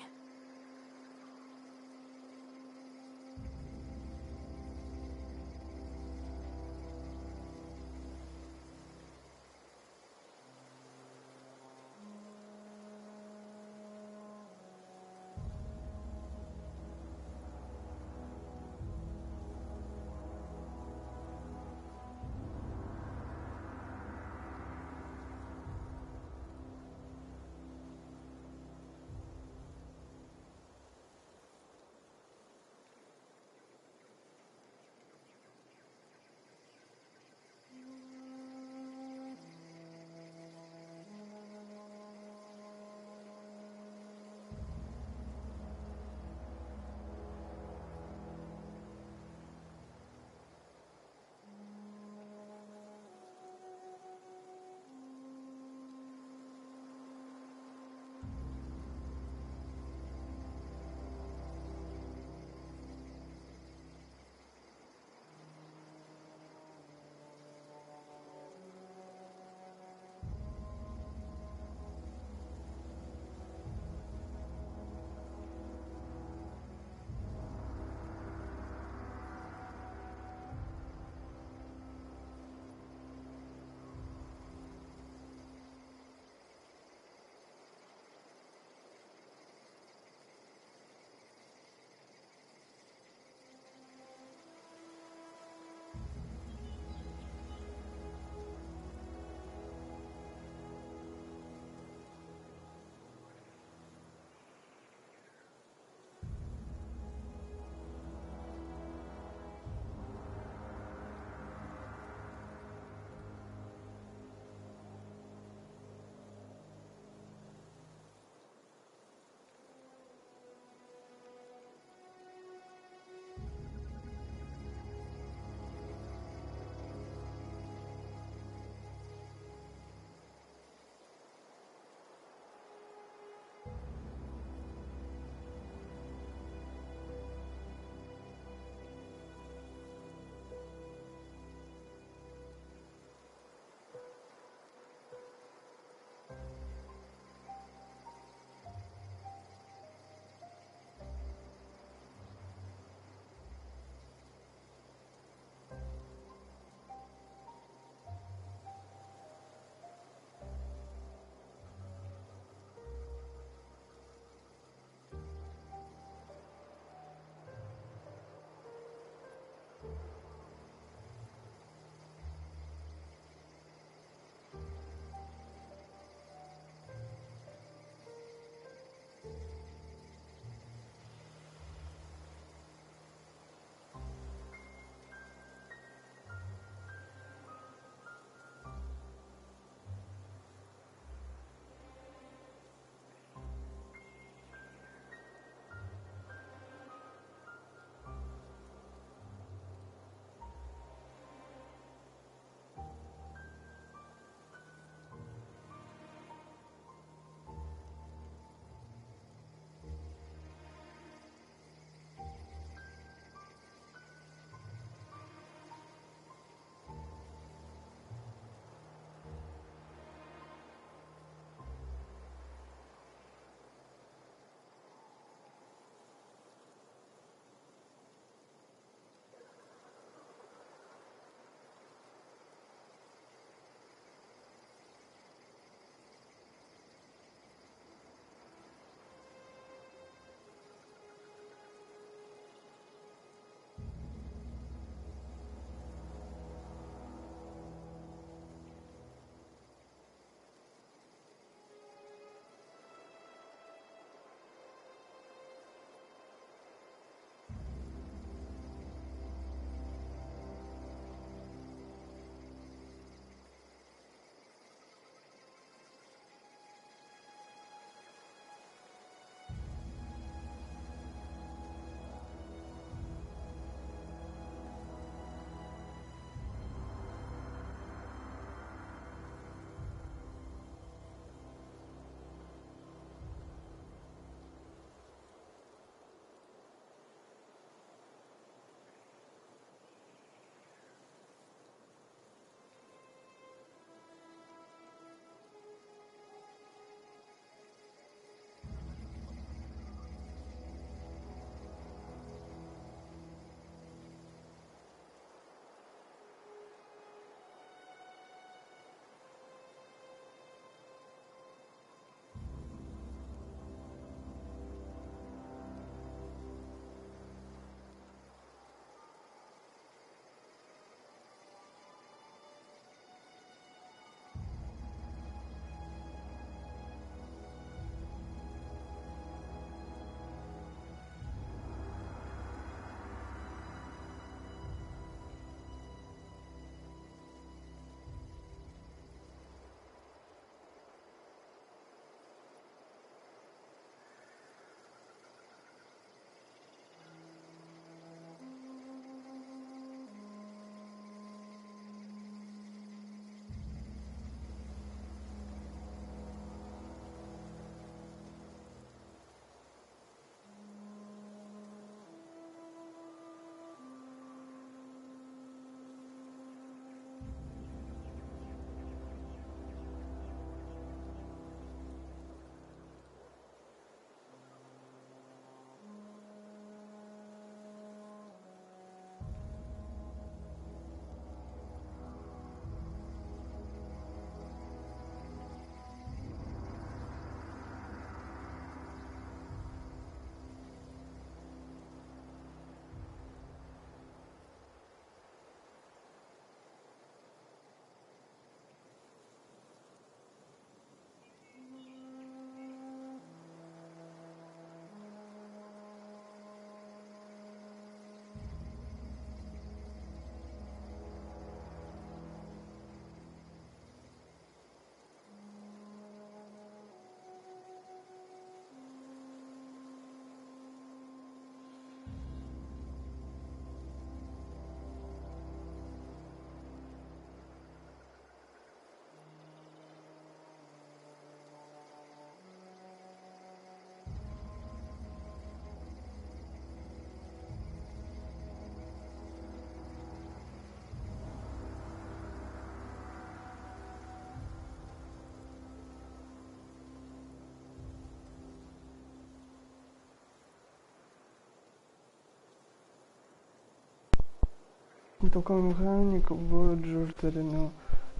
Толковый механик в Джортере, но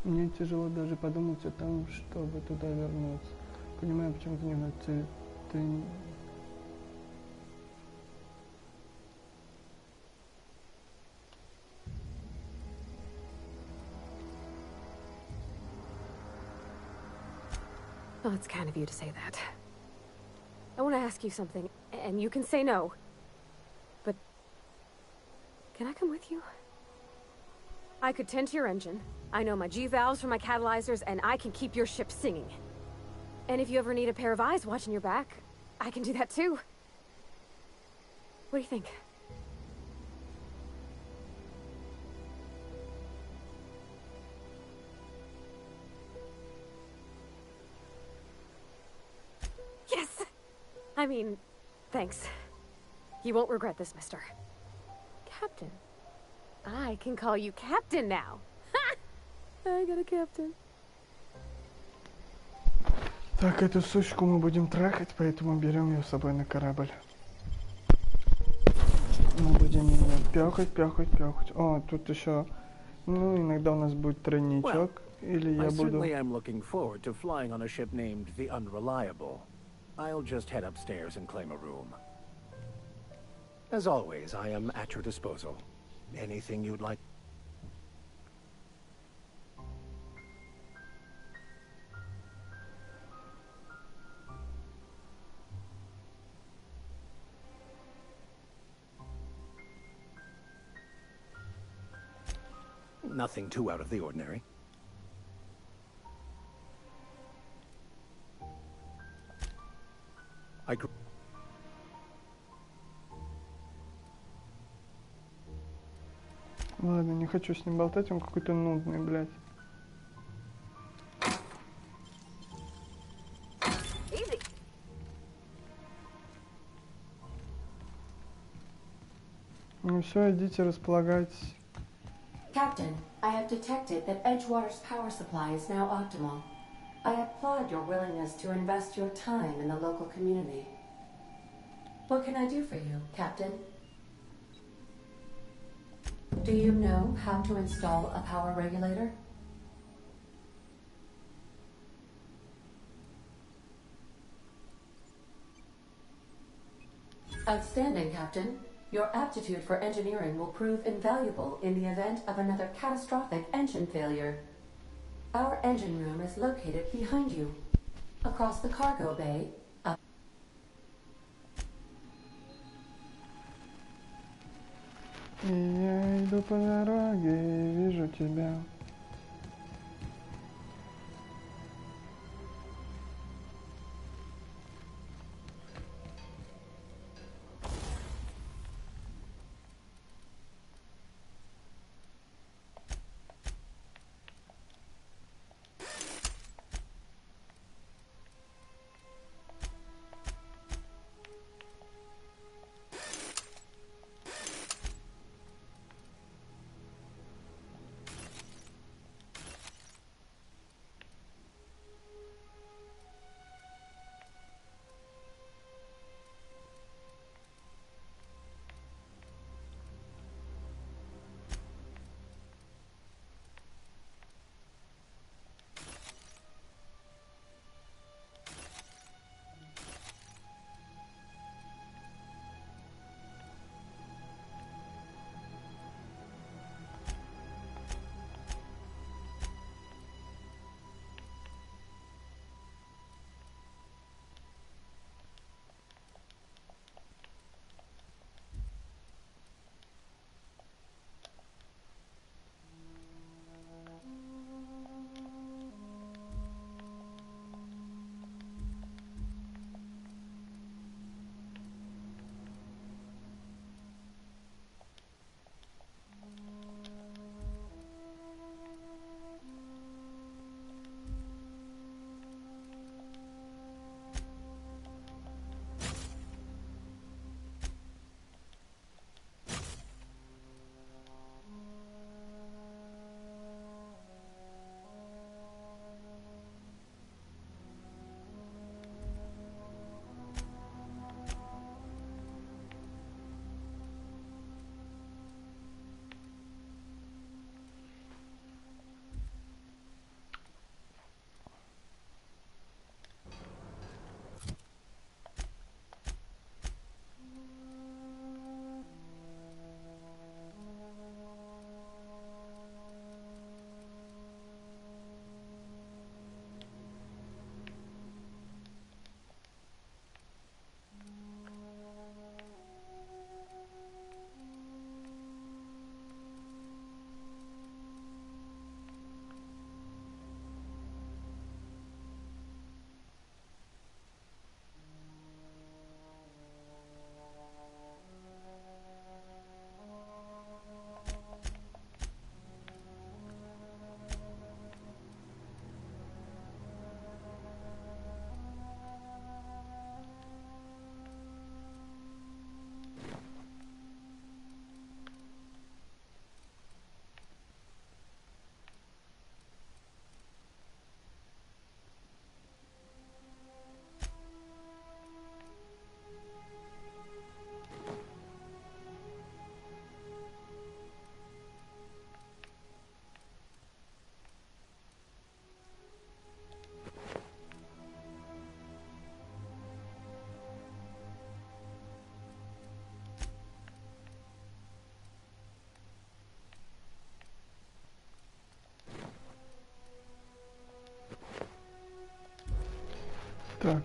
мне тяжело даже подумать о том, чтобы туда вернуться. Понимаю, почему ты не знаю, ты... Well, it's kind of you to say that. I want to ask you something, and you can say no. But... can I come with you? I could tend to your engine. I know my G-valves for my catalyzers, and I can keep your ship singing. And if you ever need a pair of eyes watching your back, I can do that too. What do you think? Yes! I mean, thanks. You won't regret this, mister. Captain. I can call you Captain now. Ha! I got a captain. Так, эту сучку мы будем трахать, поэтому берем ее с собой на корабль. Мы будем ее пёхать. О, тут еще... Ну, иногда у нас будет тройничок. Или я I буду... certainly am looking forward to flying on a ship named the Unreliable. I'll just head upstairs and claim a room. As always, I am at your disposal. Anything you'd like? Nothing too out of the ordinary. Ладно, не хочу с ним болтать, он какой-то нудный, блядь. Ну все, идите, располагайтесь. Captain, I have detected that Edgewater's power supply is now optimal. I applaud your willingness to invest your time in the local community. What can I do for you, Captain? Do you know how to install a power regulator? Outstanding, Captain. Your aptitude for engineering will prove invaluable in the event of another catastrophic engine failure. Our engine room is located behind you. Across the cargo bay, И я иду по дороге и вижу тебя. Так.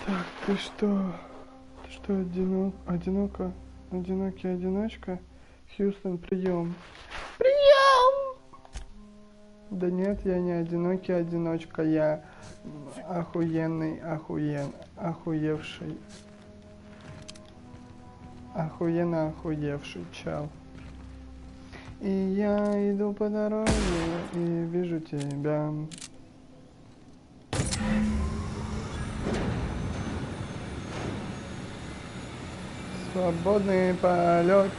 Так, ты что? Ты что, одинокий одиночка? Хьюстон, прием. Прием! Да нет, я не одинокий одиночка, я охуевший. Охуенно охуевший чел. И я иду по дороге и вижу тебя. Свободный полет.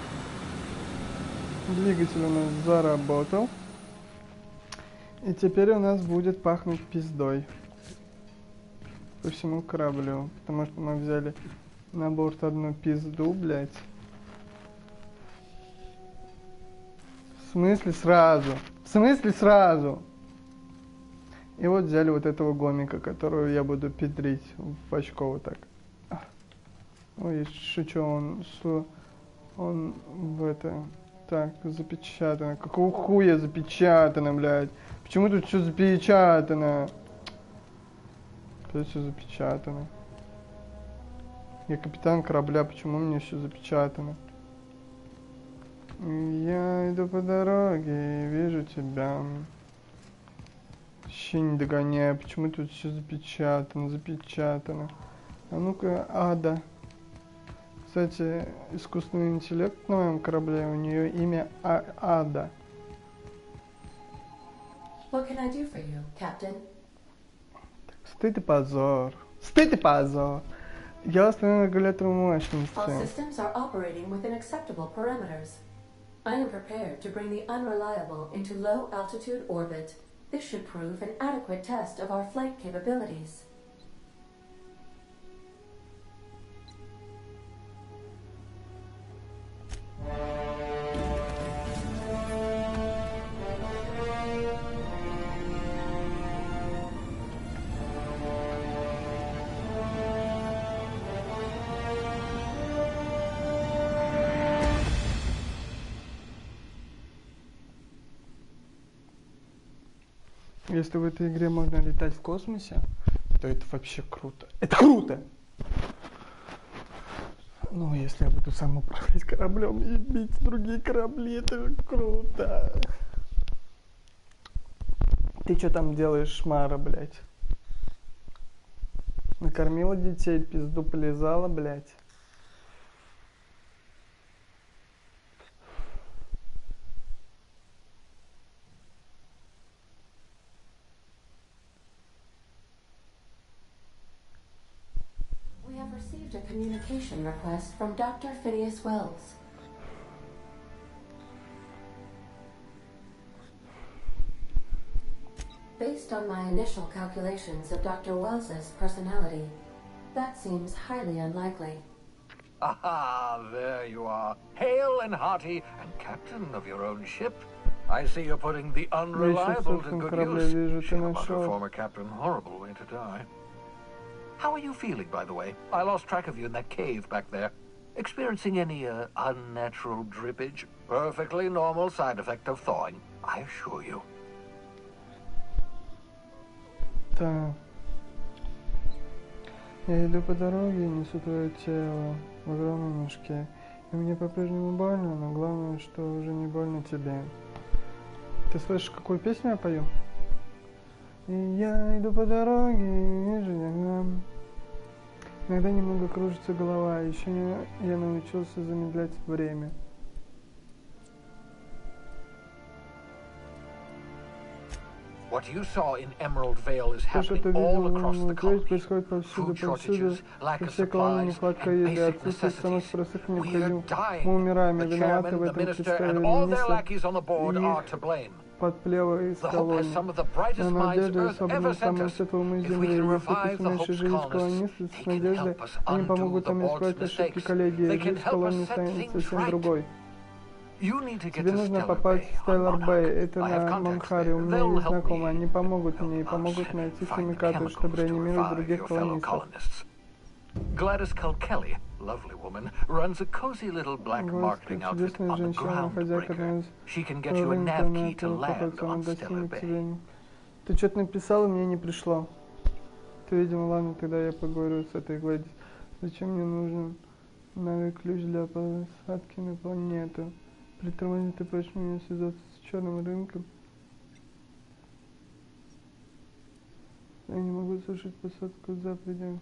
Двигатель у нас заработал. И теперь у нас будет пахнуть пиздой по всему кораблю. Потому что мы взяли на борт одну пизду, блядь. В смысле сразу? В смысле сразу? И вот взяли вот этого гомика, которого я буду педрить в очко вот так. Ой, шучу, он в это... Так, запечатано. Какого хуя запечатано, блядь? Почему тут все запечатано? Тут все запечатано. Я капитан корабля, почему мне все запечатано? Я иду по дороге и вижу тебя. Вообще не догоняю, почему тут все запечатано. А ну-ка, Ада. Кстати, искусственный интеллект на моем корабле, у нее имя Ада. What can I do for you, Captain? Стыд и позор. Стыд и позор. Я установил регулятор мощности. All systems are operating within acceptable parameters. I am prepared to bring the unreliable into low altitude orbit. This should prove an adequate test of our flight capabilities. Если в этой игре можно летать в космосе, то это вообще круто. Это круто! Ну, если я буду сам управлять кораблем и бить другие корабли, это же круто. Ты что там делаешь, шмара, блядь? Накормила детей, пизду полезала, блядь. We have received a communication request from Dr. Phineas Wells. Based on my initial calculations of Dr. Wells's personality, that seems highly unlikely. Aha, there you are. Hale and hearty, and captain of your own ship. I see you're putting the unreliable to good use. Shame about her former captain. Horrible way to die. How are you feeling, by the way? I lost track of you in that cave back there. Experiencing any unnatural drippage? Perfectly normal side effect of thawing, I assure you. Так. Я иду по дороге и несу твое тело в огромном мешке. И мне по-прежнему больно, но главное, что уже не больно тебе. Ты слышишь, какую песню я пою? И я иду по дороге и вижу тебя. Иногда немного кружится голова, еще не я научился замедлять время. What you saw in Emerald Vale is happening all across the colony. Food shortages, lack of supplies, and basic necessities. We are dying. The chairman, the minister, and all their lackeys on the board are to blame. The hope has some of the brightest minds Earth ever sent us. If we can revive the Hope's colonists, they can help us undo the board's mistakes. They can help us set things right. Тебе нужно попасть в Стайлор Бэй, это на Монхаре, у меня есть знакомые, они помогут мне и помогут найти химикаты, чтобы реанимировать других колонистов. Gladys Kelly, lovely woman, runs a cozy little black marketing outfit on the Groundbreaker. She can get you a nav key to land on Stellar Bay. Ты что-то написал, и мне не пришло. Ты, видимо, ладно, тогда я поговорю с этой Гладис. Зачем мне нужен новый ключ для посадки на планету? Притормози, ты просишь меня связаться с черным рынком. Я не могу совершить посадку за пределами.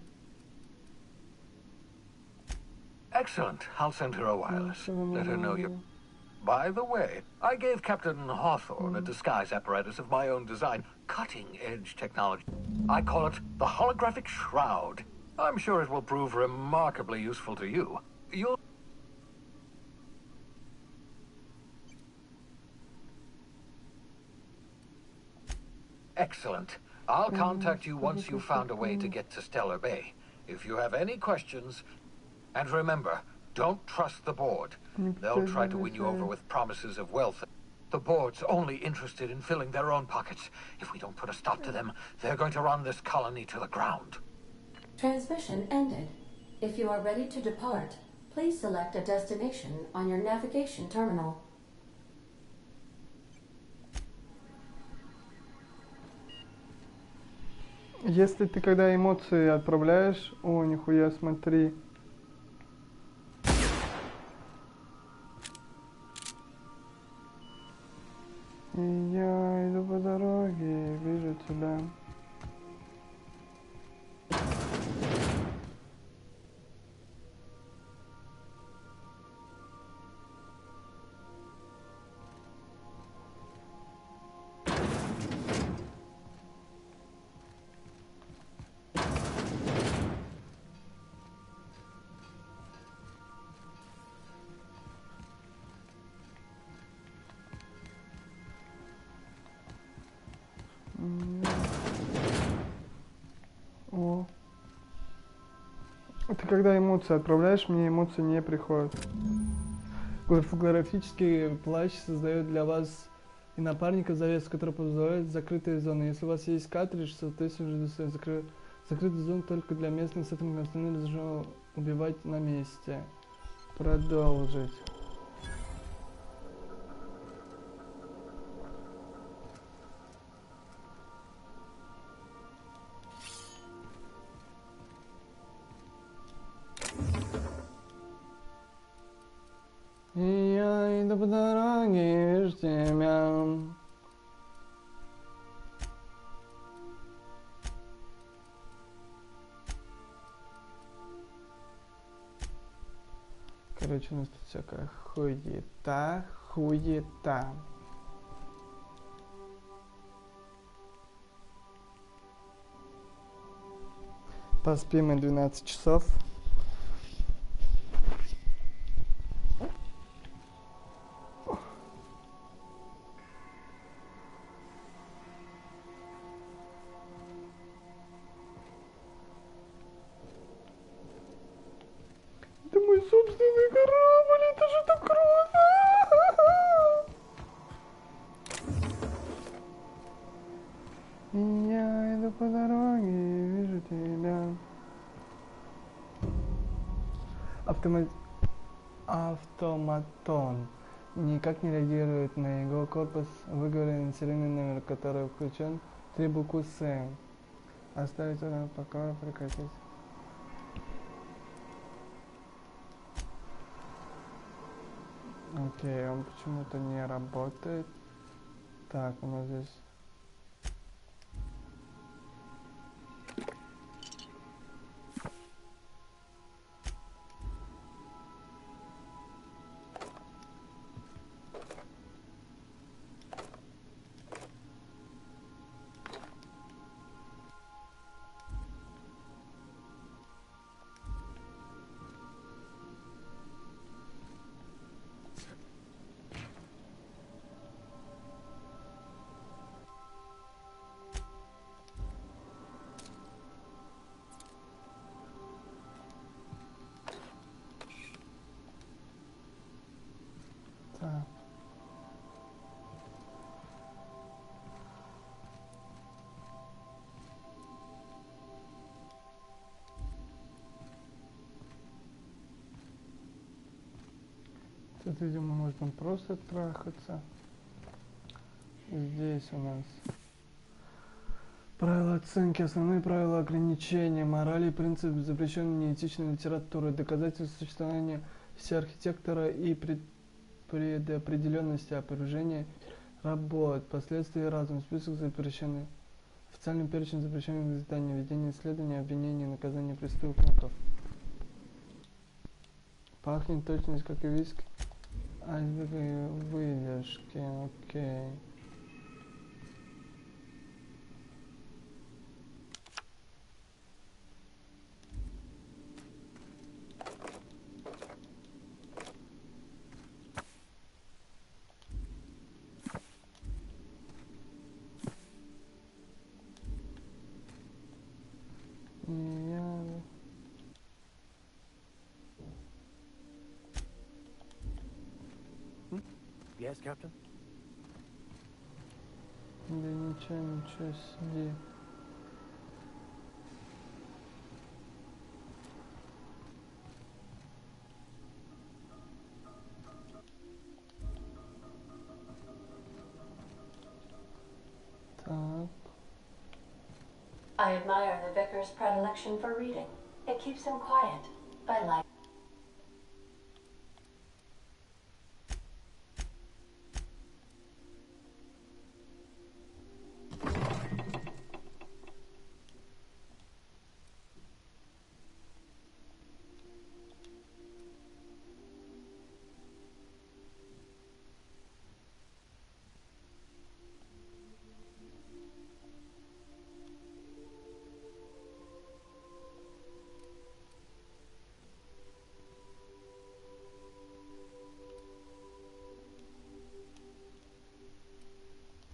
Excellent. I'll send her a wireless. Let her know you. By the way, I gave Captain Hawthorne a disguise apparatus of my own design. Cutting-edge technology. I call it the holographic shroud. I'm sure it will prove remarkably useful to you. You'll... Excellent. I'll contact you once you've found a way to get to Stellar Bay. If you have any questions... And remember, don't trust the board. They'll try to win you over with promises of wealth. The board's only interested in filling their own pockets. If we don't put a stop to them, they're going to run this colony to the ground. Transmission ended. If you are ready to depart, please select a destination on your navigation terminal. Если ты когда эмоции отправляешь, о, нихуя, смотри. И я иду по дороге, вижу тебя. О. Ты когда эмоции отправляешь, мне эмоции не приходят. Графический плащ создает для вас и напарника завесу, которая позволяет закрытые зоны. Если у вас есть картридж, соответственно, закрытые зоны только для местных сотрудников, остальные разрешено убивать на месте. Продолжить. И я иду по дороге, вижу тебя. Короче, у нас тут всякая хуета. Поспим мы 12 часов. Это мой собственный корабль, это же так круто! Я иду по дороге, вижу тебя. Автоматон никак не реагирует на его корпус. Выговорен серийный номер, который включен 3 буквы С. Оставить его в покое, прекратить. Окей, он почему-то не работает. Так, у нас здесь... Так. Тут, видимо, можно просто трахаться. Здесь у нас правила оценки, основные правила ограничения, морали, принцип запрещенной неэтичной литературы, доказательства существования все архитектора и предопределенности опровержения работ, последствия разум, список запрещенных, официальный перечень запрещенных изданий, ведение исследований, обвинений, наказания преступников. Пахнет точность, как и виски. Айсберговые выдержки, окей. Yes, Captain? себе, ничего себе. Так. I admire the vicar's predilection for reading. It keeps him quiet. I like.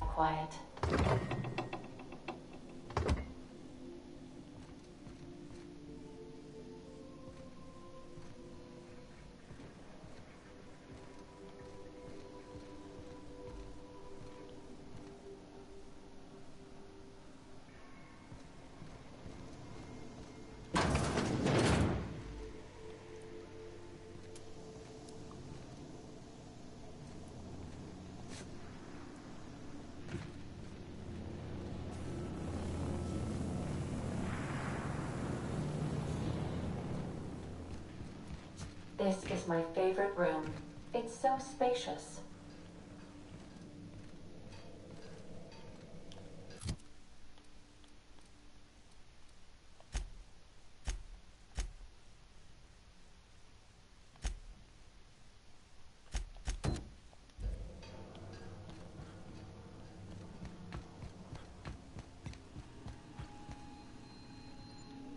Quiet. This is my favorite room. It's so spacious.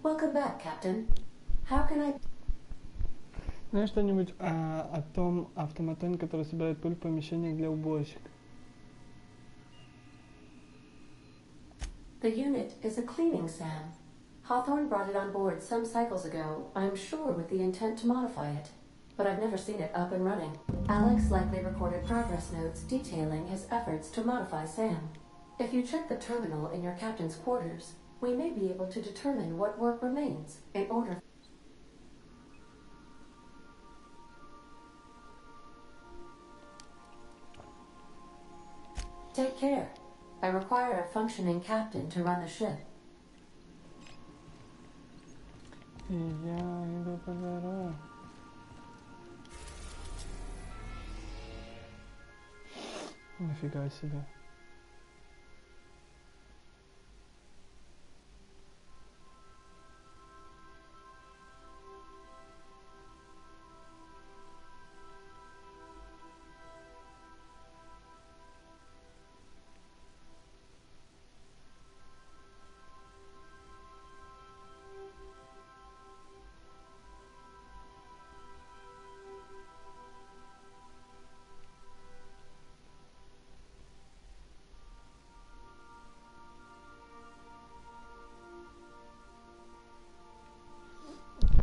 Welcome back, Captain. How can I... Знаешь что-нибудь о том автоматоне, который собирает пыль в помещениях для уборщик? The unit is a cleaning SAM. Hawthorne brought it on board some cycles ago, I'm sure with the intent to modify it. But I've never seen it up and running. Alex likely recorded progress notes detailing his efforts to modify SAM. If you check the terminal in your captain's quarters, we may be able to determine what work remains in order... Take care. I require a functioning captain to run the ship. И я иду по дороге. Нифига себе.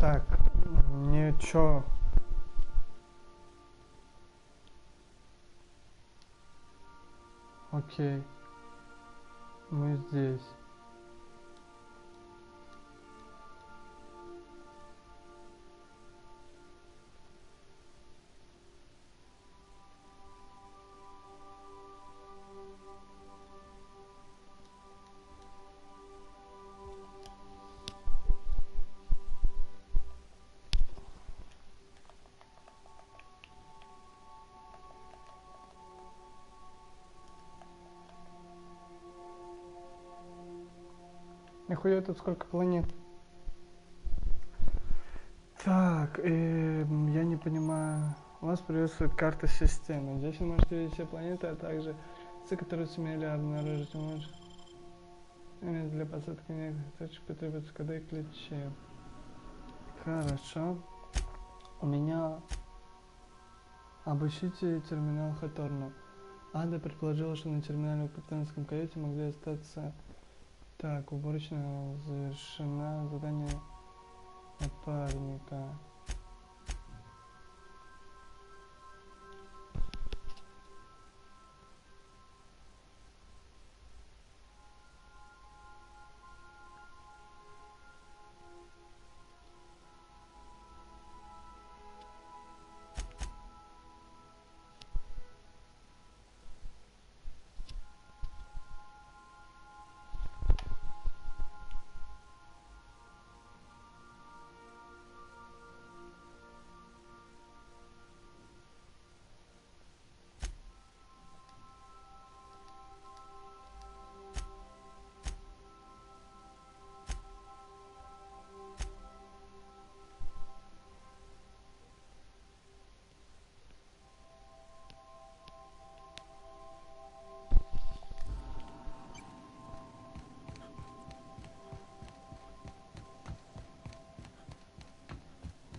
Так, ничего. Окей. Мы здесь. Нихуя тут сколько планет. Так, я не понимаю. Вас приветствует карта системы. Здесь вы можете видеть все планеты, а также те, которые сумели обнаружить. Для посадки некоторых точек потребуются коды и ключи. Хорошо. У меня... Обыщите терминал Хаторна. Ада предположила, что на терминале в капитанском каюте могли остаться... Так, уборочная завершена. Задание напарника.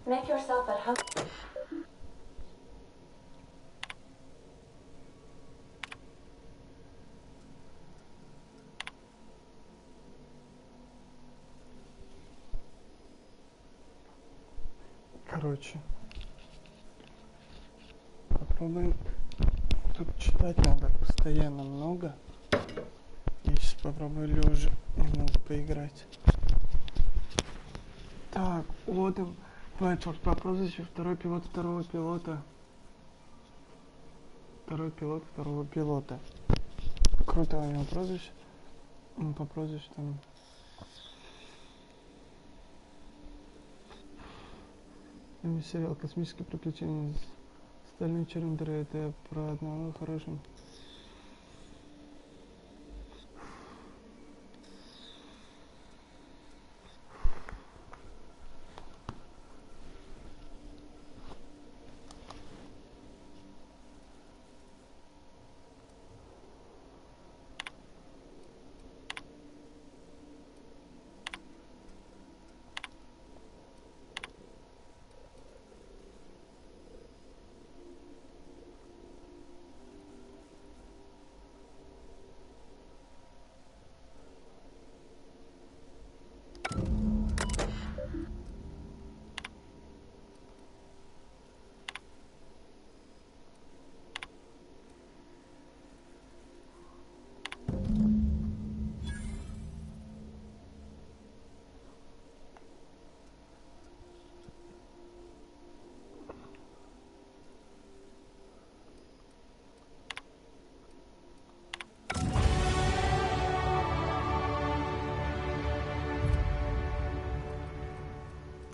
Make yourself at home. Короче, попробуем. Тут читать надо постоянно много. Я сейчас попробую лежа немного поиграть. Так, вот он. Бэдфорд по прозвищу второй пилот второго пилота. Второй пилот второго пилота. Круто у него прозвище. По прозвищу там. Сериал «Космические приключения» с Стальной черной дырой. Это про одного хорошего.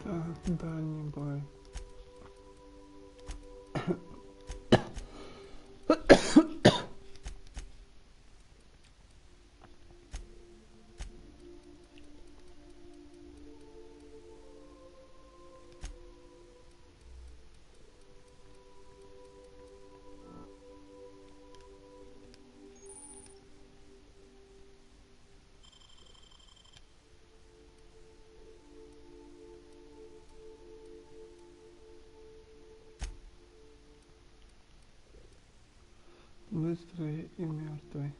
Так, дальний бой. Быстрый и мертвый.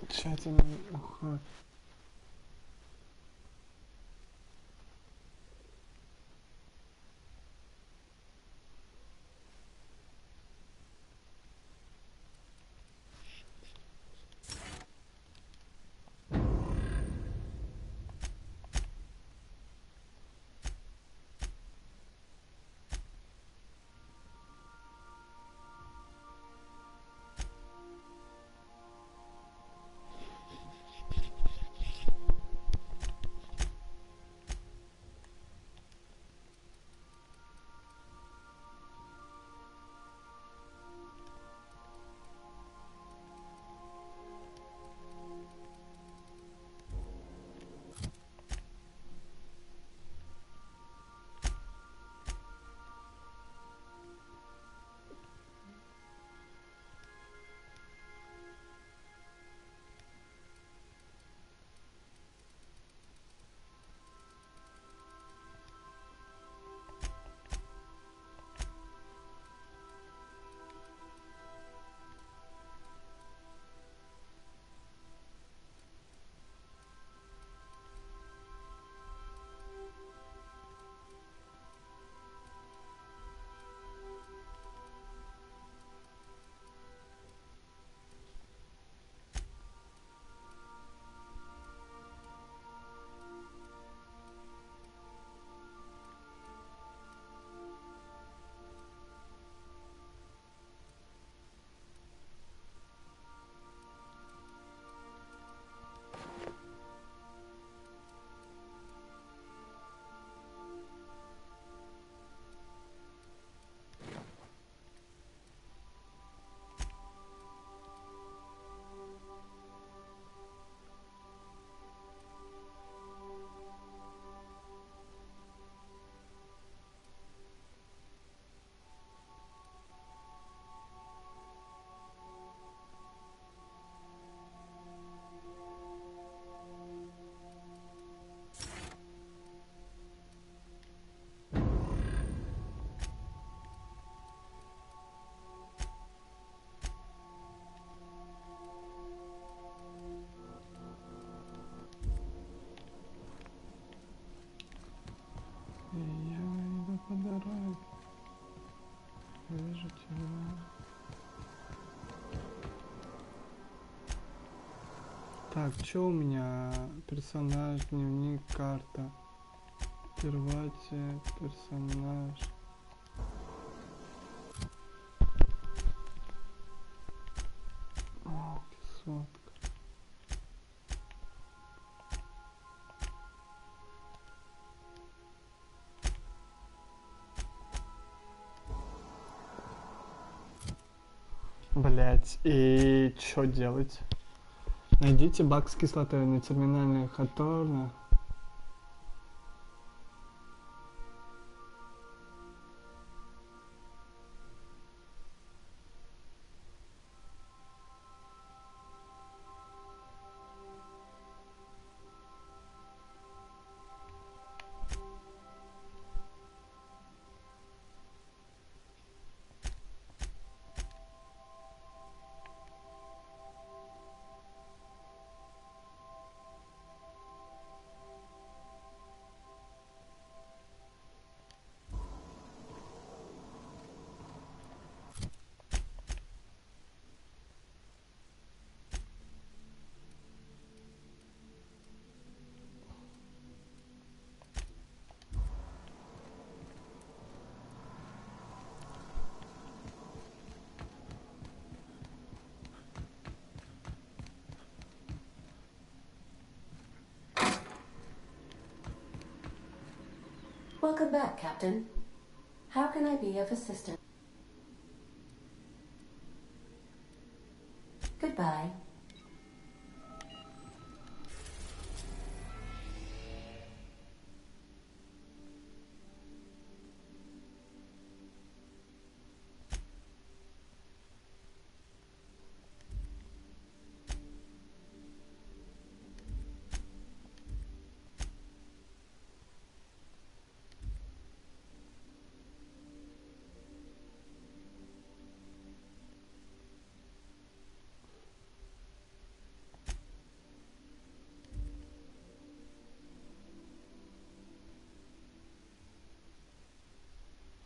Тщательный уход. Так, что у меня? Персонаж, дневник, карта. Перватия, персонаж. Сотка. Блять, и что делать? Найдите бак с кислотой на терминальных Хаторна. Welcome back, Captain. How can I be of assistance? Goodbye.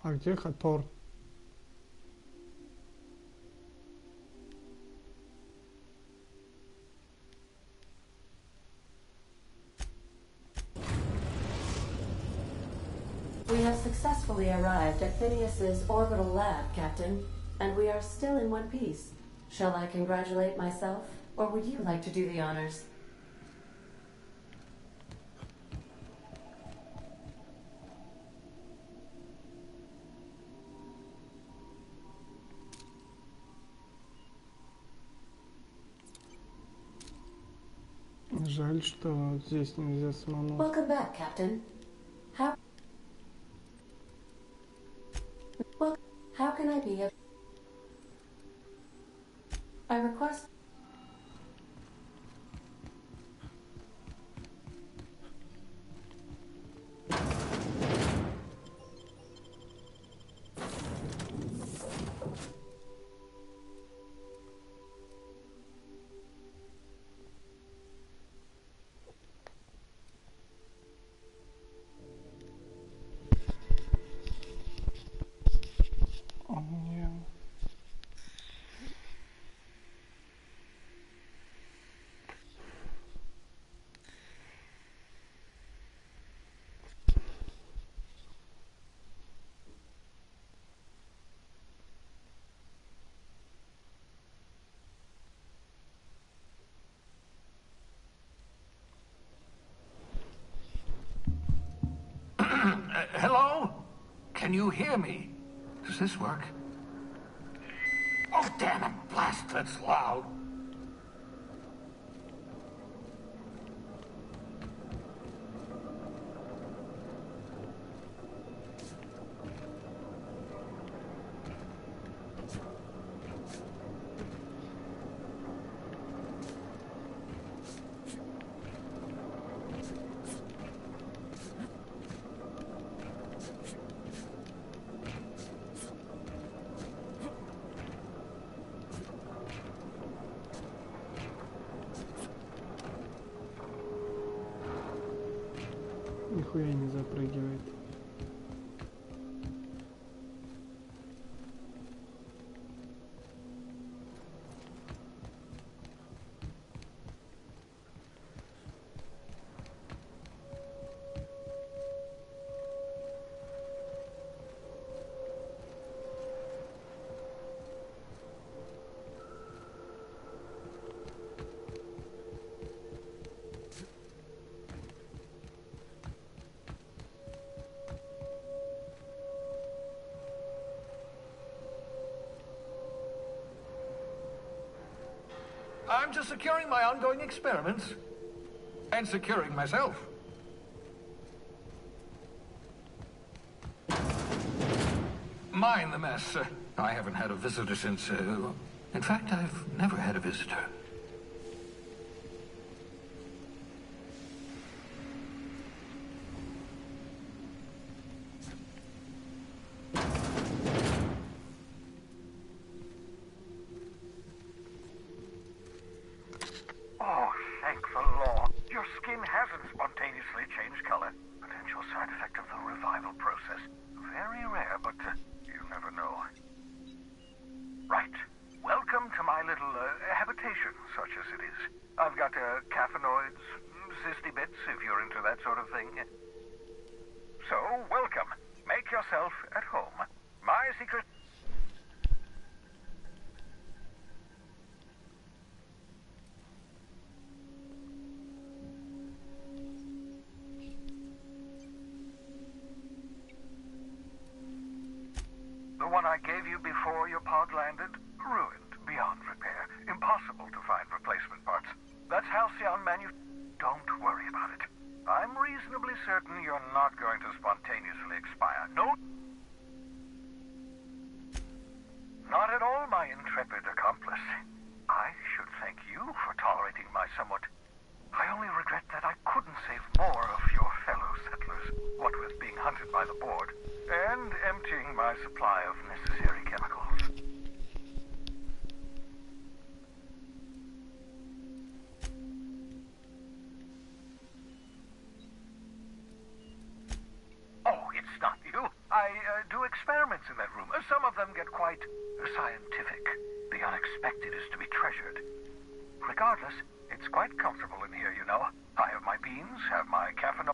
А где Хатор? We have successfully arrived at Phineas's orbital lab, Captain, and we are still in one piece. Shall I congratulate myself, or would you like to do the honors? Жаль, что здесь нельзя самому. Welcome back, Captain. How can I be of... I request... О, нет. Hello? Can you hear me? Does this work? Oh, damn it! Blast, that's loud. Нихуя не запрыгивает. I'm just securing my ongoing experiments. And securing myself. Mind the mess. I haven't had a visitor since... in fact, I've never had a visitor. Oh, thank the law. Your skin hasn't spontaneously changed color. Potential side effect of the revival process. Very rare, but you never know. Right. Welcome to my little habitation, such as it is. I've got caffeinoids, cysty bits, if you're into that sort of thing. So, welcome. Make yourself at home. My secret... The one I gave you before your pod landed? Ruined beyond repair. Impossible to find replacement parts. That's Halcyon Don't worry about it. I'm reasonably certain you're not going to spontaneously expire. No. Not at all, my intrepid accomplice. I should thank you for tolerating my somewhat... I only regret that I couldn't save more of your fellow settlers, what with being hunted by the board, and emptying my supply of necessary chemicals. Oh, it's not you. I do experiments in that room. Some of them get quite scientific. The unexpected is to be treasured. Regardless, it's quite comfortable in here, you know. I have my beans, have my caffeine...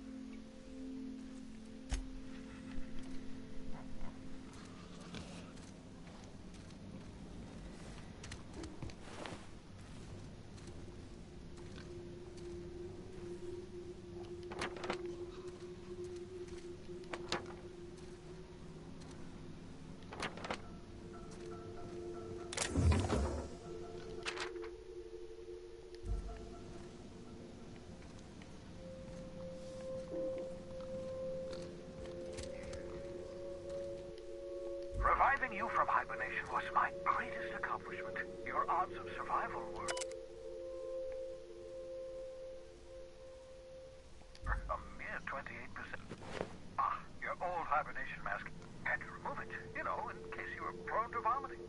Reviving you from hibernation was my greatest accomplishment. Your odds of survival were... a mere 28%. Ah, your old hibernation mask. Had to remove it, you know, in case you were prone to vomiting.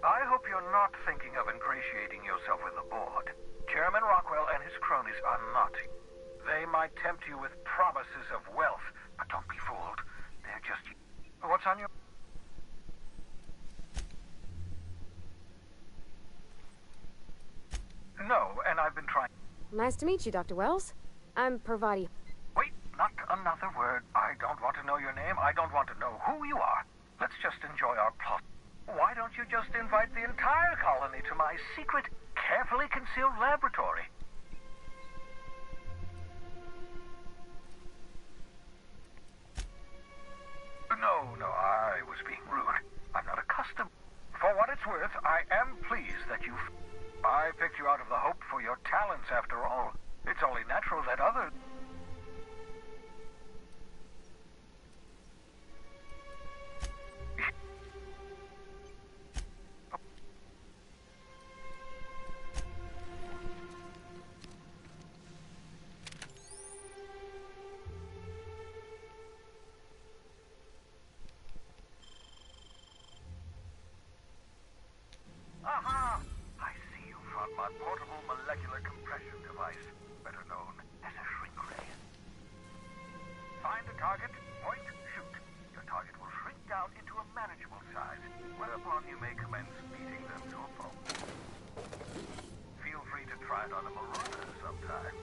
I hope you're not thinking of ingratiating yourself with the board. Chairman Rockwell and his cronies are not. They might tempt you with promises of wealth, but don't be fooled. They're just... What's on your... No, and I've been trying... Nice to meet you, Dr. Wells. I'm Parvati. Wait, not another word. I don't want to know your name. I don't want to know who you are. Let's just enjoy our plot. Why don't you just invite the entire colony to my secret, carefully concealed laboratory? No, I was being rude. I'm not accustomed. For what it's worth, I am pleased that you've... I picked you out of the hope for your talents, after all. It's only natural that others... Aha! I size, whereupon you may commence beating them to a pulp. Feel free to try it on a marauder sometime.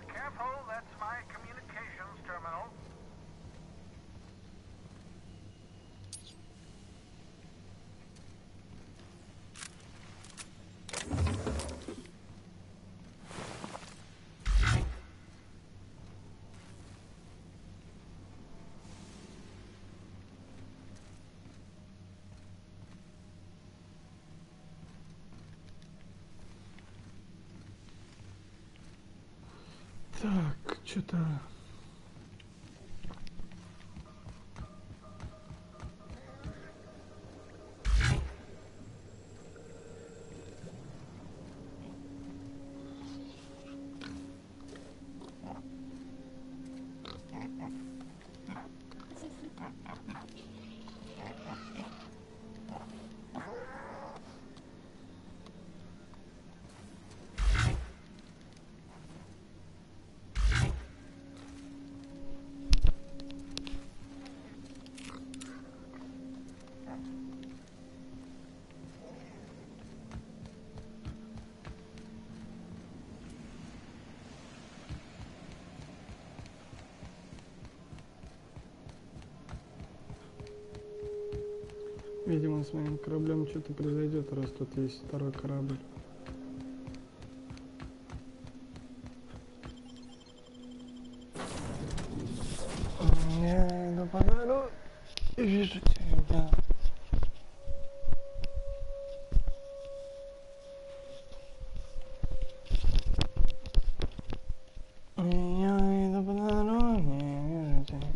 Careful, that's my communications terminal. Так, что-то... Видимо, с моим кораблем что-то произойдет, раз тут есть второй корабль. Я иду по дороге и вижу тебя. Я иду по дороге и вижу тебя.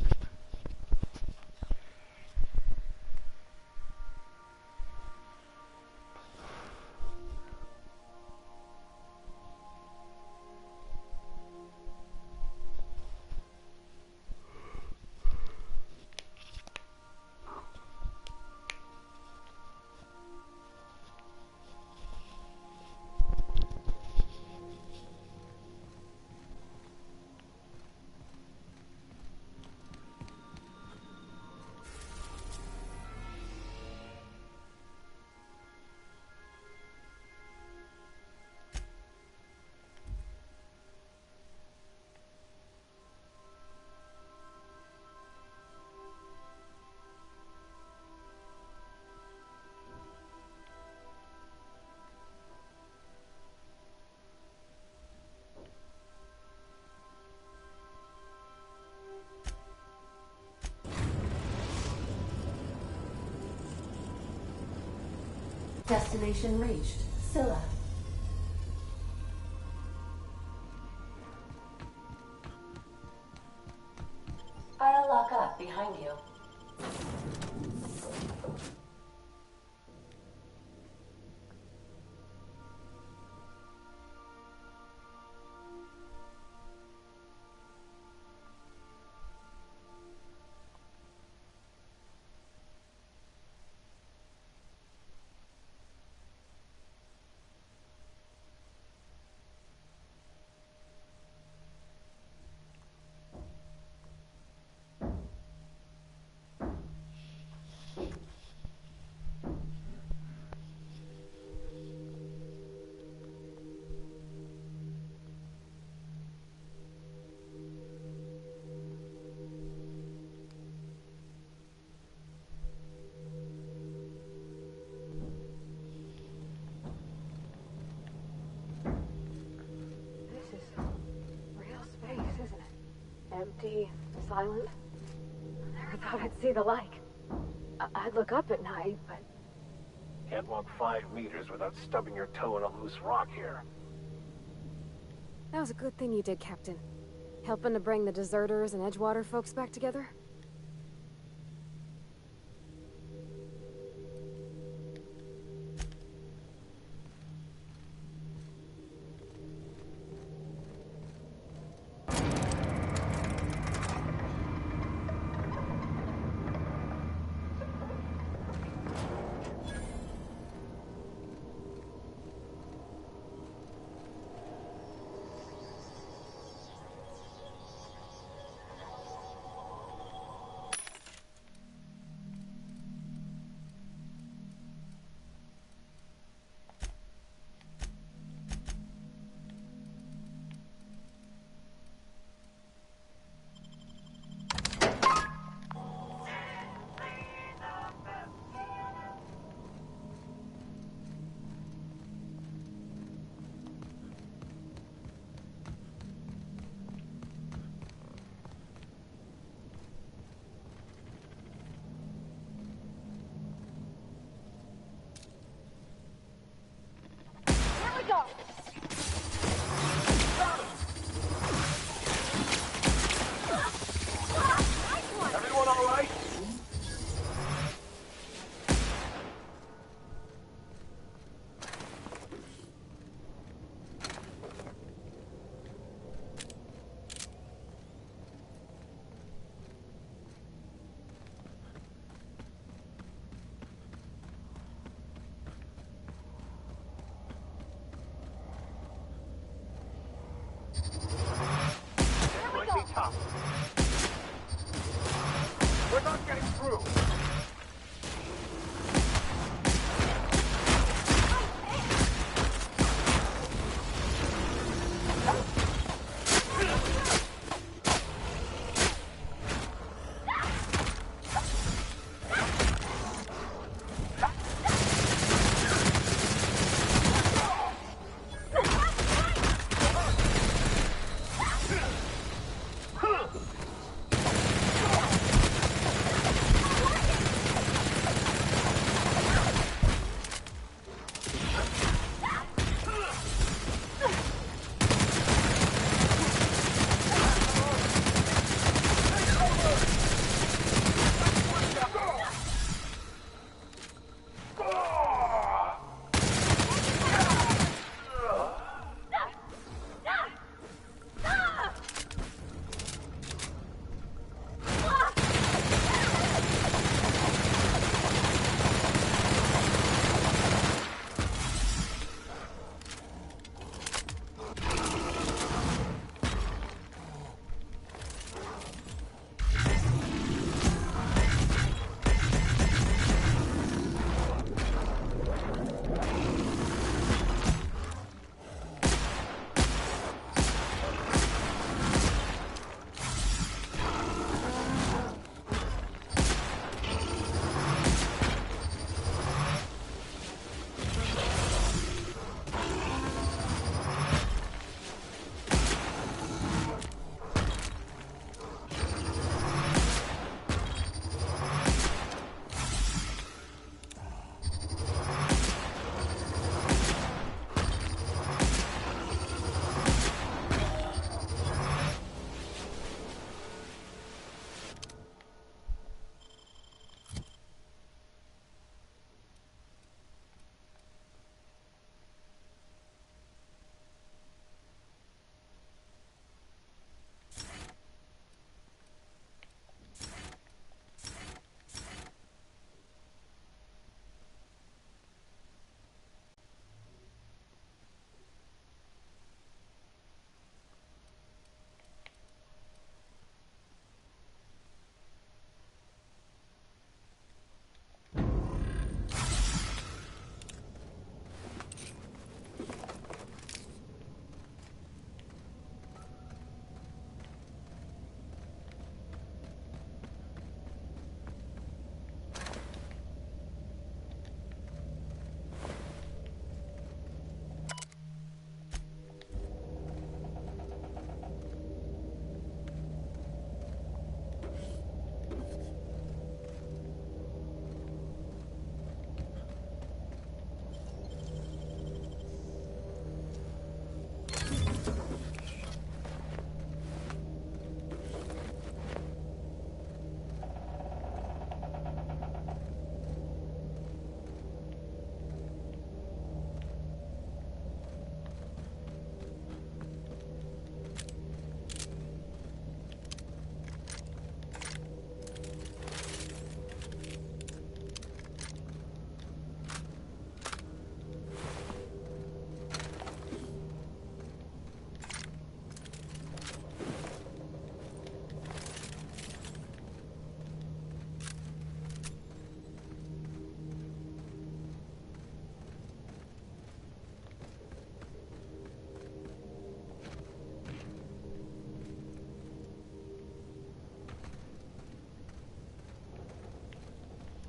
Destination reached. Scylla. I'll lock up behind you. empty, silent. Never thought I'd see the like. I'd look up at night, but... Can't walk 5 meters without stubbing your toe in a loose rock here. That was a good thing you did, Captain. Helping to bring the deserters and Edgewater folks back together.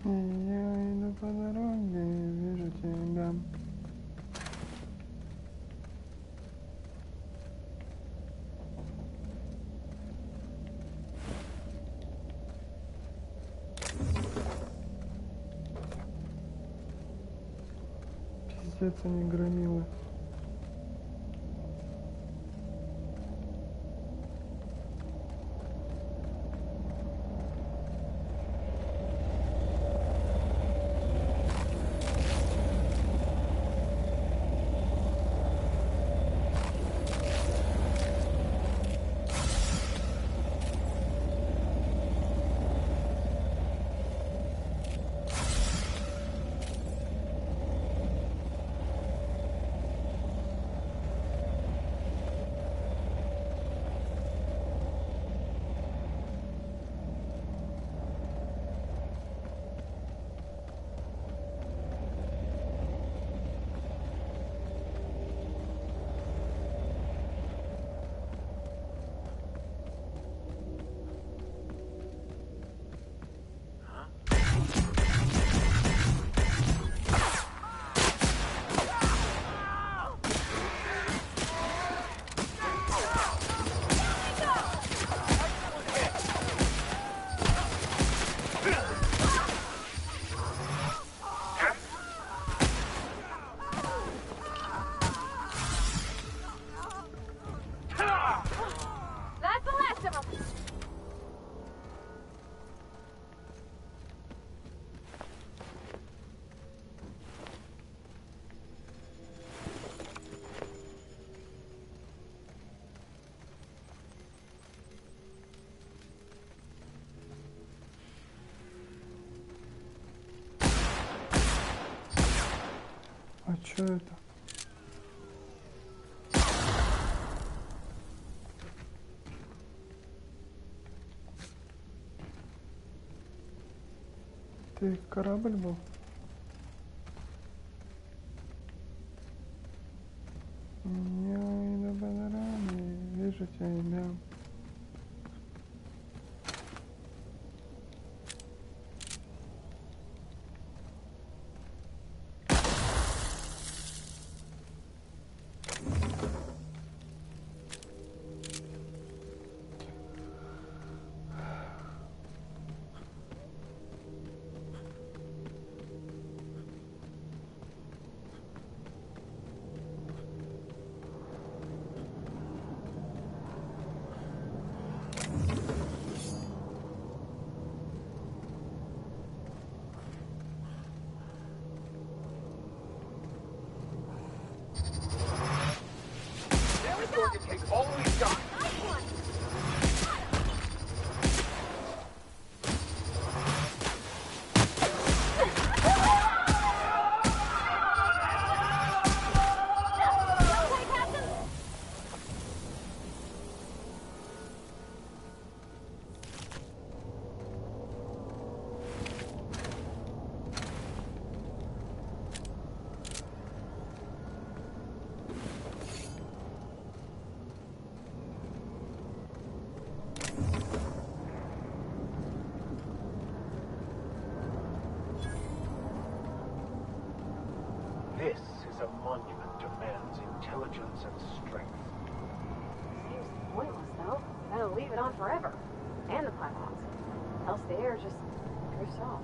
Я иду по дороге, вижу тебя. Пиздец, они громилы. А чё это? Ты корабль был? Я иду по дороге, вижу тебя. Take all we've got. This is a monument to man's intelligence and strength. Seems pointless, though. Gotta leave it on forever. And the pylons. Else the air just drifts off.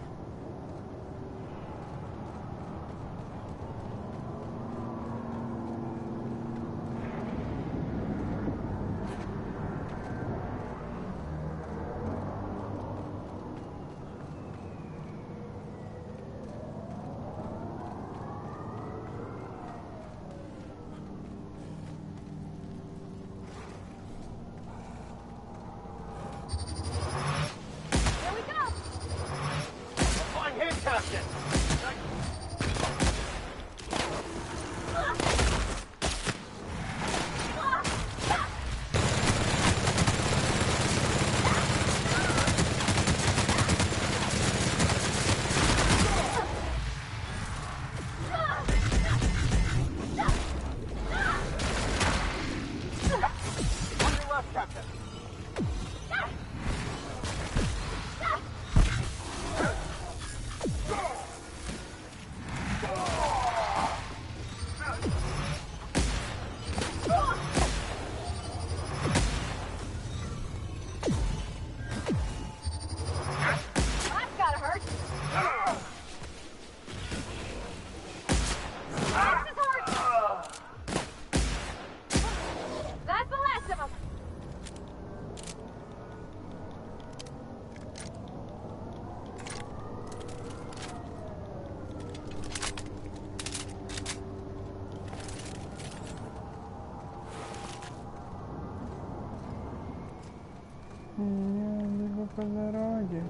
по дороге.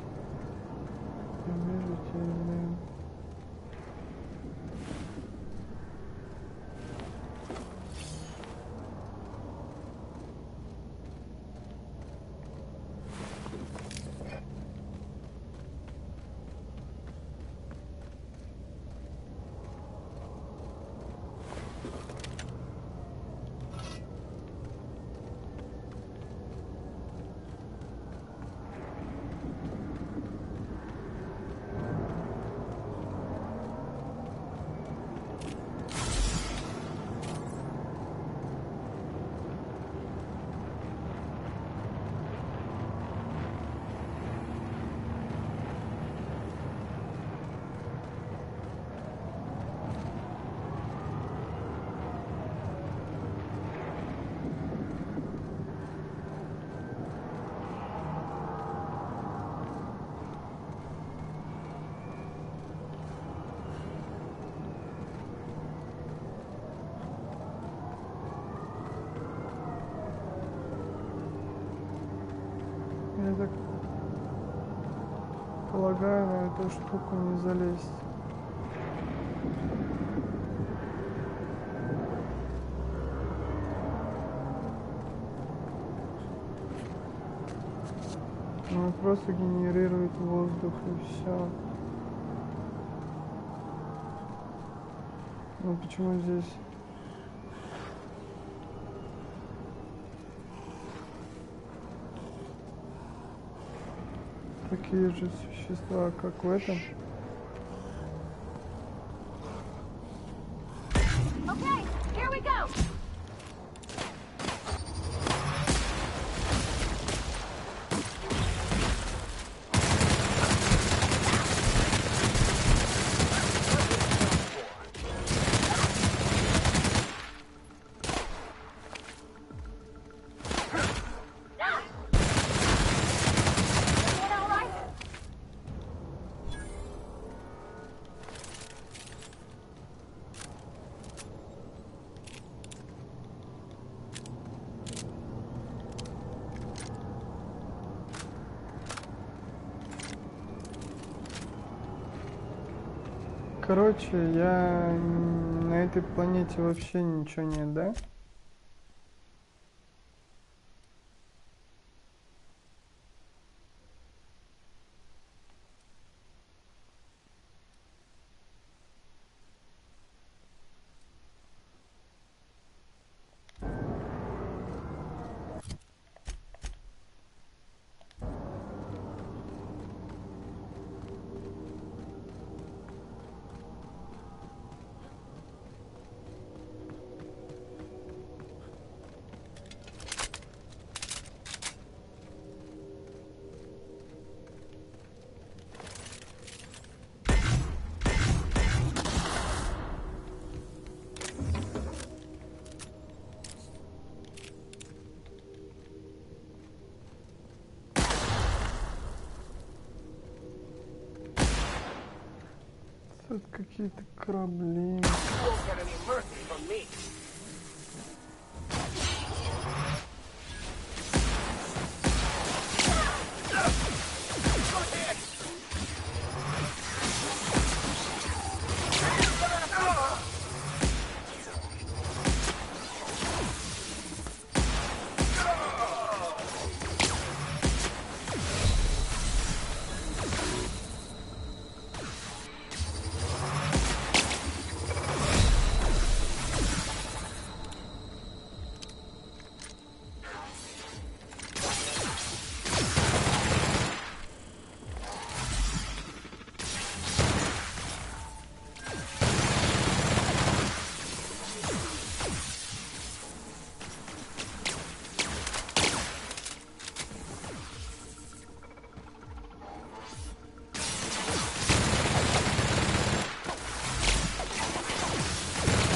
Вижу тебя. Я так полагаю, на эту штуку не залезть. Он просто генерирует воздух и все. Ну почему здесь? Такие же существа, как в этом. Okay, here we go. Короче, я на этой планете вообще ничего нет, да? Тут какие-то корабли.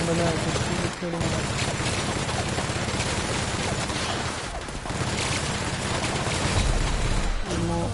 Бля, это что за херня? Ну...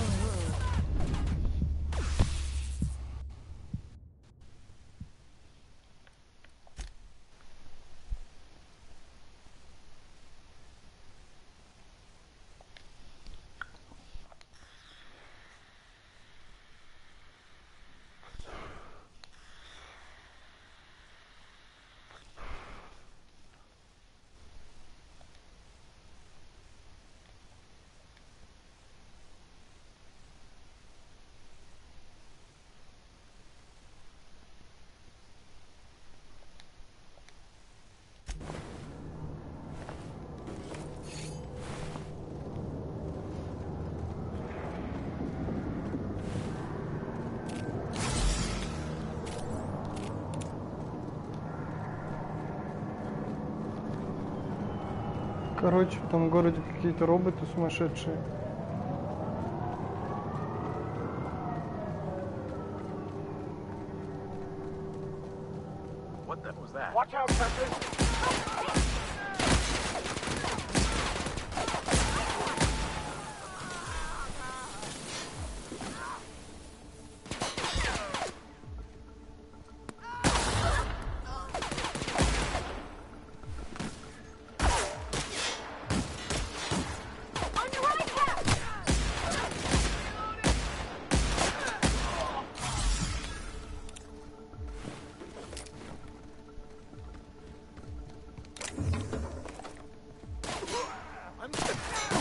Короче, в том городе какие-то роботы сумасшедшие. Watch out, Captain!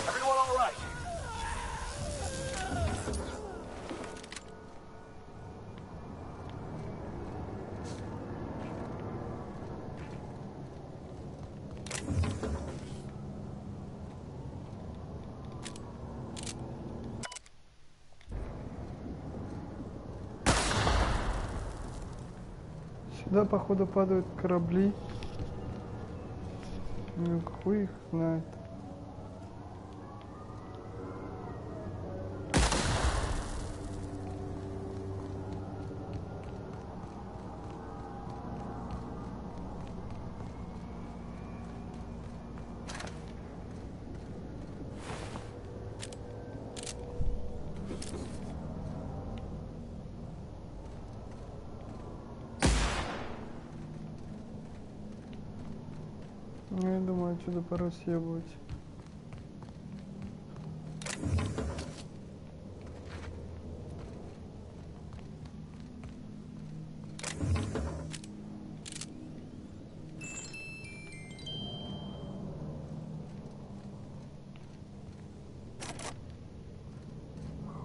Everyone all right? Сюда, походу, падают корабли. Ну, хуй их знает. Ну, я думаю, отсюда пора съебывать.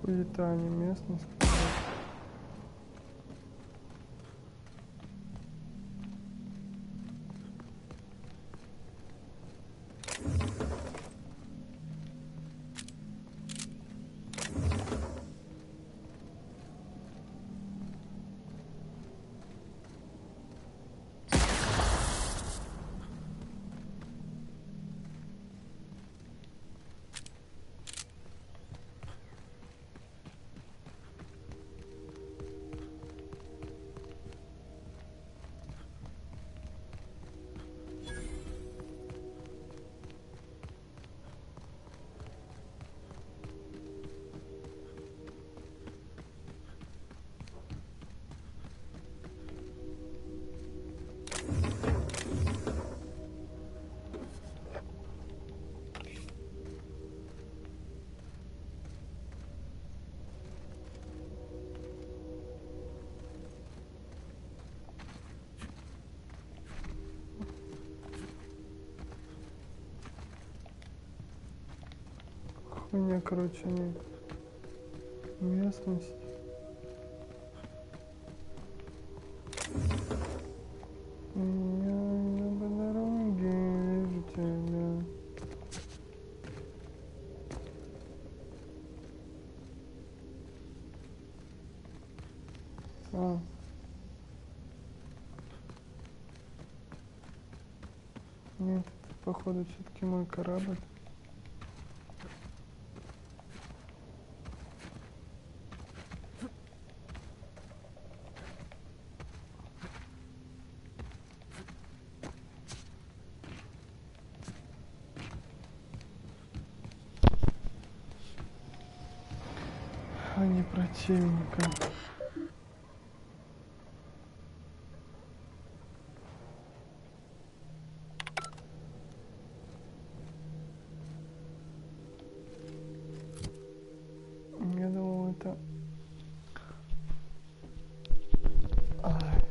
Хуета, а не местность. Хуйня, короче, не местность. Я по дороге вижу тебя. А. Нет, это, походу, все-таки мой корабль. А не противника. Я думал, это... Ай.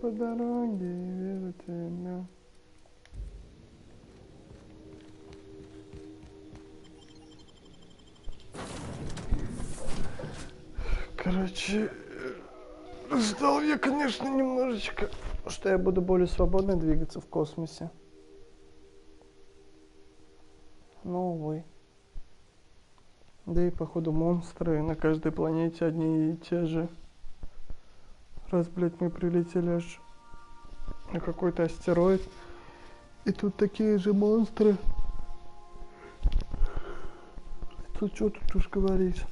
по дороге, вижу тебя. Короче, ждал я, конечно, немножечко, что я буду более свободно двигаться в космосе. Но, увы. Да и, походу, монстры на каждой планете одни и те же. Раз, блядь, мы прилетели аж на какой-то астероид, и тут такие же монстры. Тут что тут уж говорить.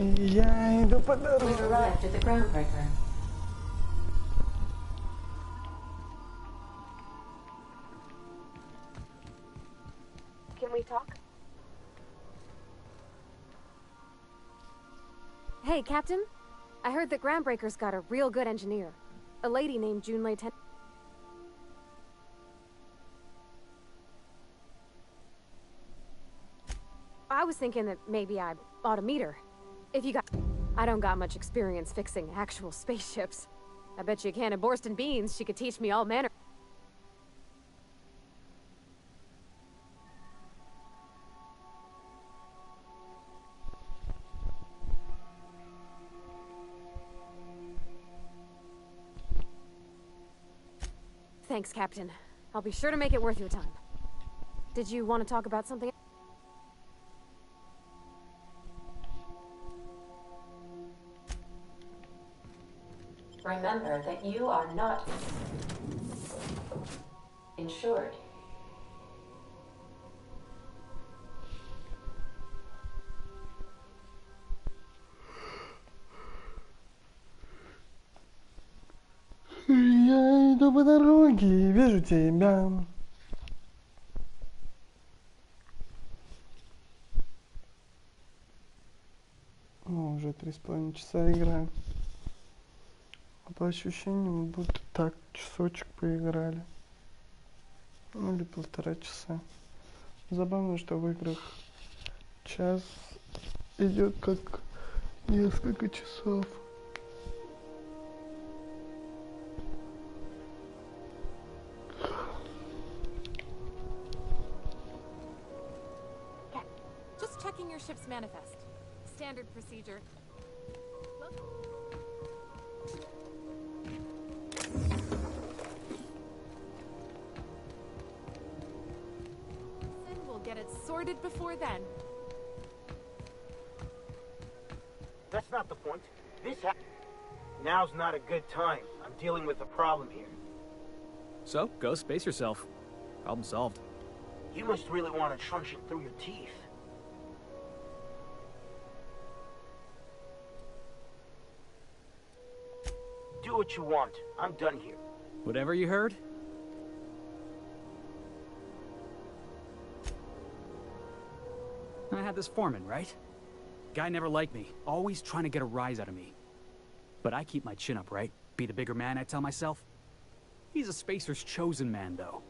Я иду по дороге. We've arrived at the groundbreaker. Can we talk? Hey, Captain. I heard that Groundbreaker's got a real good engineer. A lady named Junlei Ten. I was thinking that maybe I ought to meet her. If you got... I don't got much experience fixing actual spaceships. I bet you a can of Borston beans she could teach me all manner... Thanks, Captain. I'll be sure to make it worth your time. Did you want to talk about something? Remember that you are not insured. Я иду по дороге, вижу тебя. Ну, уже 3,5 часа играем. А по ощущениям, будто так часочек поиграли. Ну, или 1,5 часа. Забавно, что в играх час идет как несколько часов. Just checking your ship's manifest. Standard procedure. Then we'll get it sorted before then. That's not the point. Now's not a good time. I'm dealing with a problem here. So, go space yourself. Problem solved. You must really want to truncheon through your teeth. Do what you want. I'm done here. Whatever you heard? I had this foreman, right? Guy never liked me, always trying to get a rise out of me. But I keep my chin up, right? Be the bigger man, I tell myself. He's a Spacer's chosen man, though.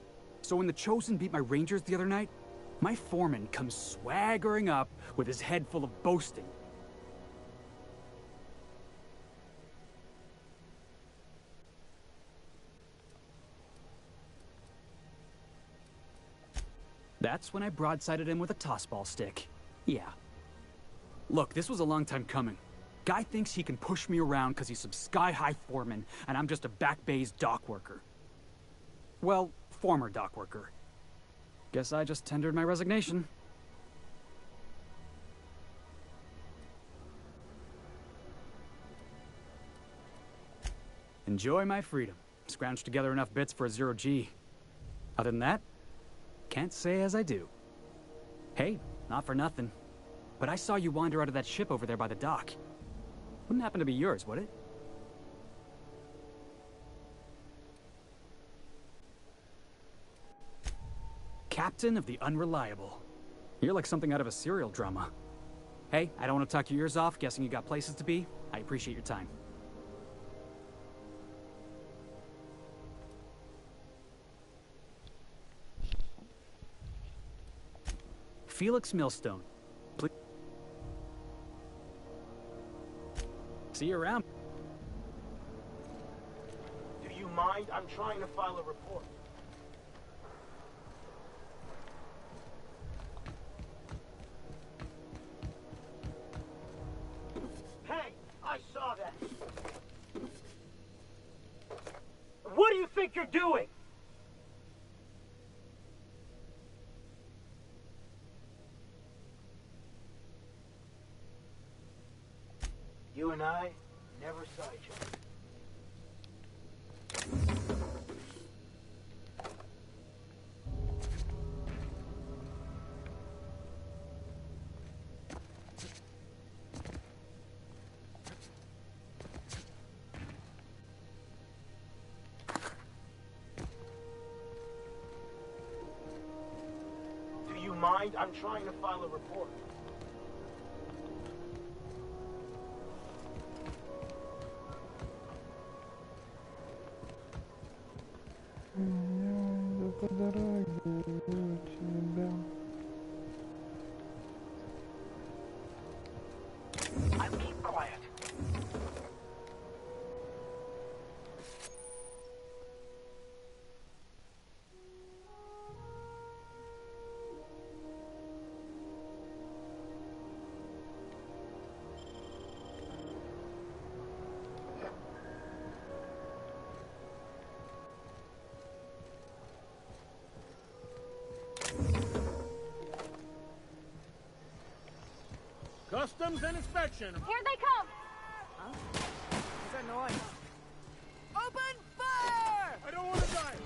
So when the Chosen beat my Rangers the other night, my foreman comes swaggering up with his head full of boasting. That's when I broadsided him with a tossball stick. Yeah. Look, this was a long time coming. Guy thinks he can push me around because he's some sky-high foreman, and I'm just a back bay's dock worker. Well, former dock worker. Guess I just tendered my resignation. Enjoy my freedom. Scrounged together enough bits for a 0G. Other than that, can't say as I do. Hey, not for nothing, but I saw you wander out of that ship over there by the dock. Wouldn't happen to be yours, would it? Captain of the Unreliable. You're like something out of a serial drama. Hey, I don't want to talk your ears off, guessing you got places to be. I appreciate your time. Felix Millstone. Please. See you around. Do you mind? I'm trying to file a report. Hey, I saw that. What do you think you're doing? You and I never saw each other. Do you mind? I'm trying to file a report. Я иду по дороге, вижу тебя. I'll keep quiet. Customs and inspection. Here they come! Huh? What's that noise? Open fire! I don't want to die.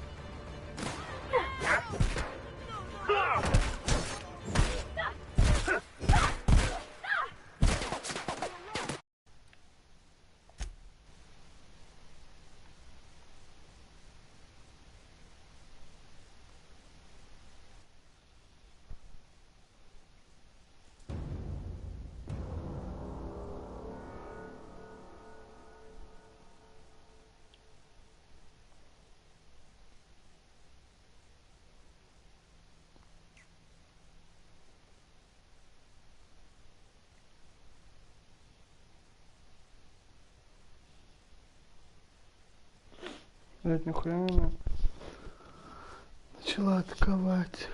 Блять, нихуя она начала атаковать.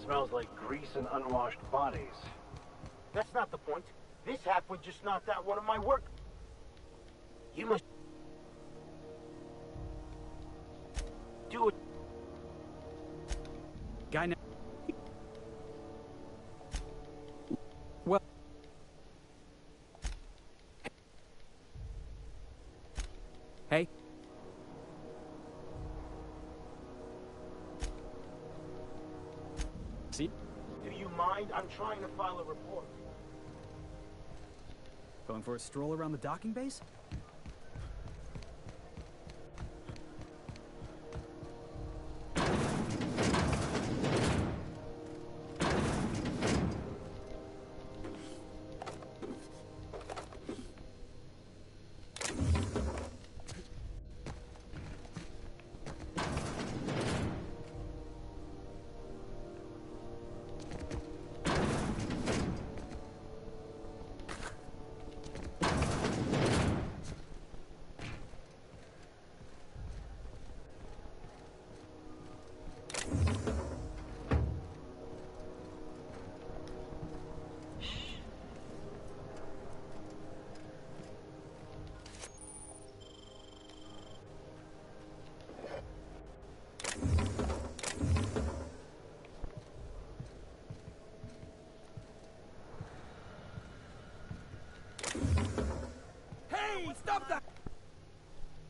Smells like grease and unwashed bodies. That's not the point. This halfwit just knocked out one of my work. You must do it. Guy now. Well. Hey. See? Do you mind? I'm trying to file a report. Going for a stroll around the docking base? Hey, stop that!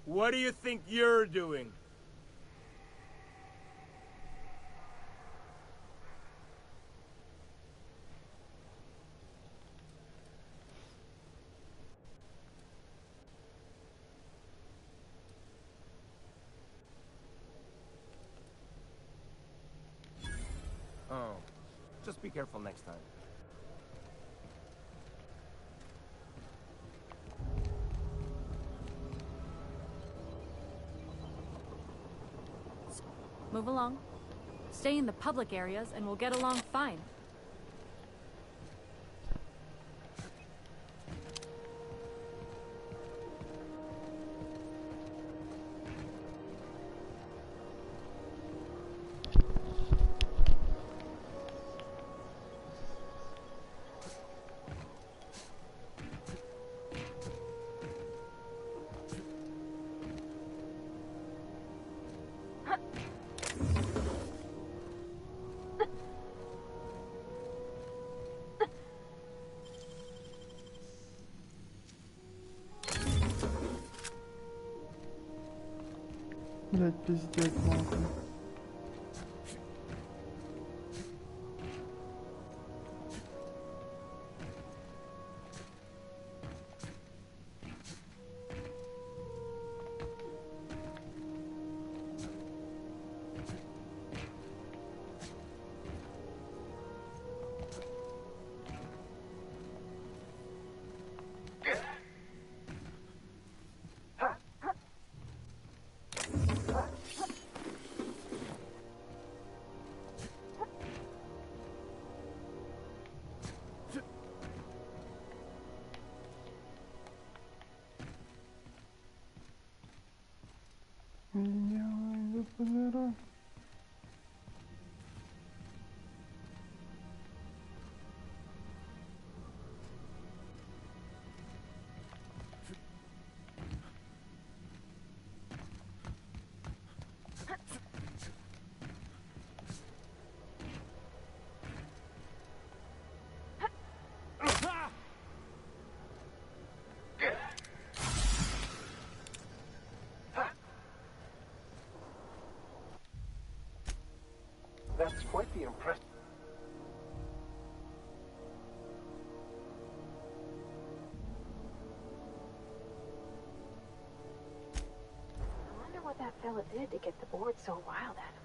What do you think you're doing? Oh, just be careful next time. Move along. Stay in the public areas and we'll get along fine. Блять, пиздец, нахуй. That's quite the impression. I wonder what that fella did to get the board so wild at him.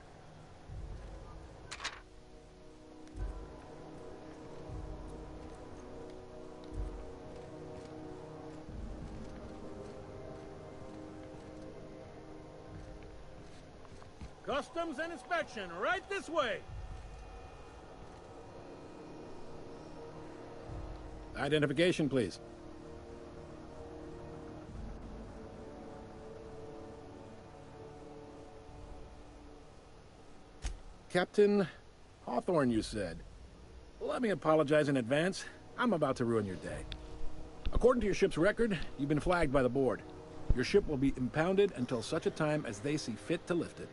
Customs and inspection, right this way. Identification, please. Captain Hawthorne, you said. Let me apologize in advance. I'm about to ruin your day. According to your ship's record, you've been flagged by the board. Your ship will be impounded until such a time as they see fit to lift it.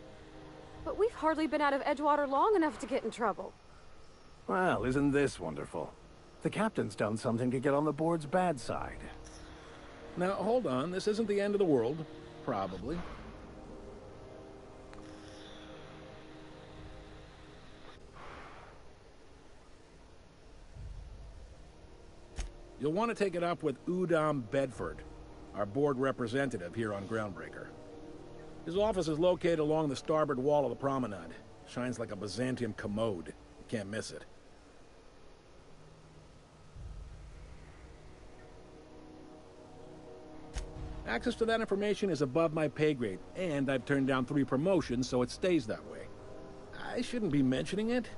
But we've hardly been out of Edgewater long enough to get in trouble. Well, isn't this wonderful? The captain's done something to get on the board's bad side. Now, hold on. This isn't the end of the world. Probably. You'll want to take it up with Udom Bedford, our board representative here on Groundbreaker. His office is located along the starboard wall of the promenade. Shines like a Byzantium commode. You can't miss it. Access to that information is above my pay grade, and I've turned down 3 promotions, so it stays that way. I shouldn't be mentioning it,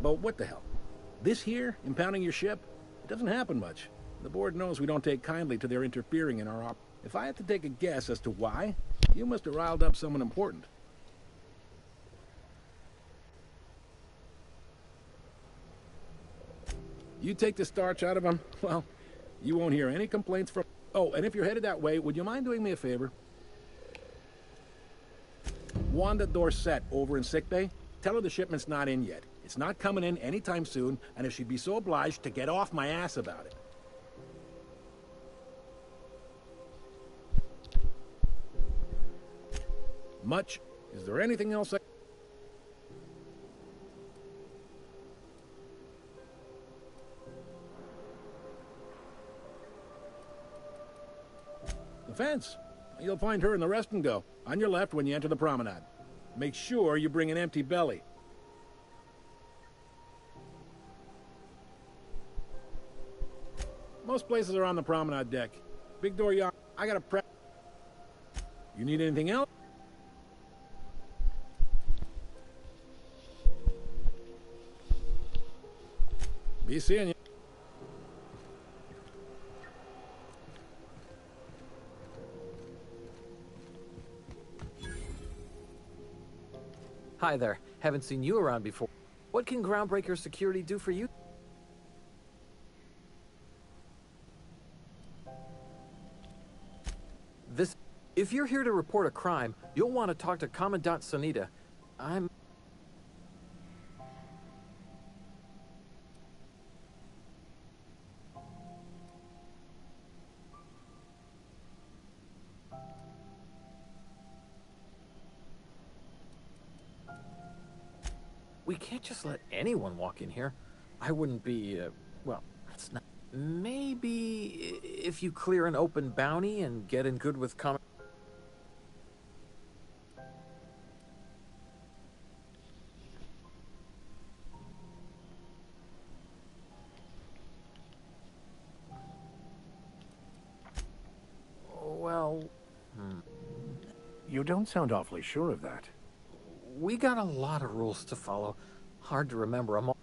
but what the hell? This here, impounding your ship, it doesn't happen much. The board knows we don't take kindly to their interfering in our op. If I had to take a guess as to why, you must have riled up someone important. You take the starch out of them, well, you won't hear any complaints from... Oh, and if you're headed that way, would you mind doing me a favor? Wanda Dorset over in sickbay, tell her the shipment's not in yet. It's not coming in anytime soon, and if she'd be so obliged to get off my ass about it. Much. Is there anything else I... The fence. You'll find her in the rest and go, on your left when you enter the promenade. Make sure you bring an empty belly. Most places are on the promenade deck. Big door yacht. I got a prep. You need anything else? Be seeing you. Hi there. Haven't seen you around before. What can Groundbreaker security do for you? If you're here to report a crime, you'll want to talk to Commandant Sunita. We can't just let anyone walk in here. I wouldn't be, well, that's not... Maybe if you clear an open bounty and get in good with You don't sound awfully sure of that. We got a lot of rules to follow. Hard to remember them all.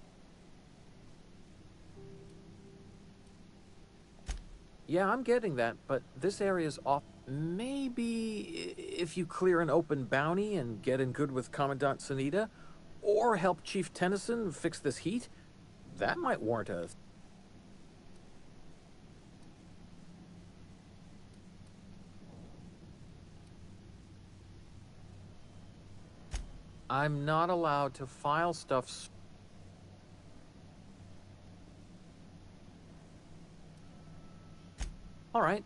Yeah, I'm getting that, but this area's off. Maybe if you clear an open bounty and get in good with Commandant Sunita, or help Chief Tennyson fix this heat, that might warrant a... I'm not allowed to file stuff. All right.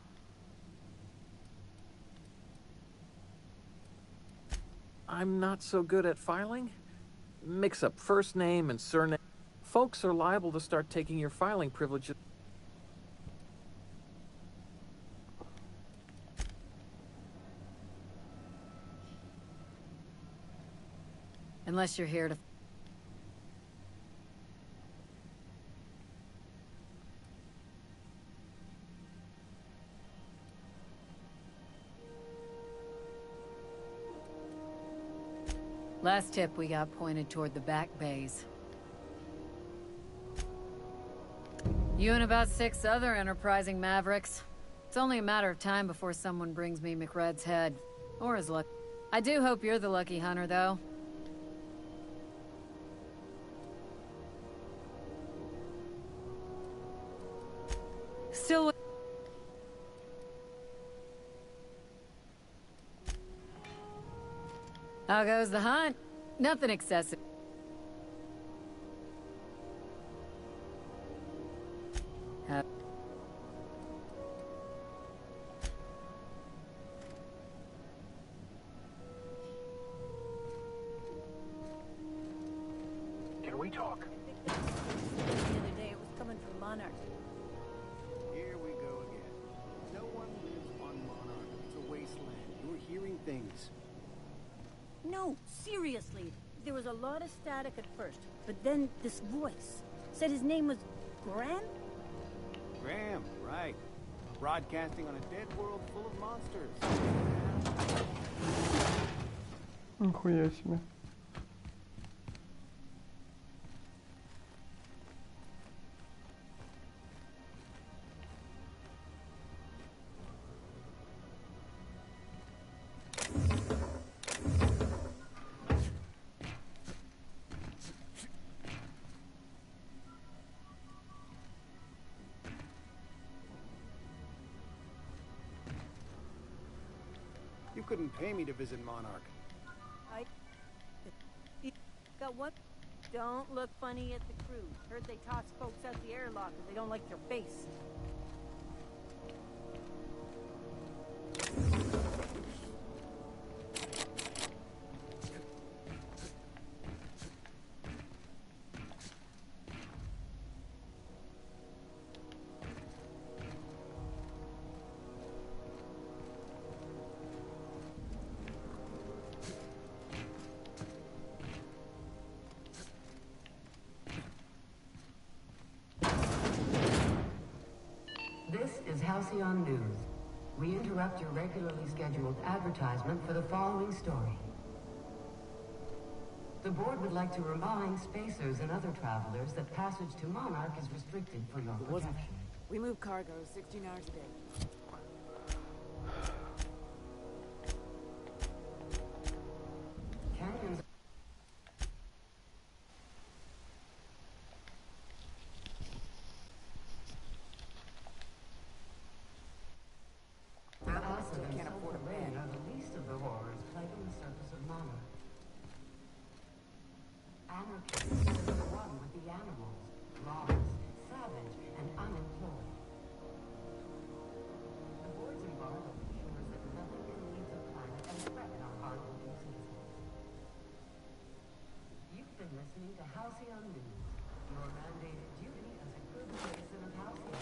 I'm not so good at filing. Mix up first name and surname. Folks are liable to start taking your filing privileges. Unless you're here to... Last tip we got pointed toward the back bays. You and about 6 other enterprising mavericks. It's only a matter of time before someone brings me McRed's head. Or his luck. I do hope you're the lucky hunter, though. Still... How goes the hunt? Nothing excessive. Can we talk? The other day it was coming from Monarch. on, Monarch. It's a wasteland. You're hearing things. No, seriously. There was a lot of static at first, but then this voice said his name was Graham? Graham, right. Broadcasting on a dead world full of monsters. Нихуя себе. You couldn't pay me to visit Monarch. Got what? Don't look funny at the crew. Heard they toss folks out the airlock if they don't like their face. This is Halcyon News. We interrupt your regularly scheduled advertisement for the following story. The board would like to remind spacers and other travelers that passage to Monarch is restricted for your protection. We move cargo 16 hours a day. Canyons. Can't afford a bed are the least of the horrors plaguing the surface of Monarch. Anarchy is the one with the animals, lawless, savage, and unemployed. The board's embargo ensures that nothing can leave the planet and threaten our hardworking citizens. You've been listening to Halcyon News, your mandated duty as a good citizen of Halcyon.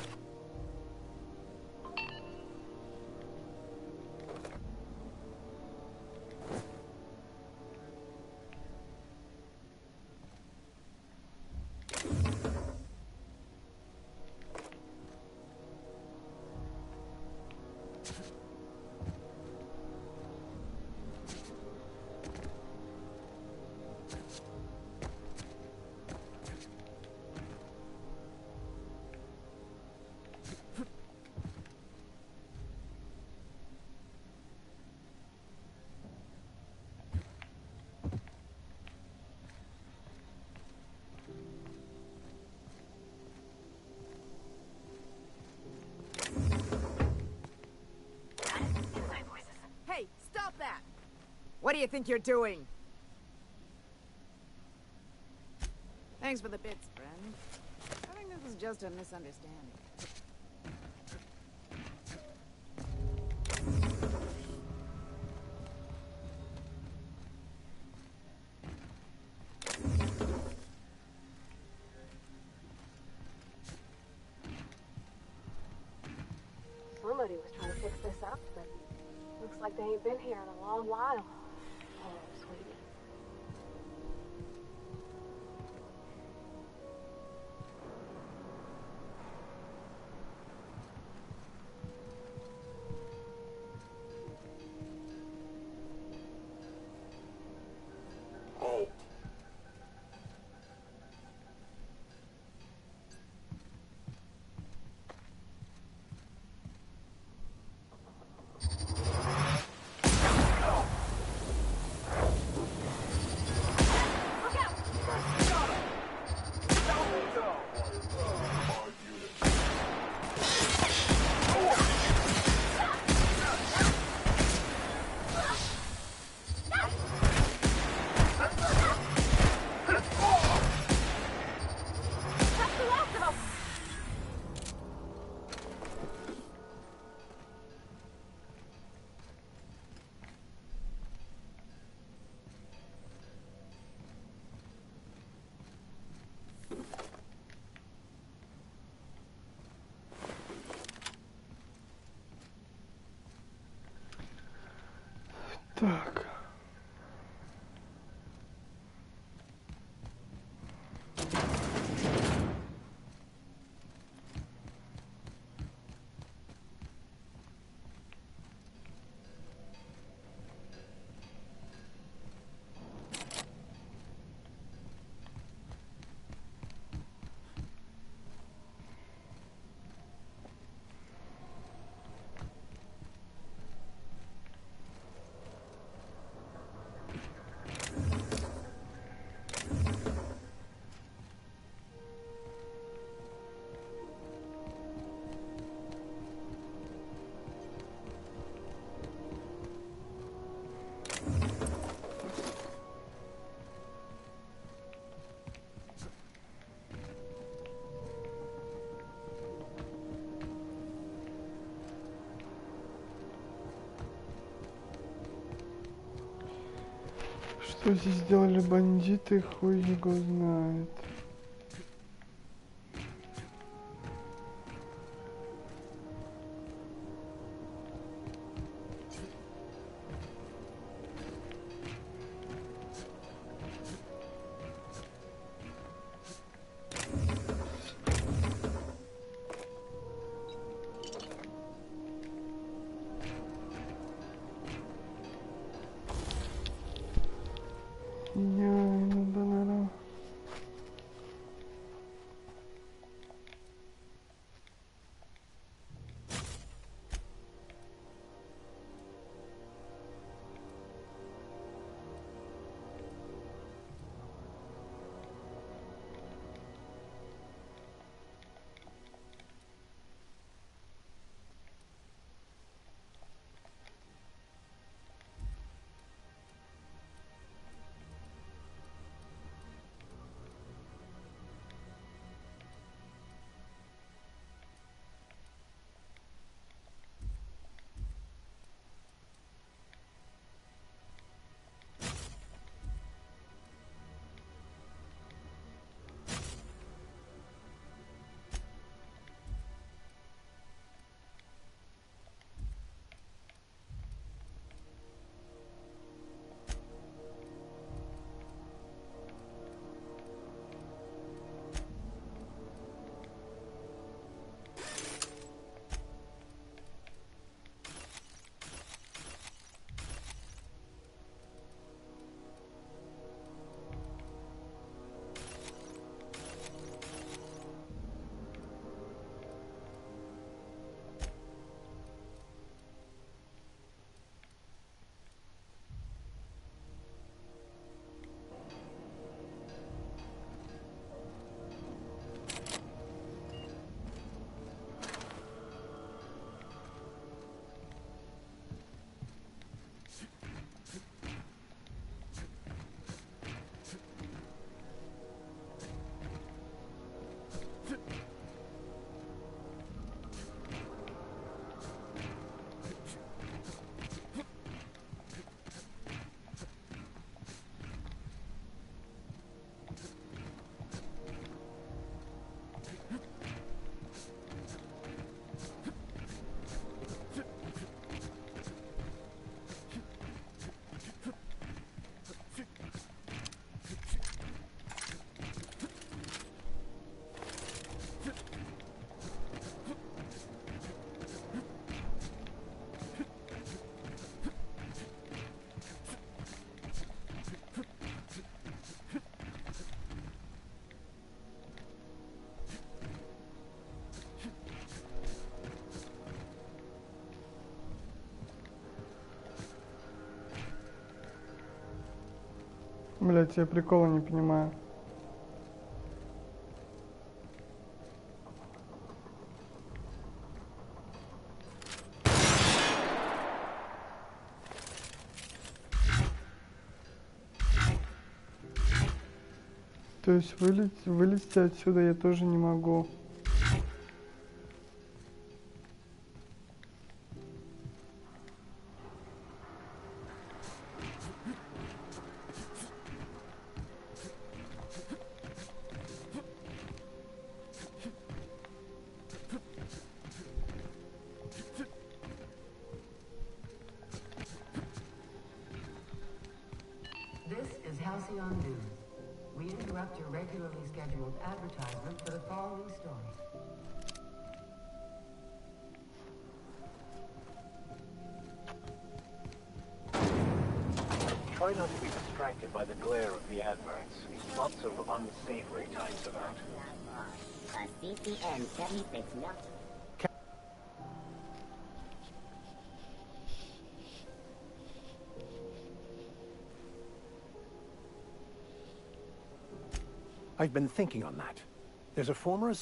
Hey, stop that! What do you think you're doing? Thanks for the bits, friend. I think this was just a misunderstanding. Somebody was trying to fix this up, but looks like they ain't been here in a long while. Oh, sweetie. Hey. Так. Что здесь сделали бандиты, хуй его знает. Блять, я прикола не понимаю. То есть вылезти отсюда я тоже не могу. on news. We interrupt your regularly scheduled advertisement for the following story. Try not to be distracted by the glare of the adverts. Lots of unsavory types about. A CCN 76 note. I've been thinking on that. There's a former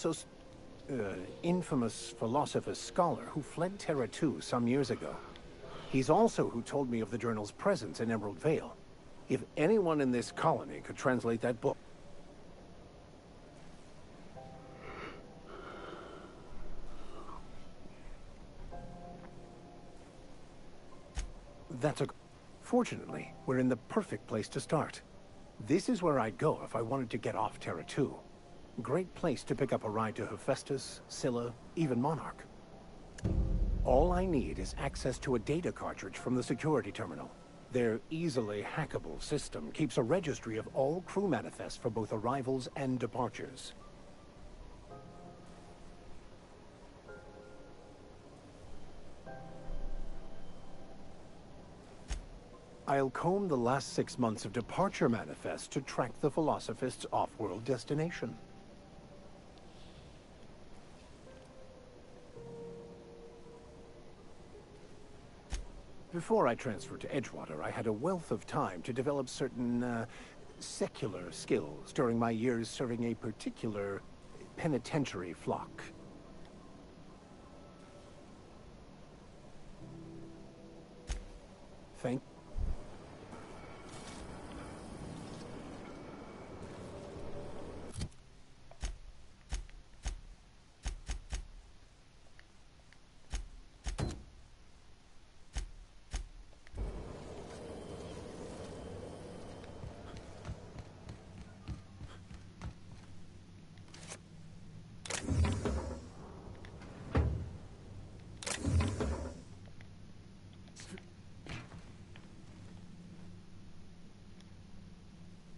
infamous philosopher scholar who fled Terra 2 some years ago. He's also who told me of the journal's presence in Emerald Vale. If anyone in this colony could translate that book... Fortunately, we're in the perfect place to start. This is where I'd go if I wanted to get off Terra 2. Great place to pick up a ride to Hephaestus, Scylla, even Monarch. All I need is access to a data cartridge from the security terminal. Their easily hackable system keeps a registry of all crew manifests for both arrivals and departures. I'll comb the last 6 months of departure manifests to track the Philosophist's off-world destination. Before I transferred to Edgewater, I had a wealth of time to develop certain, secular skills during my years serving a particular penitentiary flock. Thank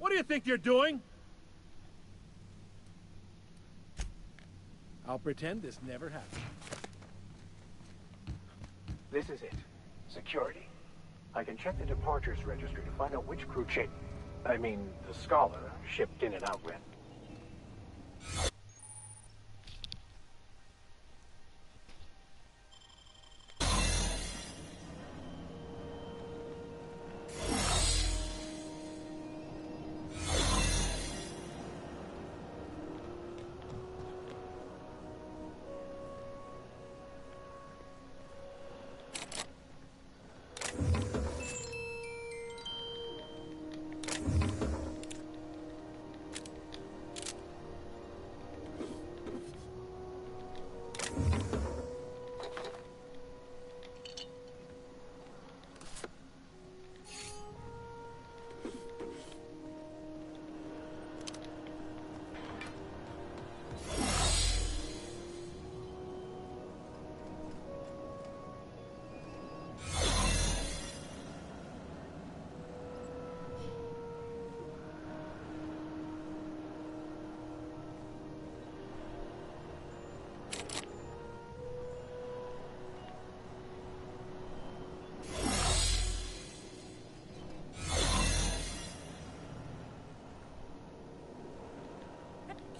What do you think you're doing? I'll pretend this never happened. This is it. Security. I can check the departures registry to find out which crew the scholar shipped in and out with.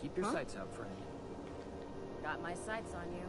Keep your sights out, friend. Got my sights on you.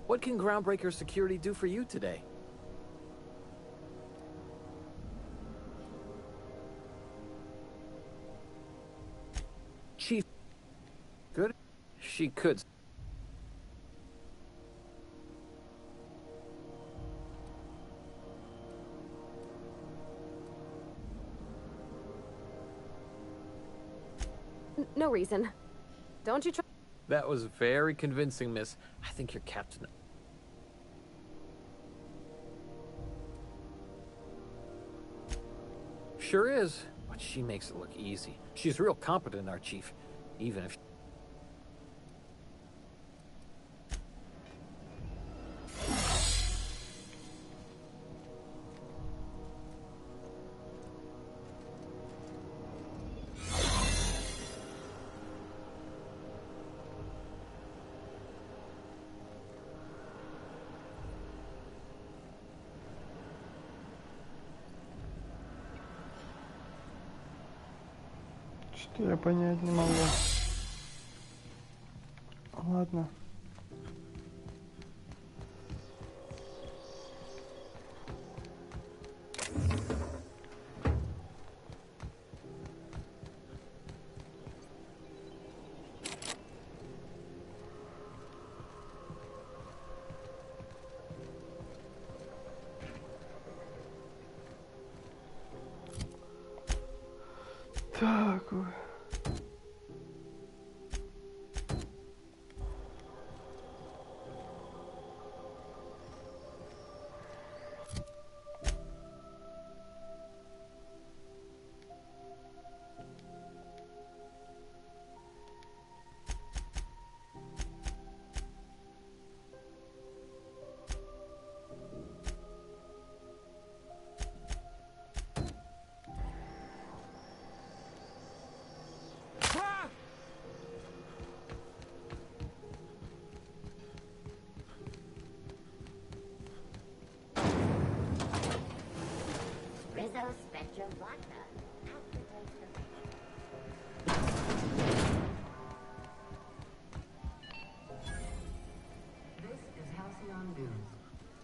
What can Groundbreaker Security do for you today? Chief. Good. She could. No reason. Don't you try. That was very convincing, miss. I think your captain... Sure is, but she makes it look easy. She's real competent, our chief, even if... Что я понять не могу. Ладно. Так.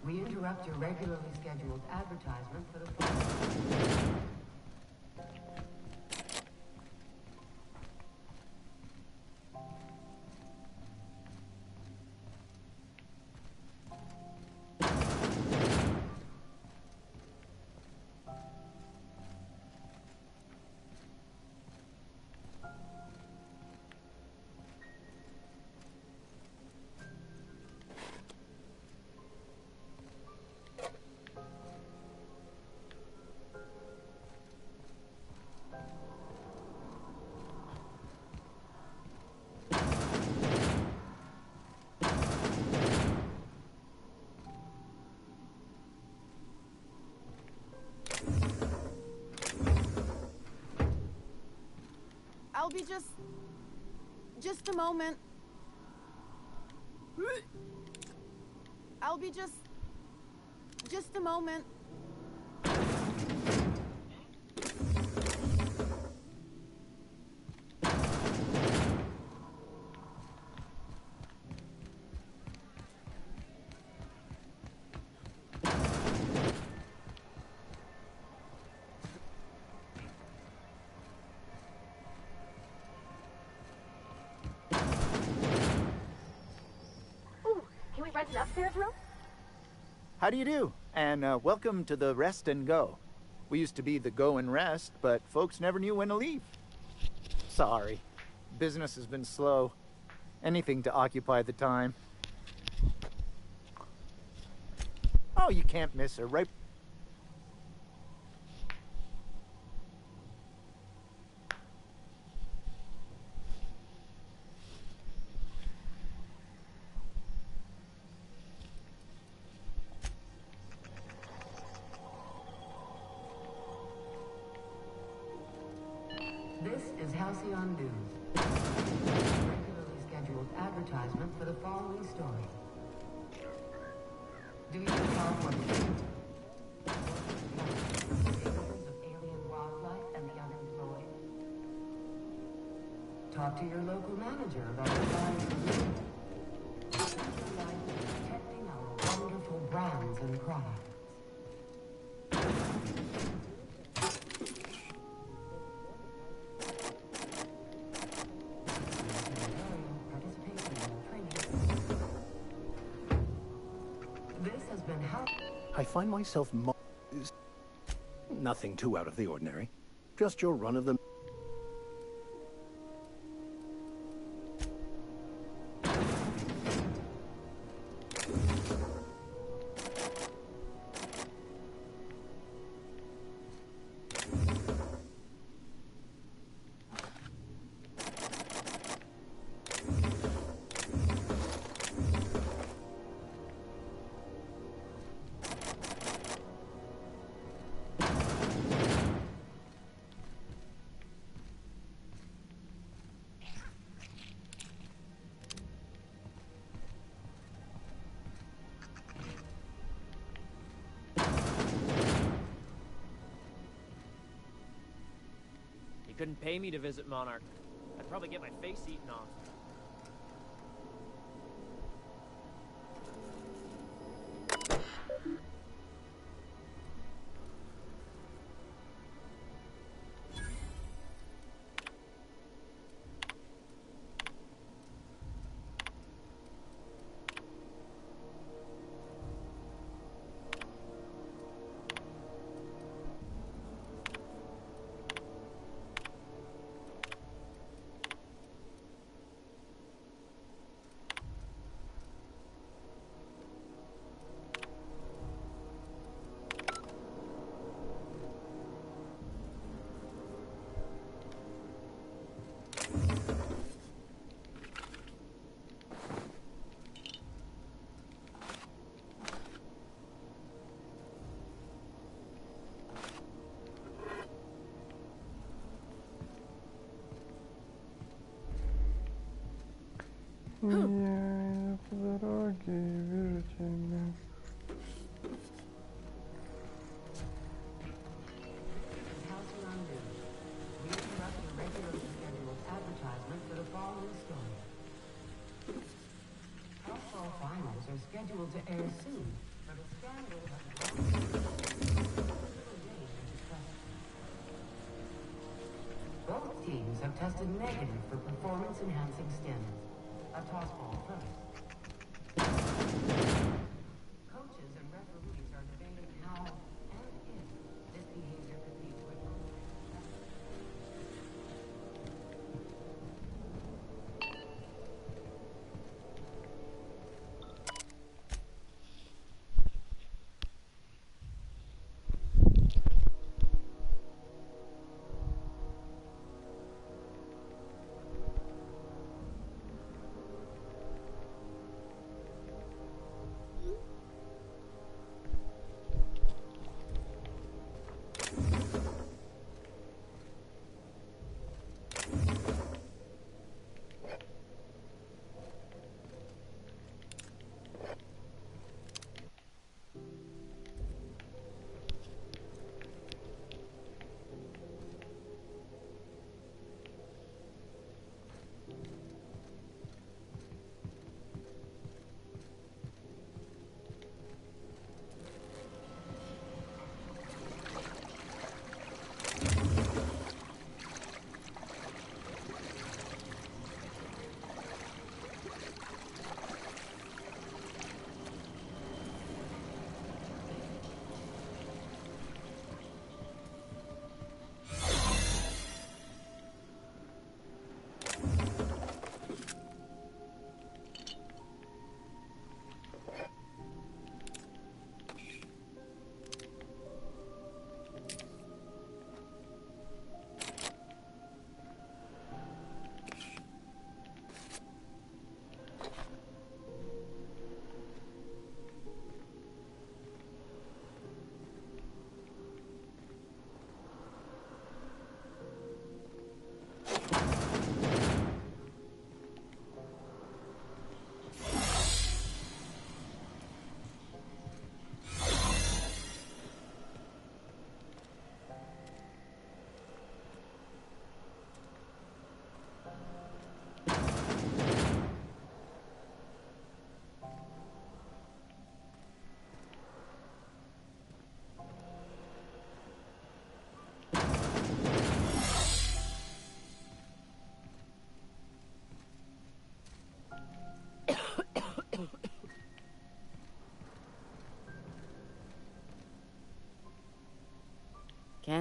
We interrupt your regularly scheduled advertisement for the... I'll be just a moment. I'll be just a moment. Rent an upstairs room? How do you do? And welcome to the Rest and Go. We used to be the Go and Rest, but folks never knew when to leave. Sorry. Business has been slow. Anything to occupy the time. Oh, you can't miss her, right? This is Halcyon News. Regularly scheduled advertisement for the following story. Do you know what the dangers of alien wildlife and the unemployed? Talk to your local manager about the protecting brands and products. This has been how I find myself nothing too out of the ordinary. Just your run-of-the... You couldn't pay me to visit Monarch. I'd probably get my face eaten off. Я по дороге вижу тебя. Finals are scheduled to air soon, but a scandal has both teams have tested negative for performance-enhancing stims. A toss ball first. Coaches and referees are debating how and if this behavior could lead to a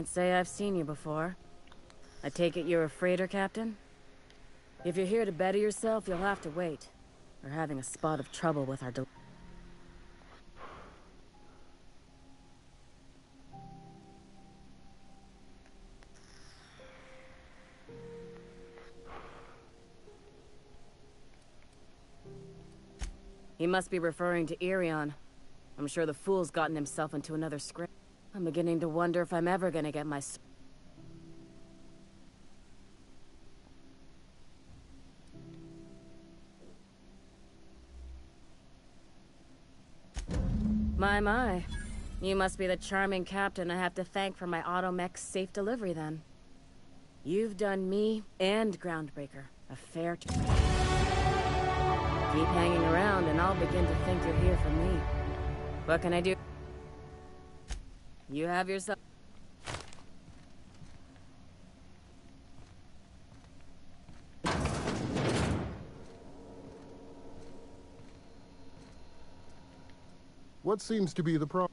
Can't say I've seen you before. I take it you're a freighter captain? If you're here to better yourself, you'll have to wait. We're having a spot of trouble with our He must be referring to Irion. I'm sure the fool's gotten himself into another scrape. I'm beginning to wonder if I'm ever gonna get my... My. You must be the charming captain I have to thank for my automech's safe delivery, then. You've done me and Groundbreaker a fair... Keep hanging around and I'll begin to think you're here for me. What can I do? You have yourself... What seems to be the problem?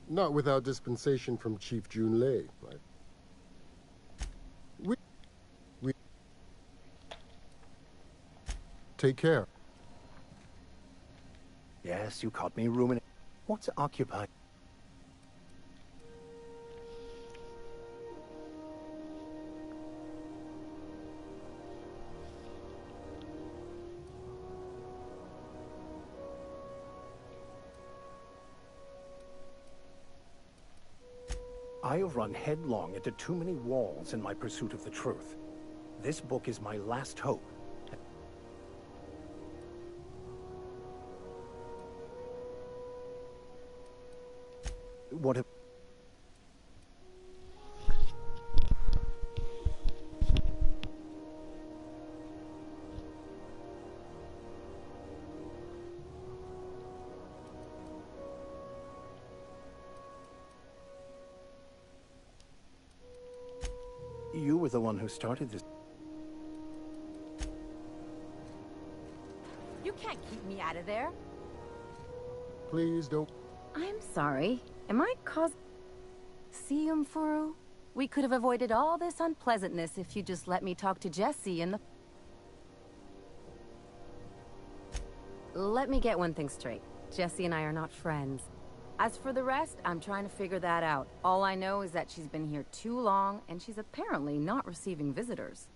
Not without dispensation from Chief Junlei. We take care. Yes, you caught me ruminating. What's occupied? I've run headlong into too many walls in my pursuit of the truth. This book is my last hope. What if... You were the one who started this. You can't keep me out of there. Please don't. I'm sorry. Am I See, Furu? We could have avoided all this unpleasantness if you just let me talk to Jesse in the... Let me get one thing straight. Jesse and I are not friends. As for the rest, I'm trying to figure that out. All I know is that she's been here too long, and she's apparently not receiving visitors.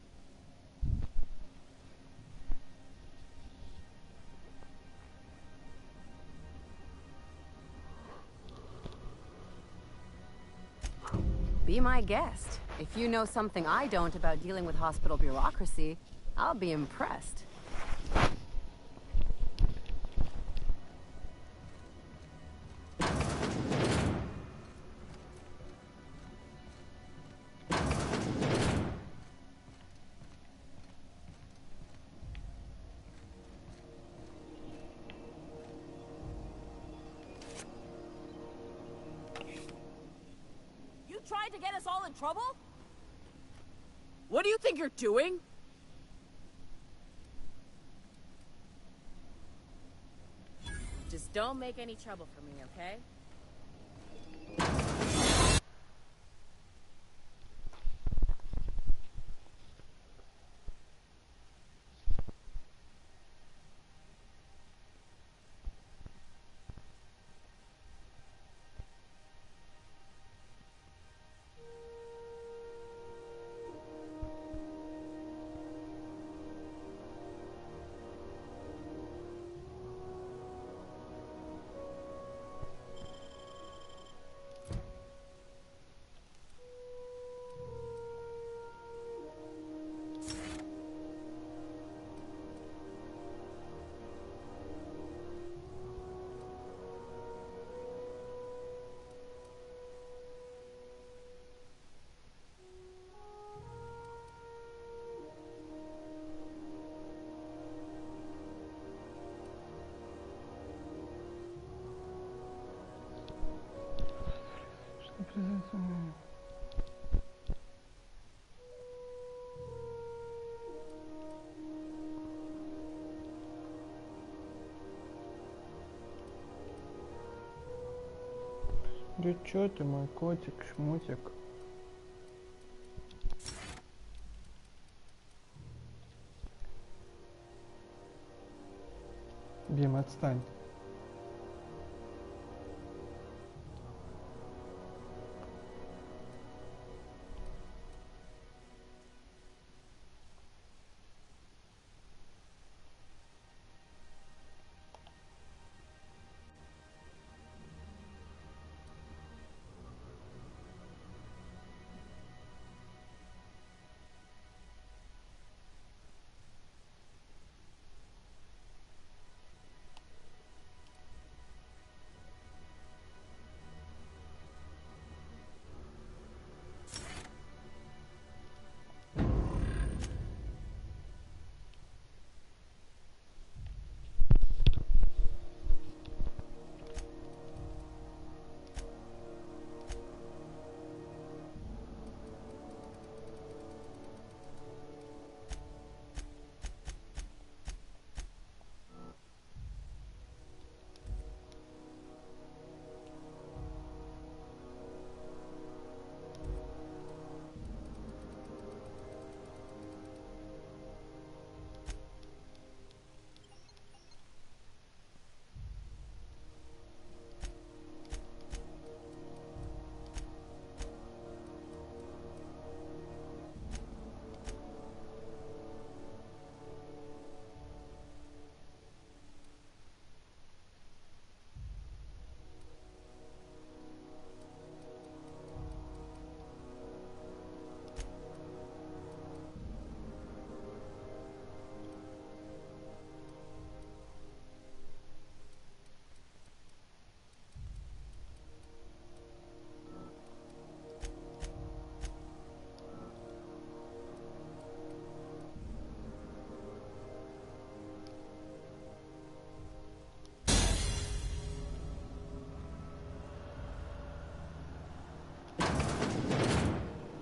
Be my guest. If you know something I don't about dealing with hospital bureaucracy, I'll be impressed. Trying to get us all in trouble? What do you think you're doing? Just don't make any trouble for me, okay? Да чё ты, мой котик, шмутик? Бим, отстань.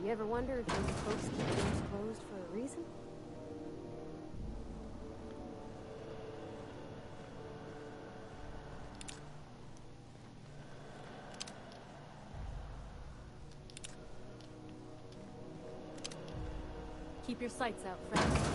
You ever wonder if these folks keep doors closed for a reason? Keep your sights out, friend.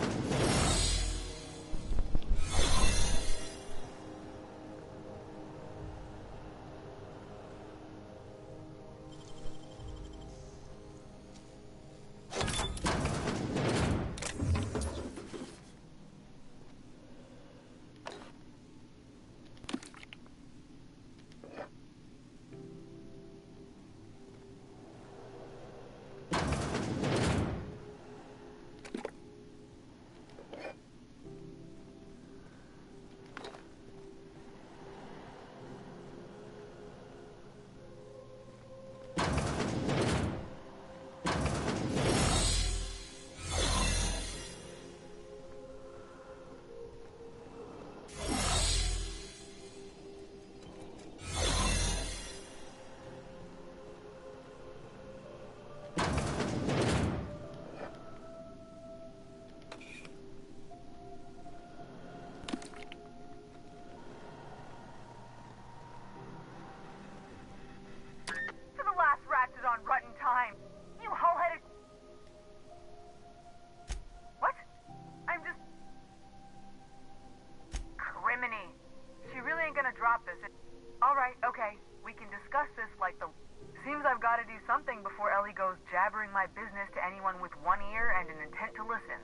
Seems I've got to do something before Ellie goes jabbering my business to anyone with one ear and an intent to listen.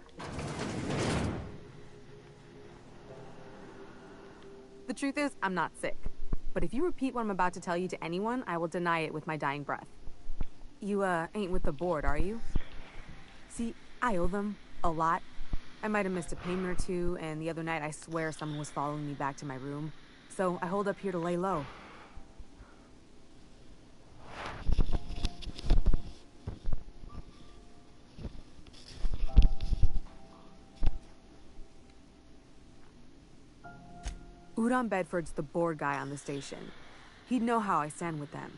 The truth is, I'm not sick. But if you repeat what I'm about to tell you to anyone, I will deny it with my dying breath. You, ain't with the board, are you? See, I owe them a lot. I might have missed a payment or two, and the other night I swear someone was following me back to my room. So I hold up here to lay low. Udon Bedford's the board guy on the station. He'd know how I stand with them.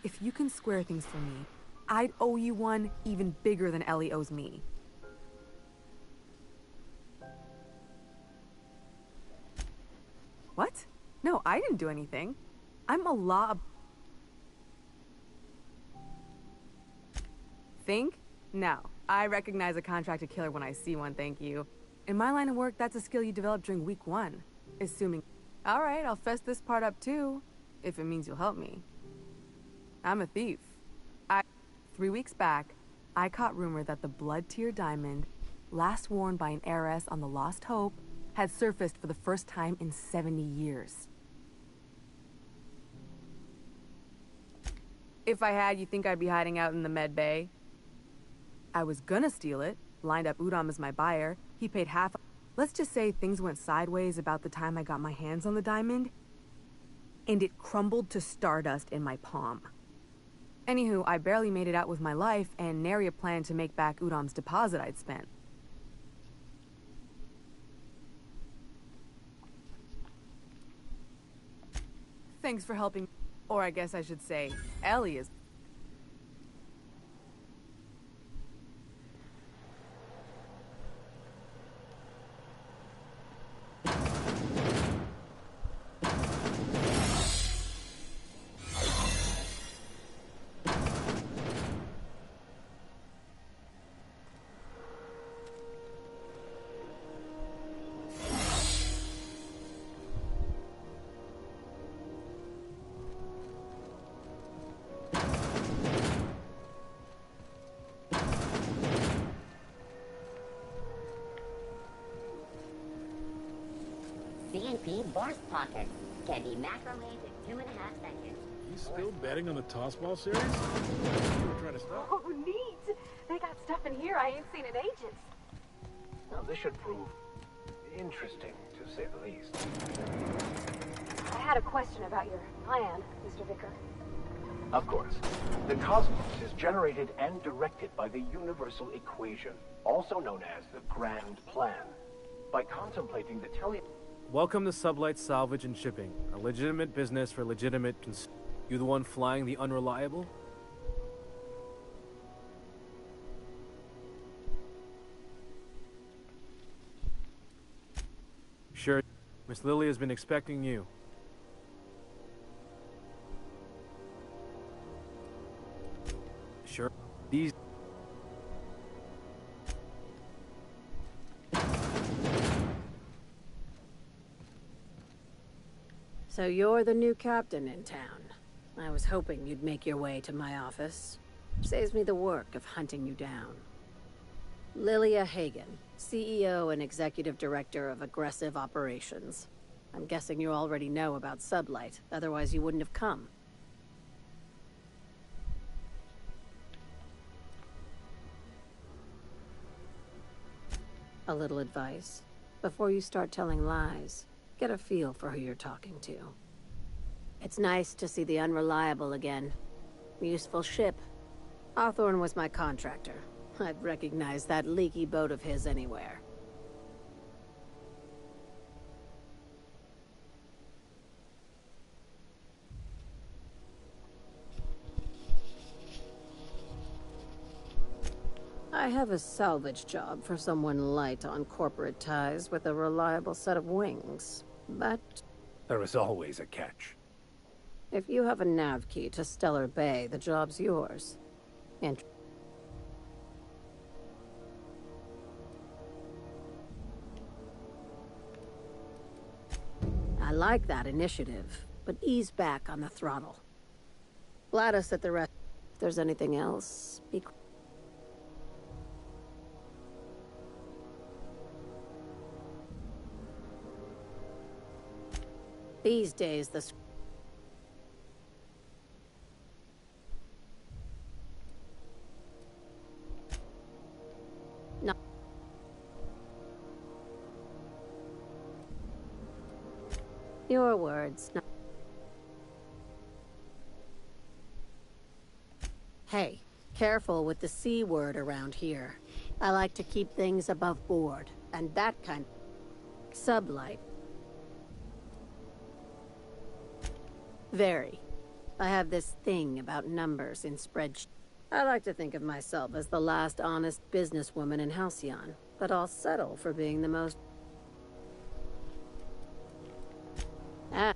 If you can square things for me, I'd owe you one even bigger than Ellie owes me. What? No, I didn't do anything. I'm a law... Think? No. I recognize a contracted killer when I see one, thank you. In my line of work, that's a skill you develop during week 1. Assuming... Alright, I'll fess this part up too, if it means you'll help me. I'm a thief. 3 weeks back, I caught rumor that the blood tier diamond, last worn by an heiress on the Lost Hope, had surfaced for the first time in 70 years. If I had, you think I'd be hiding out in the med bay? I was gonna steal it, lined up Udom as my buyer. He paid half. Let's just say things went sideways about the time I got my hands on the diamond, and it crumbled to stardust in my palm. Anywho, I barely made it out with my life, and nary a plan to make back Udom's deposit I'd spent. Thanks for helping. Or I guess I should say, Ellie is... CNP Bourse Pocket can be macromed in 2.5 seconds. You still betting on the tossball series? You were trying to stop. Oh, neat! They got stuff in here I ain't seen in ages. Now, this should prove interesting, to say the least. I had a question about your plan, Mr. Vicker. Of course. The Cosmos is generated and directed by the Universal Equation, also known as the Grand Plan. By contemplating the Welcome to Sublight Salvage and Shipping, a legitimate business for legitimate You the one flying the Unreliable? Sure. Miss Lily has been expecting you. Sure. These... So you're the new captain in town. I was hoping you'd make your way to my office. Saves me the work of hunting you down. Lilia Hagen, CEO and Executive Director of Aggressive Operations. I'm guessing you already know about Sublight, otherwise you wouldn't have come. A little advice. Before you start telling lies, get a feel for who you're talking to. It's nice to see the Unreliable again. Useful ship. Hawthorne was my contractor. I'd recognize that leaky boat of his anywhere. I have a salvage job for someone light on corporate ties with a reliable set of wings, but... There is always a catch. If you have a nav key to Stellar Bay, the job's yours. And... I like that initiative, but ease back on the throttle. Gladys at the rest. If there's anything else, be... These days, the... No. Your words. No. Hey, careful with the C word around here. I like to keep things above board, and that kind... Sublight. Very. I have this thing about numbers in spreadsheets. I like to think of myself as the last honest businesswoman in Halcyon, but I'll settle for being the most... Ah.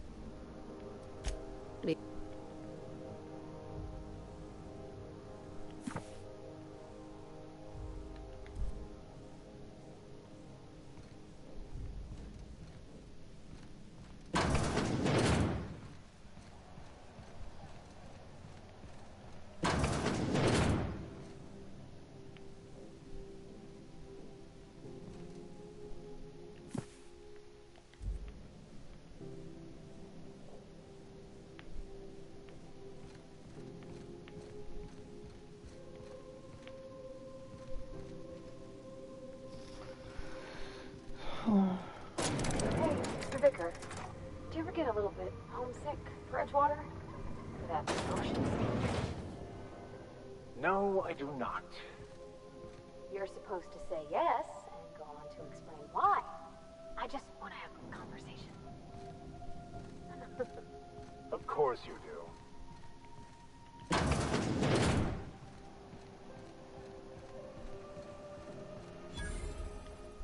homesick, Bridgewater? For that ocean steamer? No, I do not. You're supposed to say yes and go on to explain why. I just want to have a conversation. Of course you do.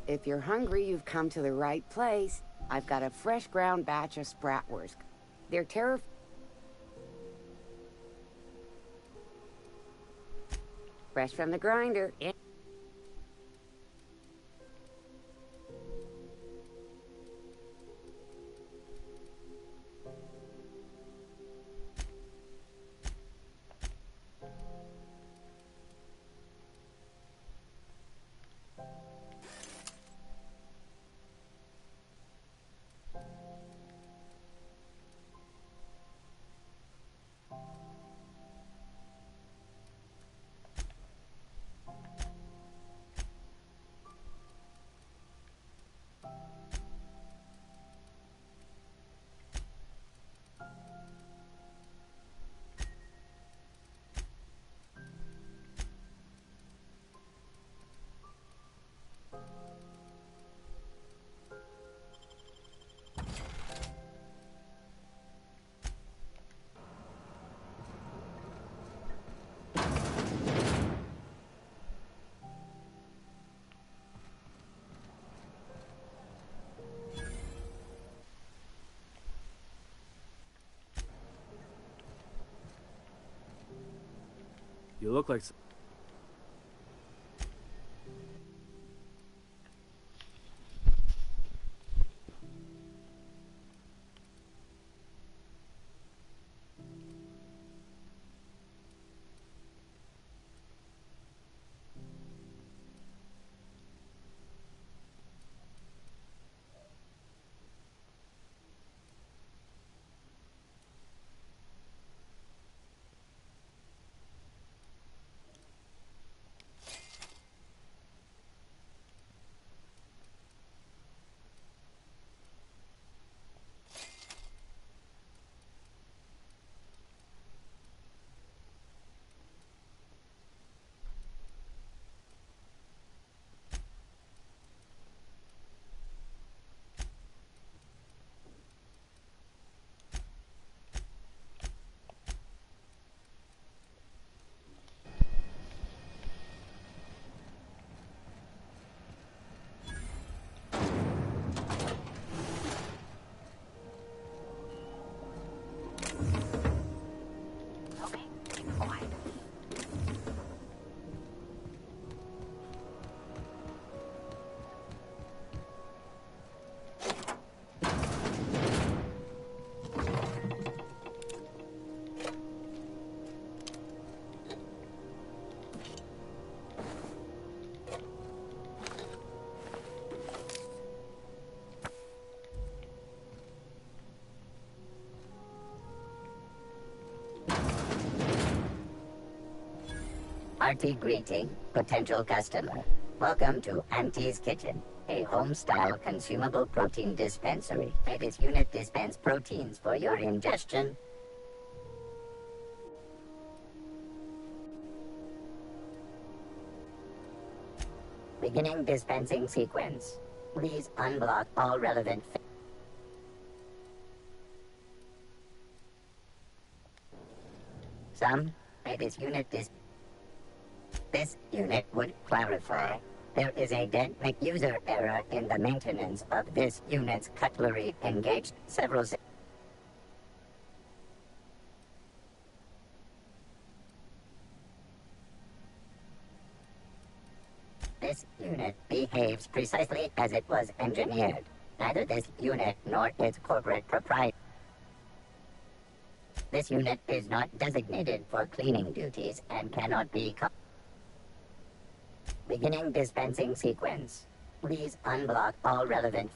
If you're hungry, you've come to the right place. I've got a fresh ground batch of spratwurst. They're fresh from the grinder. You look like... Hearty greeting, potential customer. Welcome to Auntie's Kitchen, a home-style consumable protein dispensary. May this unit dispense proteins for your ingestion. Beginning dispensing sequence. Please unblock all relevant may this unit This unit would clarify. There is a dead user error in the maintenance of this unit's cutlery. Engaged several This unit behaves precisely as it was engineered. Neither this unit nor its corporate proprietor. This unit is not designated for cleaning duties and cannot be Beginning dispensing sequence. Please unblock all relevant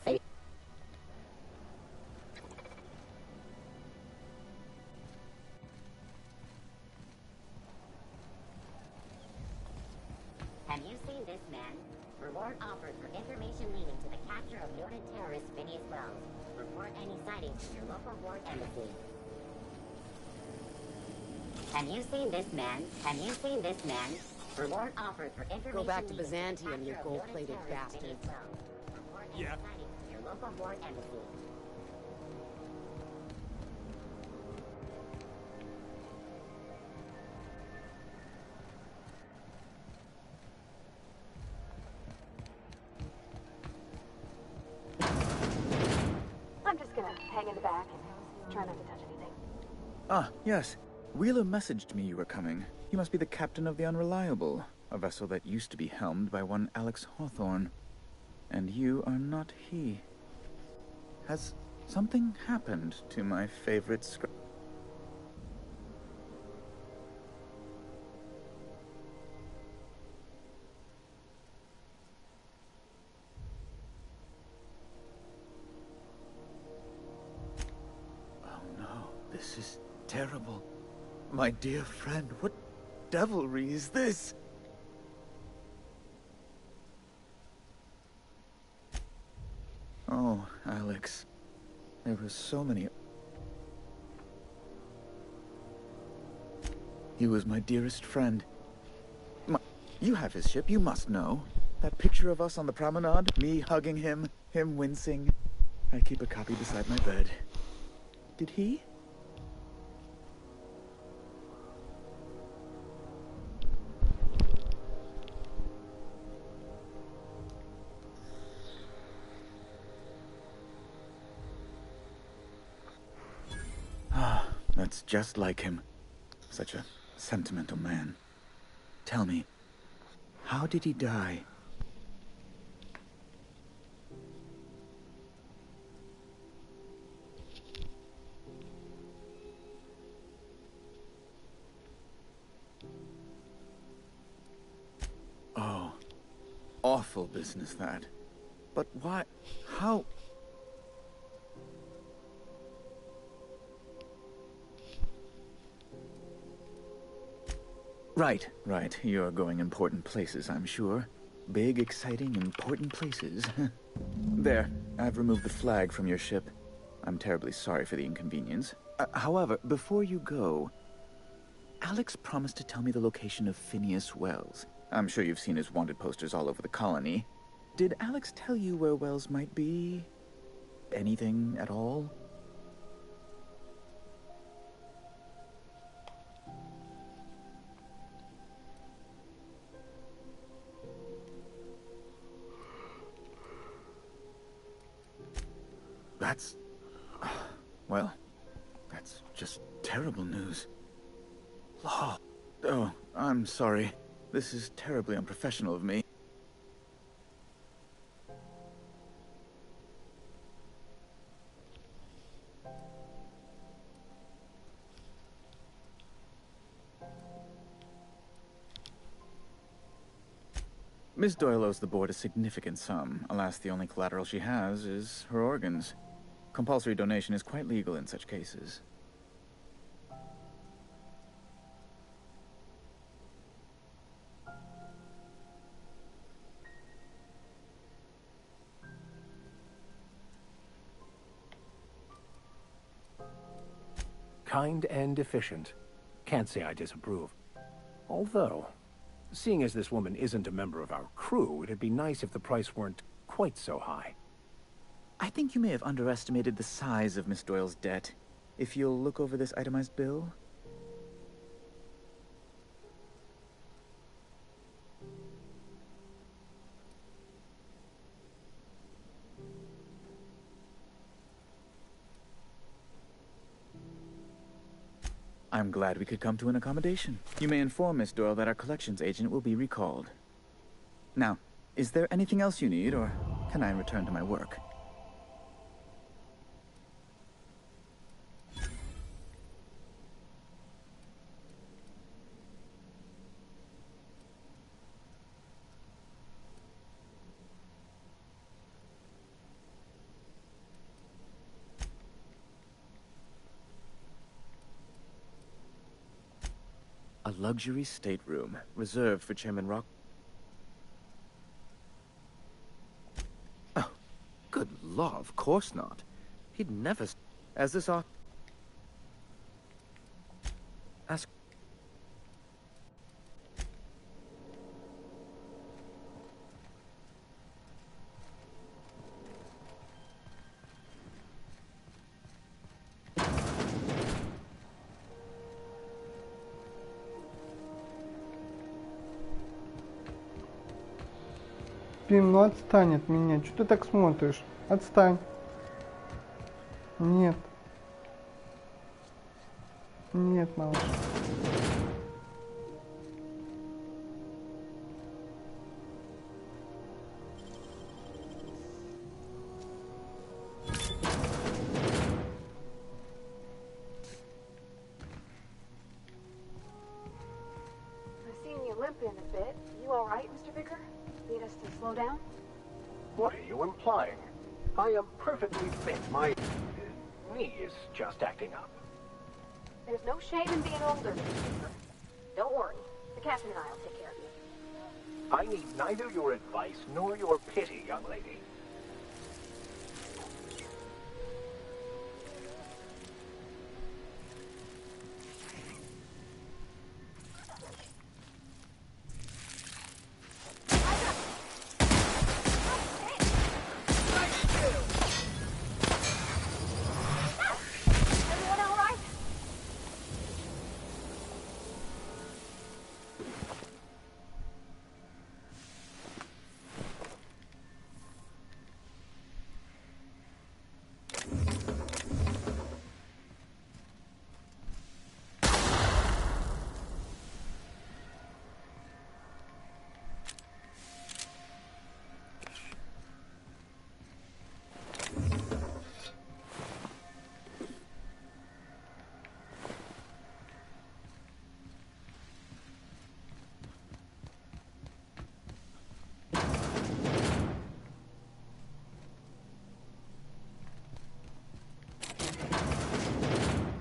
Have you seen this man? Reward offered for information leading to the capture of noted terrorist Phineas Wells. Report any sightings to your local ward embassy. Have you seen this man? Have you seen this man? Reward offered for information. Go back to leading Byzantium, the you capture of gold-plated noted terrorist bastard. Phineas Wells. Report any Yeah. sightings to your local ward embassy. I'm just gonna hang in the back and try not to touch anything. Ah, yes. Wheeler messaged me you were coming. He must be the captain of the Unreliable, a vessel that used to be helmed by one Alex Hawthorne. And you are not he. Has something happened to my favorite Oh no, this is terrible. My dear friend, what devilry is this? Oh, Alex. There were so many... He was my dearest friend. You have his ship, you must know. That picture of us on the promenade, me hugging him, him wincing. I keep a copy beside my bed. Did he? Ah, that's just like him. Such a sentimental man. Tell me, how did he die? Oh, awful business that. But why? How? Right. You're going important places, I'm sure. Big, exciting, important places. There, I've removed the flag from your ship. I'm terribly sorry for the inconvenience. However, before you go, Alex promised to tell me the location of Phineas Wells. I'm sure you've seen his wanted posters all over the colony. Did Alex tell you where Wells might be? Anything at all? That's... well, that's just terrible news. Law. Oh, I'm sorry. This is terribly unprofessional of me. Miss Doyle owes the board a significant sum. Alas, the only collateral she has is her organs. Compulsory donation is quite legal in such cases. Kind and efficient. Can't say I disapprove. Although, seeing as this woman isn't a member of our crew, it'd be nice if the price weren't quite so high. I think you may have underestimated the size of Miss Doyle's debt. If you'll look over this itemized bill. I'm glad we could come to an accommodation. You may inform Miss Doyle that our collections agent will be recalled. Now, is there anything else you need, or can I return to my work? A luxury stateroom, reserved for Chairman Rock. law, of course not. He'd never... As this ask... Пим, ну отстань от меня. Что ты так смотришь? Отстань. Нет. Нет, малыш. I've seen you limping a bit. You all right, Mr. Vicker? Need us to slow down? What are you implying? I am perfectly fit. My knee is just acting up. There's no shame in being older, Mr. Vicker. Don't worry. The captain and I will take care of you. I need neither your advice nor your pity, young lady. Everyone all right?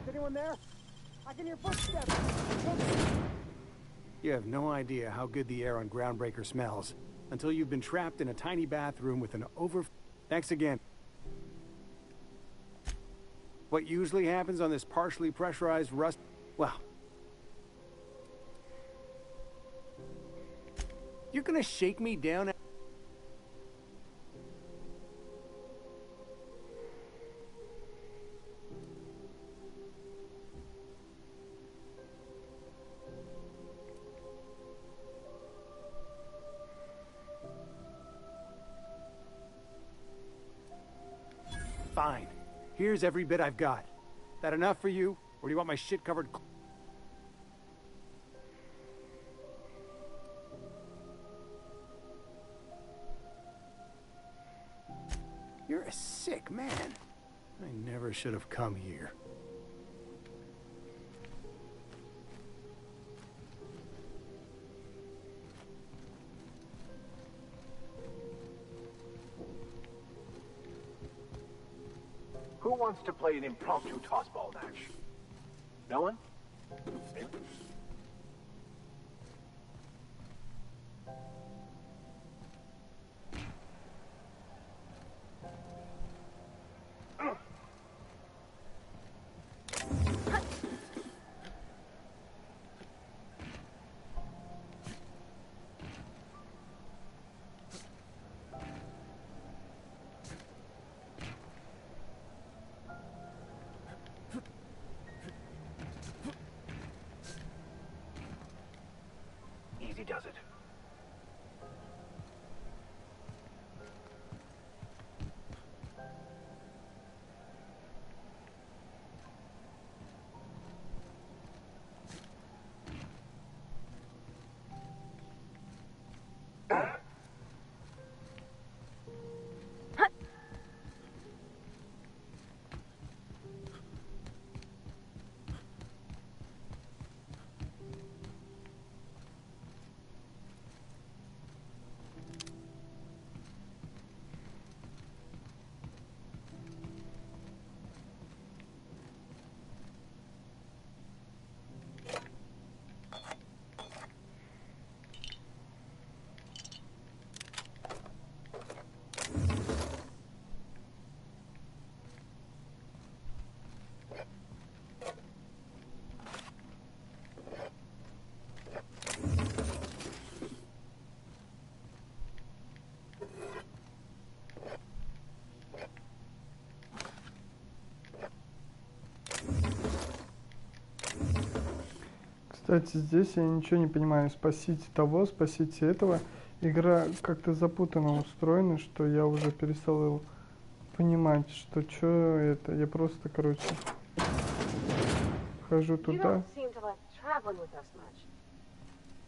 Anyone there? I can hear footsteps. You have no idea how good the air on Groundbreaker smells until you've been trapped in a tiny bathroom with an Thanks again. What usually happens on this partially pressurized rust... Well... You're gonna shake me down... Fine. Here's every bit I've got. That enough for you? Or do you want my shit covered... You're a sick man. I never should have come here. Who wants to play an impromptu tossball match? No one? Easy does it. Кстати, здесь я ничего не понимаю. Спасите того, спасите этого. Игра как-то запутанно устроена, что я уже перестал понимать, что это. Я просто, короче, хожу туда.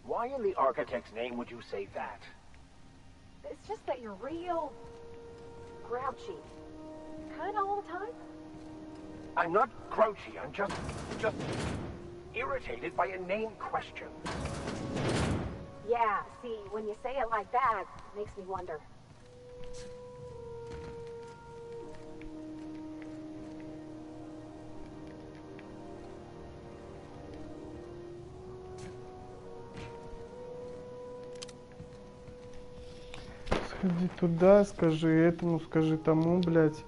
Why in the architect's name would you say that? It's just that you're real grouchy. Kinda all the time. I'm not grouchy, I'm just irritated by inane questions. Yeah, see, when you say it like that, it makes me wonder. Сходи туда, скажи этому, скажи тому, блядь.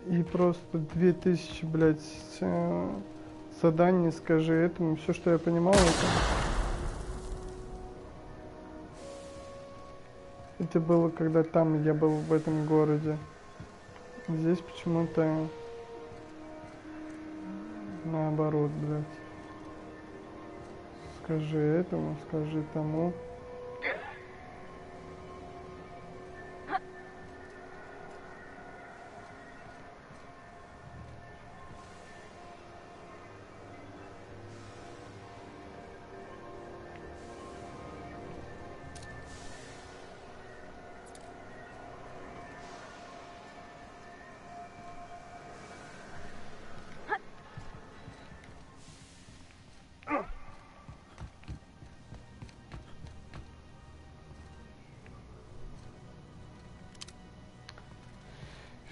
И просто 2000, блядь, заданий скажи этому. Все, что я понимал, это было, когда там я был в этом городе. Здесь почему-то наоборот, блядь. Скажи этому, скажи тому.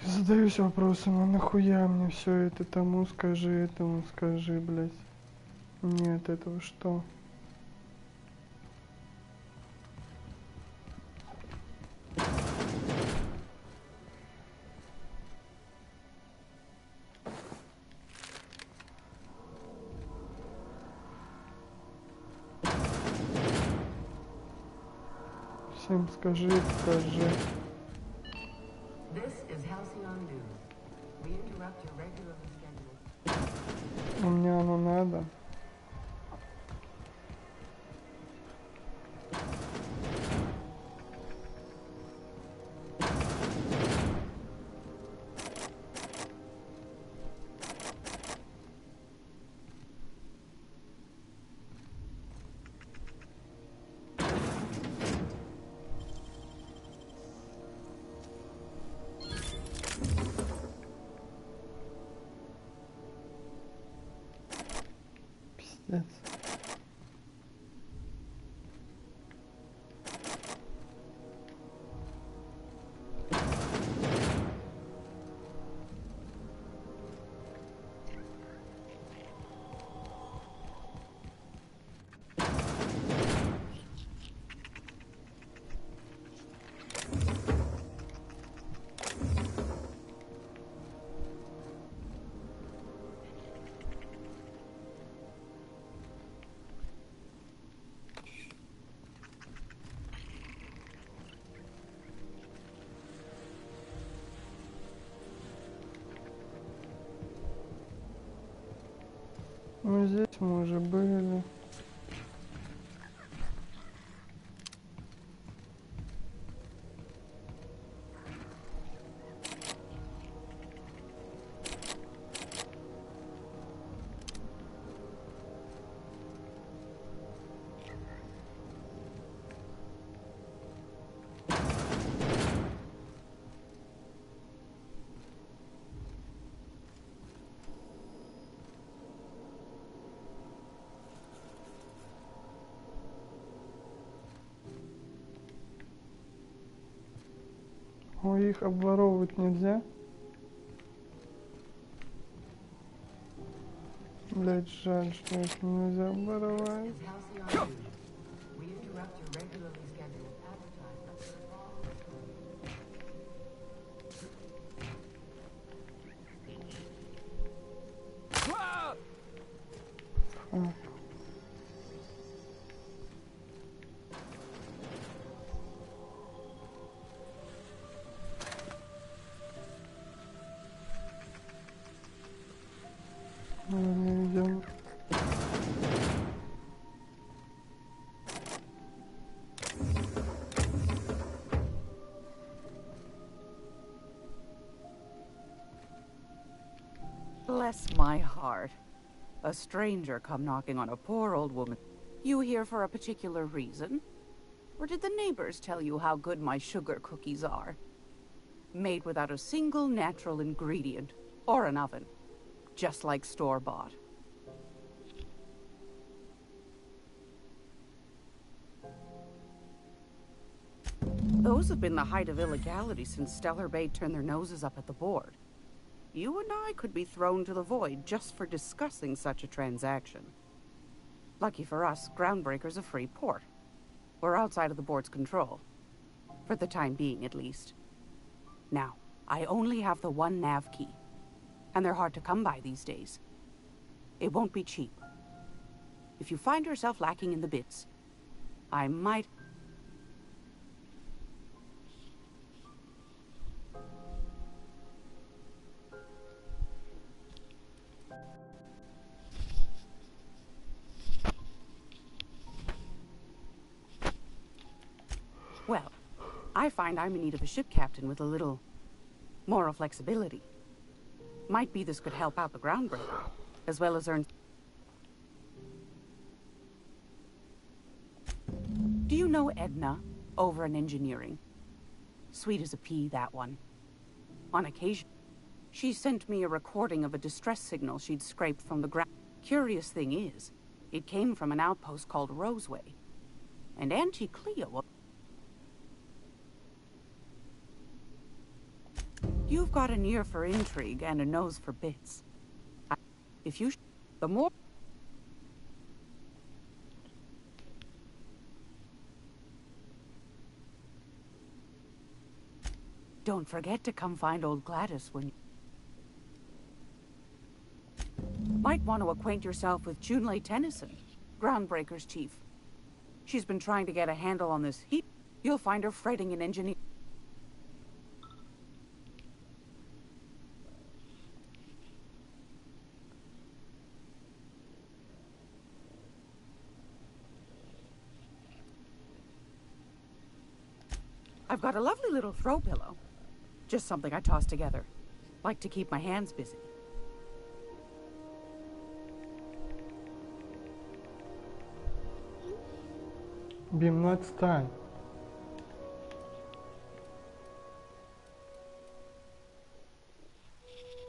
Задаюсь вопросом, а нахуя мне все это тому скажи, этому скажи, блядь. Нет, этого что? Всем скажи, скажи. Мне оно надо. Пиздец. Ну здесь мы уже были. Ой, их обворовывать нельзя. Блять, жаль, что их нельзя обворовать. Идем. Bless my heart. A stranger come knocking on a poor old woman. You here for a particular reason? Or did the neighbors tell you how good my sugar cookies are? Made without a single natural ingredient, or an oven. Just like store-bought. Those have been the height of illegality since Stellar Bay turned their noses up at the board. You and I could be thrown to the void just for discussing such a transaction. Lucky for us, Groundbreaker's a free port. We're outside of the board's control. For the time being, at least. Now, I only have the one nav key. And they're hard to come by these days. It won't be cheap. If you find yourself lacking in the bits, I might... Well, I find I'm in need of a ship captain with a little moral flexibility. Might be this could help out the Groundbreaker, as well as earn... Do you know Edna, over in engineering? Sweet as a pea, that one. On occasion, she sent me a recording of a distress signal she'd scraped from the ground. Curious thing is, it came from an outpost called Roseway. And Auntie Cleo... You've got an ear for intrigue and a nose for bits. If you... the more... Don't forget to come find old Gladys when you... Might want to acquaint yourself with Junlei Tennyson, Groundbreaker's chief. She's been trying to get a handle on this heat. You'll find her fretting in engineering. I've got a lovely little throw pillow. Just something I toss together. Like to keep my hands busy. Бим, ну отстань.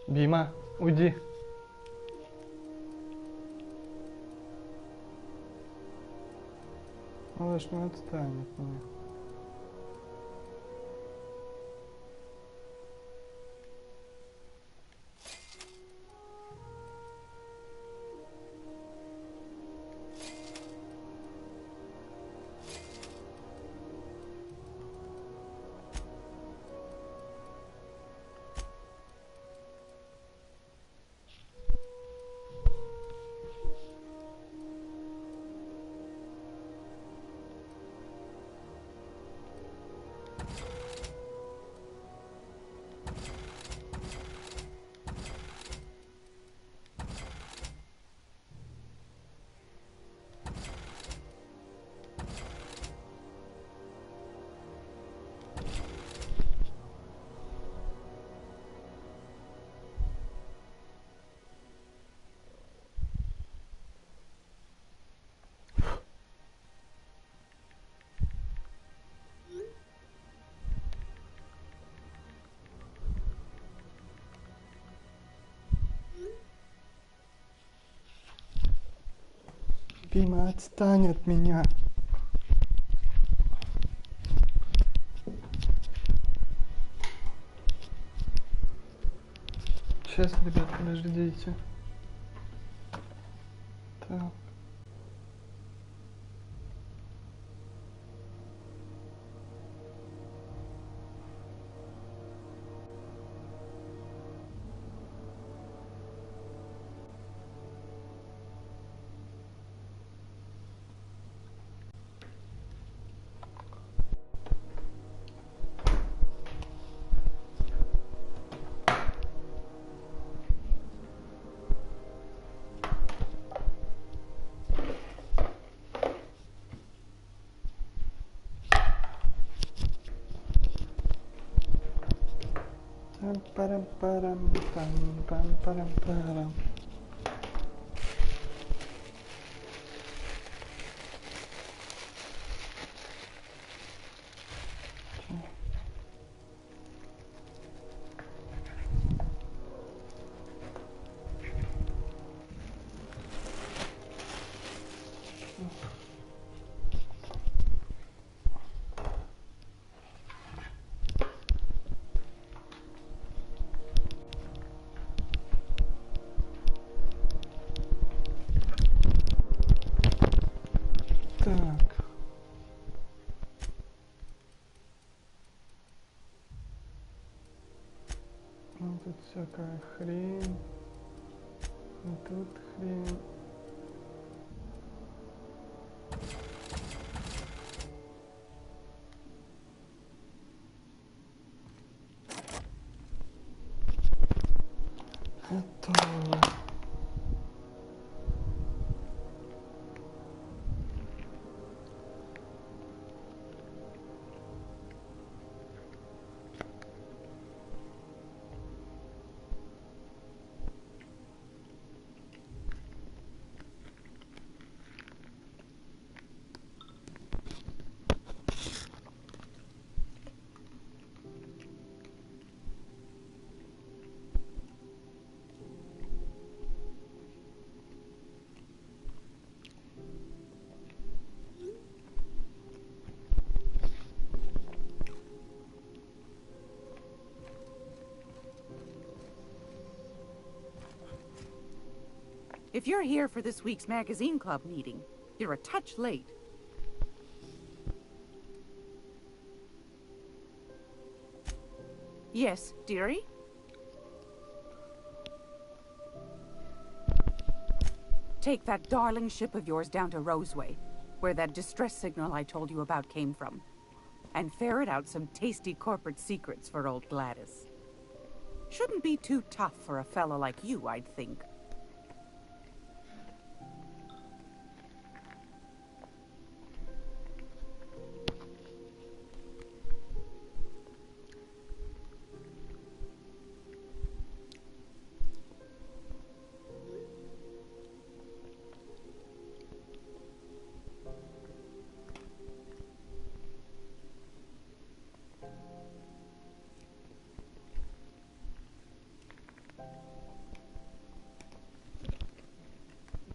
Бима, уйди. Малыш, ну отстань от меня. Бима, отстань от меня. Сейчас, ребят, подождите. Так. Парам-парам-парам-пам-парам-парам. Так. Ну, тут всякая хрень. И тут хрень. Готово. If you're here for this week's magazine club meeting, you're a touch late. Yes, dearie? Take that darling ship of yours down to Roseway, where that distress signal I told you about came from, and ferret out some tasty corporate secrets for old Gladys. Shouldn't be too tough for a fella like you, I'd think.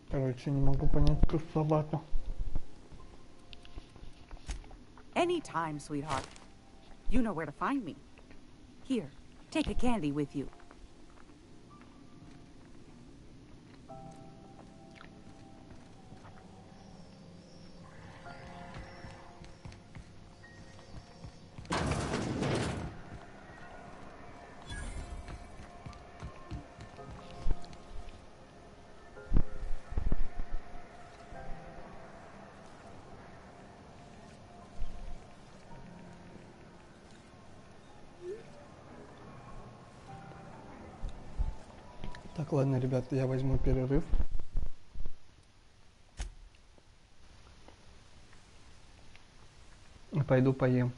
Короче, не могу понять курсовато. Anytime, sweetheart. You know where to find me. Here, take a candy with you. Так, ладно, ребята, я возьму перерыв. Пойду поем.